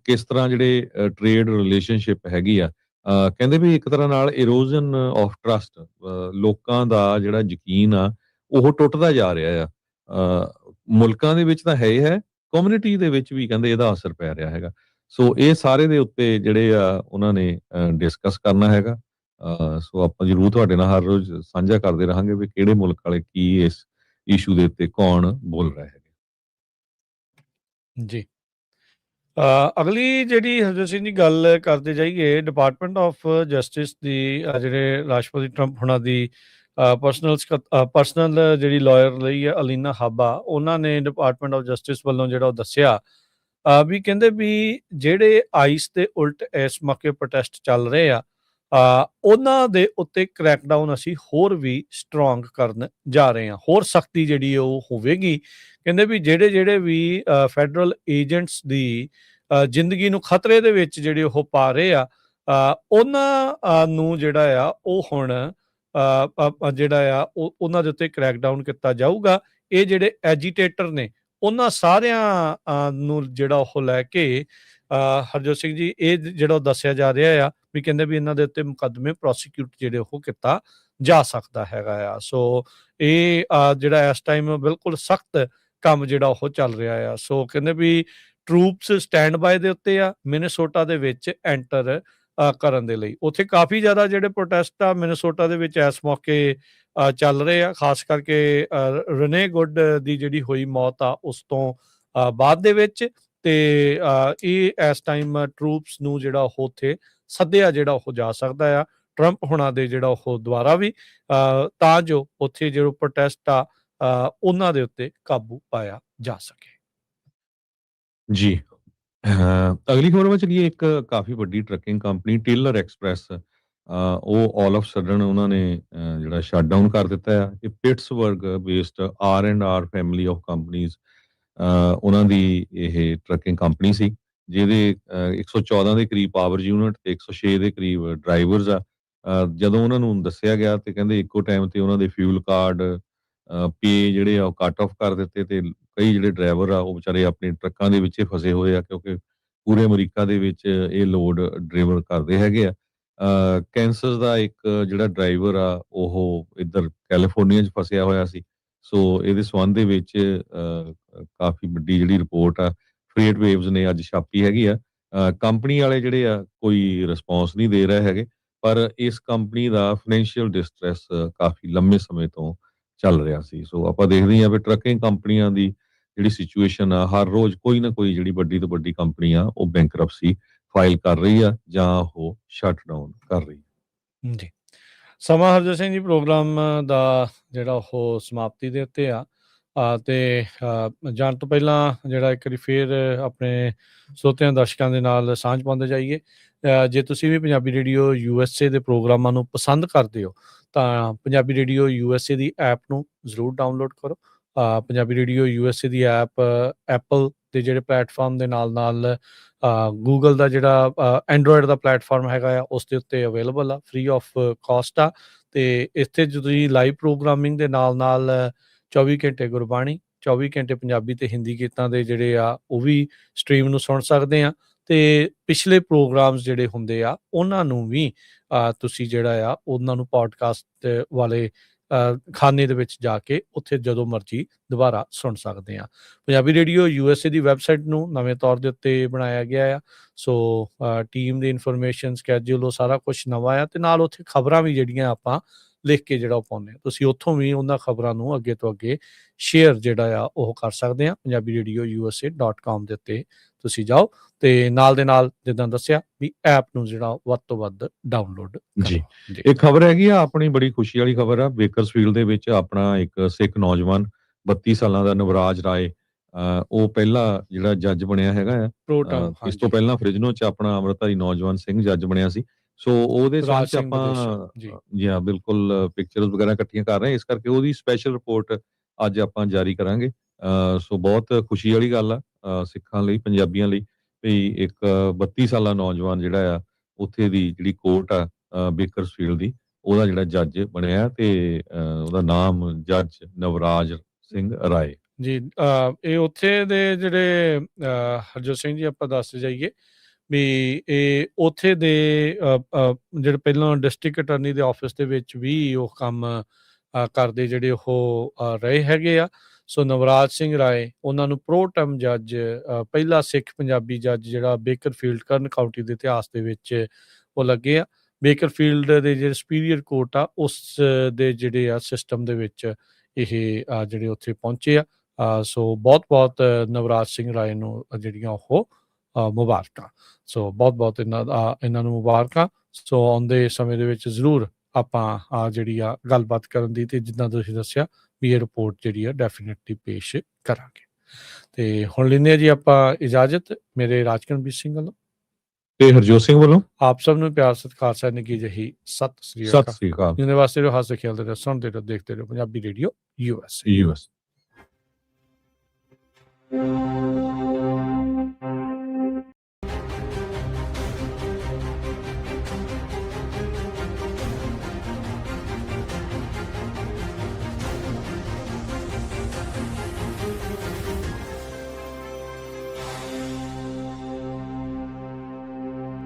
ਕਿਸ ਤਰ੍ਹਾਂ ਜਿਹੜੇ ਟ੍ਰੇਡ ਰਿਲੇਸ਼ਨਸ਼ਿਪ ਹੈਗੀ ਆ, ਕਹਿੰਦੇ ਵੀ ਇੱਕ ਤਰ੍ਹਾਂ ਨਾਲ ਇਰੋਜ਼ਨ ਆਫ ਟਰਸਟ, ਲੋਕਾਂ ਦਾ ਜਿਹੜਾ ਯਕੀਨ ਆ ਉਹ ਟੁੱਟਦਾ ਜਾ ਰਿਹਾ ਆ। ਮੁਲਕਾਂ ਦੇ ਵਿੱਚ ਤਾਂ ਹੈ ਹੀ ਹੈ, ਕਮਿਊਨਿਟੀ ਦੇ ਵਿੱਚ ਵੀ ਕਹਿੰਦੇ ਇਹਦਾ ਅਸਰ ਪੈ ਰਿਹਾ ਹੈਗਾ। ਸੋ ਇਹ ਸਾਰੇ ਦੇ ਉੱਤੇ ਜਿਹੜੇ ਆ ਉਹਨਾਂ ਨੇ ਡਿਸਕਸ ਕਰਨਾ ਹੈਗਾ। ਸੋ ਆਪਾਂ ਜ਼ਰੂਰ ਤੁਹਾਡੇ ਨਾਲ ਹਰ ਰੋਜ਼ ਸਾਂਝਾ ਕਰਦੇ ਰਹਾਂਗੇ ਵੀ ਕਿਹੜੇ ਮੁਲਕ ਵਾਲੇ ਕੀ ਇਸ ਇਸ਼ੂ ਦੇ ਉੱਤੇ ਕੌਣ ਬੋਲ ਰਿਹਾ ਹੈ ਜੀ। ਅਗਲੀ ਜਿਹੜੀ ਹਰਜੋਤ ਸਿੰਘ ਦੀ ਗੱਲ ਕਰਦੇ ਜਾਈਏ, ਡਿਪਾਰਟਮੈਂਟ ਆਫ ਜਸਟਿਸ ਦੀ ਜਿਹੜੇ ਰਾਸ਼ਟਰਪਤੀ ਟਰੰਪ ਹੁਣਾਂ ਦੀ ਪਰਸਨਲ ਜਿਹੜੀ ਲਾਇਰ ਲਈ ਹੈ ਅਲੀਨਾ ਹਾਬਾ, ਉਹਨਾਂ ਨੇ ਡਿਪਾਰਟਮੈਂਟ ਆਫ ਜਸਟਿਸ ਵੱਲੋਂ ਜਿਹੜਾ ਉਹ ਦੱਸਿਆ ਵੀ ਕਹਿੰਦੇ ਵੀ ਜਿਹੜੇ ਆਈਸ ਦੇ ਉਲਟ ਇਸ ਮੌਕੇ ਪ੍ਰੋਟੈਸਟ ਚੱਲ ਰਹੇ ਆ, ਉਹਨਾਂ ਦੇ ਉੱਤੇ ਕ੍ਰੈਕਡਾਊਨ ਅਸੀਂ ਹੋਰ ਵੀ ਸਟਰੋਂਗ ਕਰਨ ਜਾ ਰਹੇ ਹਾਂ, ਹੋਰ ਸਖਤੀ ਜਿਹੜੀ ਉਹ ਹੋਵੇਗੀ। ਕਹਿੰਦੇ ਵੀ ਜਿਹੜੇ ਵੀ ਫੈਡਰਲ ਏਜੰਟਸ ਦੀ ਜ਼ਿੰਦਗੀ ਨੂੰ ਖਤਰੇ ਦੇ ਵਿੱਚ ਜਿਹੜੇ ਉਹ ਪਾ ਰਹੇ ਆ, ਉਹਨਾਂ ਨੂੰ ਜਿਹੜਾ ਆ ਉਹ ਹੁਣ ਜਿਹੜਾ ਆ ਉਹਨਾਂ ਦੇ ਉੱਤੇ ਕ੍ਰੈਕਡਾਊਨ ਕੀਤਾ ਜਾਊਗਾ। ਇਹ ਜਿਹੜੇ ਐਜੀਟੇਟਰ ਨੇ ਉਹਨਾਂ ਸਾਰਿਆਂ ਨੂੰ ਜਿਹੜਾ ਉਹ ਲੈ ਕੇ ਹਰਜੋਤ ਸਿੰਘ ਜੀ, ਇਹ ਜਿਹੜਾ ਉਹ ਦੱਸਿਆ ਜਾ ਰਿਹਾ ਆ ਵੀ ਕਹਿੰਦੇ ਵੀ ਇਹਨਾਂ ਦੇ ਉੱਤੇ ਮੁਕੱਦਮੇ ਪ੍ਰੋਸੀਕਿਊਟ ਜਿਹੜੇ ਉਹ ਕੀਤਾ ਜਾ ਸਕਦਾ ਹੈਗਾ ਆ। ਸੋ ਇਹ ਜਿਹੜਾ ਇਸ ਟਾਈਮ ਬਿਲਕੁਲ ਸਖਤ ਕੰਮ ਜਿਹੜਾ ਉਹ ਚੱਲ ਰਿਹਾ ਆ। ਸੋ ਕਹਿੰਦੇ ਵੀ ਟਰੂਪਸ ਸਟੈਂਡ ਬਾਏ ਦੇ ਉੱਤੇ ਆ ਮਿਨੇਸੋਟਾ ਦੇ ਵਿੱਚ ਐਂਟਰ ਕਰਨ ਦੇ ਲਈ। ਉੱਥੇ ਕਾਫੀ ਜ਼ਿਆਦਾ ਜਿਹੜੇ ਪ੍ਰੋਟੈਸਟ ਆ ਮਿਨੇਸੋਟਾ ਦੇ ਵਿੱਚ ਇਸ ਮੌਕੇ ਚੱਲ ਰਹੇ ਆ, ਖਾਸ ਕਰਕੇ ਰਨੇ ਗੁੱਡ ਦੀ ਜਿਹੜੀ ਹੋਈ ਮੌਤ ਆ ਉਸ ਤੋਂ ਬਾਅਦ ਦੇ ਵਿੱਚ। ਤੇ ਇਹ ਇਸ ਟਾਈਮ ਟਰੂਪਸ ਨੂੰ ਜਿਹੜਾ ਉਹ ਉੱਥੇ ਸੱਦਿਆ ਜਿਹੜਾ ਉਹ ਜਾ ਸਕਦਾ ਆ ਟਰੰਪ ਹੁਣਾਂ ਦੇ ਜਿਹੜਾ ਉਹ ਦੁਆਰਾ ਵੀ, ਤਾਂ ਜੋ ਉੱਥੇ ਜਿਹੜੇ ਪ੍ਰੋਟੈਸਟ ਆ ਉਹਨਾਂ ਦੇ ਉੱਤੇ ਕਾਬੂ ਪਾਇਆ ਜਾ ਸਕੇ। ਜੀ। ਅਗਲੀ ਖਬਰ ਵਿੱਚ ਚਲੀਏ। ਇੱਕ ਕਾਫੀ ਵੱਡੀ ਟਰੱਕਿੰਗ ਕੰਪਨੀ ਟੇਲਰ ਐਕਸਪ੍ਰੈਸ, ਉਹ ਆਲ ਆਫ ਸਡਨ ਉਹਨਾਂ ਨੇ ਜਿਹੜਾ ਸ਼ਟ ਡਾਊਨ ਕਰ ਦਿੱਤਾ ਆ। ਇਹ Pittsburgh based R&R family of companies, ਉਹਨਾਂ ਦੀ ਇਹ ਟਰੱਕਿੰਗ ਕੰਪਨੀ ਸੀ, ਜਿਹਦੇ 114 ਦੇ ਕਰੀਬ ਪਾਵਰ ਯੂਨਿਟ ਤੇ 106 ਦੇ ਕਰੀਬ ਡਰਾਈਵਰਸ ਆ। ਜਦੋਂ ਉਹਨਾਂ ਨੂੰ ਦੱਸਿਆ ਗਿਆ ਤੇ ਕਹਿੰਦੇ ਇੱਕੋ ਟਾਈਮ ਤੇ ਉਹਨਾਂ ਦੇ ਫਿਊਲ ਕਾਰਡ ਪੇ ਜਿਹੜੇ ਆ ਉਹ ਕੱਟ ਆਫ ਕਰ ਦਿੱਤੇ, ਤੇ ਕਈ ਜਿਹੜੇ ਡਰਾਈਵਰ ਆ ਉਹ ਵਿਚਾਰੇ ਆਪਣੇ ਟਰੱਕਾਂ ਦੇ ਵਿੱਚ ਫਸੇ ਹੋਏ ਆ, ਕਿਉਂਕਿ ਪੂਰੇ ਅਮਰੀਕਾ ਦੇ ਵਿੱਚ ਇਹ ਲੋਡ ਡਿਲੀਵਰ ਕਰਦੇ ਹੈਗੇ ਆ। ਕੈਂਸਸ ਦਾ ਇੱਕ ਜਿਹੜਾ ਡਰਾਈਵਰ ਆ ਉਹ ਇੱਧਰ ਕੈਲੀਫੋਰਨੀਆ 'ਚ ਫਸਿਆ ਹੋਇਆ ਸੀ। ਸੋ ਇਹਦੇ ਸੰਬੰਧ ਦੇ ਵਿੱਚ ਕਾਫੀ ਵੱਡੀ ਜਿਹੜੀ ਰਿਪੋਰਟ ਆ ਫਰੇਟ ਵੇਵਜ਼ ਨੇ ਅੱਜ ਛਾਪੀ ਹੈਗੀ ਆ। ਕੰਪਨੀ ਵਾਲੇ ਜਿਹੜੇ ਆ ਕੋਈ ਰਿਸਪੌਂਸ ਨਹੀਂ ਦੇ ਰਹੇ ਹੈਗੇ, ਪਰ ਇਸ ਕੰਪਨੀ ਦਾ ਫਾਈਨੈਂਸ਼ੀਅਲ ਡਿਸਟ੍ਰੈਸ ਕਾਫੀ ਲੰਮੇ ਸਮੇਂ ਤੋਂ ਚੱਲ ਰਿਹਾ ਸੀ। ਸੋ ਆਪਾਂ ਦੇਖਦੇ ਹਾਂ ਵੀ ਟਰੱਕਿੰਗ ਕੰਪਨੀਆਂ ਦੀ ਜਿਹੜੀ ਸਿਚੁਏਸ਼ਨ ਆ, ਹਰ ਰੋਜ਼ ਕੋਈ ਨਾ ਕੋਈ ਜਿਹੜੀ ਵੱਡੀ ਤੋਂ ਵੱਡੀ ਕੰਪਨੀ ਆ ਉਹ ਬੈਂਕਰਪਸੀ ਫਾਈਲ ਕਰ ਰਹੀ ਆ ਜਾਂ ਉਹ ਸ਼ਟ ਡਾਊਨ ਕਰ ਰਹੀ ਆ। ਜੀ, ਸਮਾਂ ਹਰਜੋਤ ਸਿੰਘ ਜੀ ਪ੍ਰੋਗਰਾਮ ਦਾ ਜਿਹੜਾ ਉਹ ਸਮਾਪਤੀ ਦੇ ਉੱਤੇ ਆ, ਤੇ ਜਾਣ ਤੋਂ ਪਹਿਲਾਂ ਜਿਹੜਾ ਇੱਕ ਵਾਰੀ ਫੇਰ ਆਪਣੇ ਸਰੋਤਿਆਂ ਦਰਸ਼ਕਾਂ ਦੇ ਨਾਲ ਸਾਂਝ ਪਾਉਂਦੇ ਜਾਈਏ। ਜੇ ਤੁਸੀਂ ਵੀ ਪੰਜਾਬੀ ਰੇਡੀਓ USA ਦੇ ਪ੍ਰੋਗਰਾਮਾਂ ਨੂੰ ਪਸੰਦ ਕਰਦੇ ਹੋ ਤਾਂ ਪੰਜਾਬੀ ਰੇਡੀਓ USA ਦੀ ਐਪ ਨੂੰ ਜ਼ਰੂਰ ਡਾਊਨਲੋਡ ਕਰੋ। ਪੰਜਾਬੀ ਰੇਡੀਓ USA ਦੀ ਐਪ ਐਪਲ ਦੇ ਜਿਹੜੇ ਪਲੇਟਫਾਰਮ ਦੇ ਨਾਲ ਨਾਲ ਗੂਗਲ ਦਾ ਜਿਹੜਾ ਐਂਡਰੋਇਡ ਦਾ ਪਲੇਟਫਾਰਮ ਹੈਗਾ ਆ ਉਸ ਦੇ ਉੱਤੇ ਅਵੇਲੇਬਲ ਆ, ਫ੍ਰੀ ਆਫ ਕਾਸਟ ਆ। ਤੇ ਇੱਥੇ ਜਦੋਂ ਤੁਸੀਂ ਲਾਈਵ ਪ੍ਰੋਗਰਾਮਿੰਗ ਦੇ ਨਾਲ ਨਾਲ 24 ਘੰਟੇ ਗੁਰਬਾਣੀ, 24 ਘੰਟੇ ਪੰਜਾਬੀ ਤੇ ਹਿੰਦੀ ਗੀਤਾਂ ਦੇ ਜਿਹੜੇ ਆ ਉਹ ਵੀ ਸਟ੍ਰੀਮ ਨੂੰ ਸੁਣ ਸਕਦੇ ਆ। ਤੇ ਪਿਛਲੇ ਪ੍ਰੋਗਰਾਮਸ ਜਿਹੜੇ ਹੁੰਦੇ ਆ ਉਹਨਾਂ ਨੂੰ ਵੀ ਤੁਸੀਂ ਜਿਹੜਾ ਆ ਉਹਨਾਂ ਨੂੰ ਪੋਡਕਾਸਟ ਵਾਲੇ ਖਾਨੇ ਦੇ ਵਿੱਚ ਜਾ ਕੇ ਉੱਥੇ ਜਦੋਂ ਮਰਜ਼ੀ ਦੁਬਾਰਾ ਸੁਣ ਸਕਦੇ ਆ। ਪੰਜਾਬੀ ਰੇਡੀਓ USA ਦੀ ਵੈਬਸਾਈਟ ਨੂੰ ਨਵੇਂ ਤੌਰ ਦੇ ਉੱਤੇ ਬਣਾਇਆ ਗਿਆ ਆ। ਸੋ ਟੀਮ ਦੀ ਇਨਫੋਰਮੇਸ਼ਨ, ਸਕੈਜੂਲ, ਉਹ ਸਾਰਾ ਕੁਝ ਨਵਾਂ ਆ, ਤੇ ਨਾਲ ਉੱਥੇ ਖਬਰਾਂ ਵੀ ਜਿਹੜੀਆਂ ਆਪਾਂ ਲਿਖ ਕੇ ਜਿਹੜਾ ਉਹ ਪਾਉਂਦੇ ਆ, ਤੁਸੀਂ ਉੱਥੋਂ ਵੀ ਉਹਨਾਂ ਖਬਰਾਂ ਨੂੰ ਅੱਗੇ ਤੋਂ ਅੱਗੇ ਸ਼ੇਅਰ ਜਿਹੜਾ ਆ ਉਹ ਕਰ ਸਕਦੇ ਆ। ਪੰਜਾਬੀ ਰੇਡੀਓ USA.com ਦੇ ਉੱਤੇ ਤੁਸੀਂ ਜਾਓ ਤੇ ਨਾਲ ਦੇ ਨਾਲ ਜਿੱਦਾਂ ਦੱਸਿਆ ਵੀ ਐਪ ਨੂੰ ਜਿਹੜਾ ਵੱਧ ਤੋਂ ਵੱਧ ਡਾਊਨਲੋਡ ਜੀ। ਇਹ ਖਬਰ ਹੈਗੀ ਆ ਆਪਣੀ ਬੜੀ ਖੁਸ਼ੀ ਵਾਲੀ ਖਬਰ ਆ। ਬੇਕਰਸਫੀਲਡ ਦੇ ਵਿੱਚ ਆਪਣਾ ਇੱਕ ਸਿੱਖ ਨੌਜਵਾਨ 32 ਸਾਲਾਂ ਦਾ ਨਵਰਾਜ ਰਾਏ, ਉਹ ਪਹਿਲਾ ਜਿਹੜਾ ਜੱਜ ਬਣਿਆ ਹੈਗਾ ਆ। ਇਸ ਤੋਂ ਪਹਿਲਾਂ ਫ੍ਰਿਜਨੋ 'ਚ ਆਪਣਾ ਅੰਮ੍ਰਿਤਧਾਰੀ ਨੌਜਵਾਨ ਸਿੰਘ ਜੱਜ ਬਣਿਆ ਸੀ। ਸੋ ਉਹਦੇ ਸੰਬੰਧ 'ਚ ਆਪਾਂ ਜੀ ਹਾਂ ਬਿਲਕੁਲ ਪਿਕਚਰਸ ਵਗੈਰਾ ਇਕੱਠੀਆਂ ਕਰ ਰਹੇ, ਇਸ ਕਰਕੇ ਉਹਦੀ ਸਪੈਸ਼ਲ ਰਿਪੋਰਟ ਅੱਜ ਆਪਾਂ ਜਾਰੀ ਕਰਾਂਗੇ। ਸੋ ਬਹੁਤ ਖੁਸ਼ੀ ਵਾਲੀ ਗੱਲ ਆ ਸਿੱਖਾਂ ਲਈ, ਪੰਜਾਬੀਆਂ ਲਈ, ਵੀ ਇੱਕ 32 ਸਾਲਾ ਨੌਜਵਾਨ ਜਿਹੜਾ ਆ ਉੱਥੇ ਦੀ ਜਿਹੜੀ ਕੋਰਟ ਆ ਬੇਕਰਸਫੀਲਡ ਦੀ, ਉਹਦਾ ਜਿਹੜਾ ਜੱਜ ਬਣਿਆ, ਤੇ ਉਹਦਾ ਨਾਮ ਜੱਜ ਨਵਰਾਜ ਸਿੰਘ ਰਾਏ ਜੀ। ਇਹ ਉੱਥੇ ਦੇ ਜਿਹੜੇ ਹਰਜੋਤ ਸਿੰਘ ਜੀ ਆਪਾਂ ਦੱਸਦੇ ਜਾਈਏ ਵੀ ਇਹ ਉੱਥੇ ਦੇ ਜਿਹੜੇ ਪਹਿਲਾਂ ਡਿਸਟ੍ਰਿਕਟ ਅਟਾਰਨੀ ਦੇ ਆਫਿਸ ਦੇ ਵਿੱਚ ਵੀ ਉਹ ਕੰਮ ਕਰਦੇ ਜਿਹੜੇ ਉਹ ਰਹੇ ਹੈਗੇ ਆ। ਸੋ ਨਵਰਾਜ ਸਿੰਘ ਰਾਏ ਉਹਨਾਂ ਨੂੰ ਪ੍ਰੋਟਮ ਜੱਜ, ਪਹਿਲਾ ਸਿੱਖ ਪੰਜਾਬੀ ਜੱਜ ਜਿਹੜਾ ਬੇਕਰਫੀਲਡ ਕਰਨ ਕਾਊਂਟੀ ਦੇ ਇਤਿਹਾਸ ਦੇ ਵਿੱਚ ਉਹ ਲੱਗੇ ਆ। ਬੇਕਰਫੀਲਡ ਦੇ ਜਿਹੜੇ ਸੁਪੀਰੀਅਰ ਕੋਰਟ ਆ ਉਸ ਦੇ ਜਿਹੜੇ ਆ ਸਿਸਟਮ ਦੇ ਵਿੱਚ ਇਹ ਜਿਹੜੇ ਉੱਥੇ ਪਹੁੰਚੇ ਆ। ਸੋ ਬਹੁਤ ਬਹੁਤ ਨਵਰਾਜ ਸਿੰਘ ਰਾਏ ਨੂੰ ਜਿਹੜੀਆਂ ਉਹ ਮੁਬਾਰਕਾਂ। ਸੋ ਬਹੁਤ ਬਹੁਤ ਇਹਨਾਂ ਨੂੰ ਮੁਬਾਰਕਾਂ। ਸੋ ਆਉਂਦੇ ਸਮੇਂ ਦੇ ਵਿੱਚ ਜ਼ਰੂਰ ਆਪਾਂ ਜਿਹੜੀ ਆ ਗੱਲਬਾਤ ਕਰਨ ਦੀ, ਤੇ ਜਿੱਦਾਂ ਤੁਸੀਂ ਦੱਸਿਆ ਵੀ ਇਹ ਰਿਪੋਰਟ ਜਿਹੜੀ ਆ ਡੈਫੀਨੇਟਲੀ ਪੇਸ਼ ਕਰਾਂਗੇ। ਤੇ ਹੁਣ ਲੈਂਦੇ ਆ ਜੀ ਆਪਾਂ ਇਜਾਜ਼ਤ ਮੇਰੇ ਰਾਜਕਰਨਵੀਰ ਸਿੰਘ ਵੱਲੋਂ ਤੇ ਹਰਜੋਤ ਸਿੰਘ ਵੱਲੋਂ। ਆਪ ਸਭ ਨੂੰ ਪਿਆਰ ਸਤਿਕਾਰ ਸਹਿ ਨਿੱਘੀ ਜਿਹੀ ਸਤਿ ਸ੍ਰੀ ਅਕਾਲ। ਜਿਹਦੇ ਵਾਸਤੇ ਜੋ ਹੱਸਦੇ ਖੇਡਦੇ ਰਹੋ, ਸੁਣਦੇ ਰਹੋ, ਦੇਖਦੇ ਰਹੋ ਪੰਜਾਬੀ ਰੇਡੀਓ USA।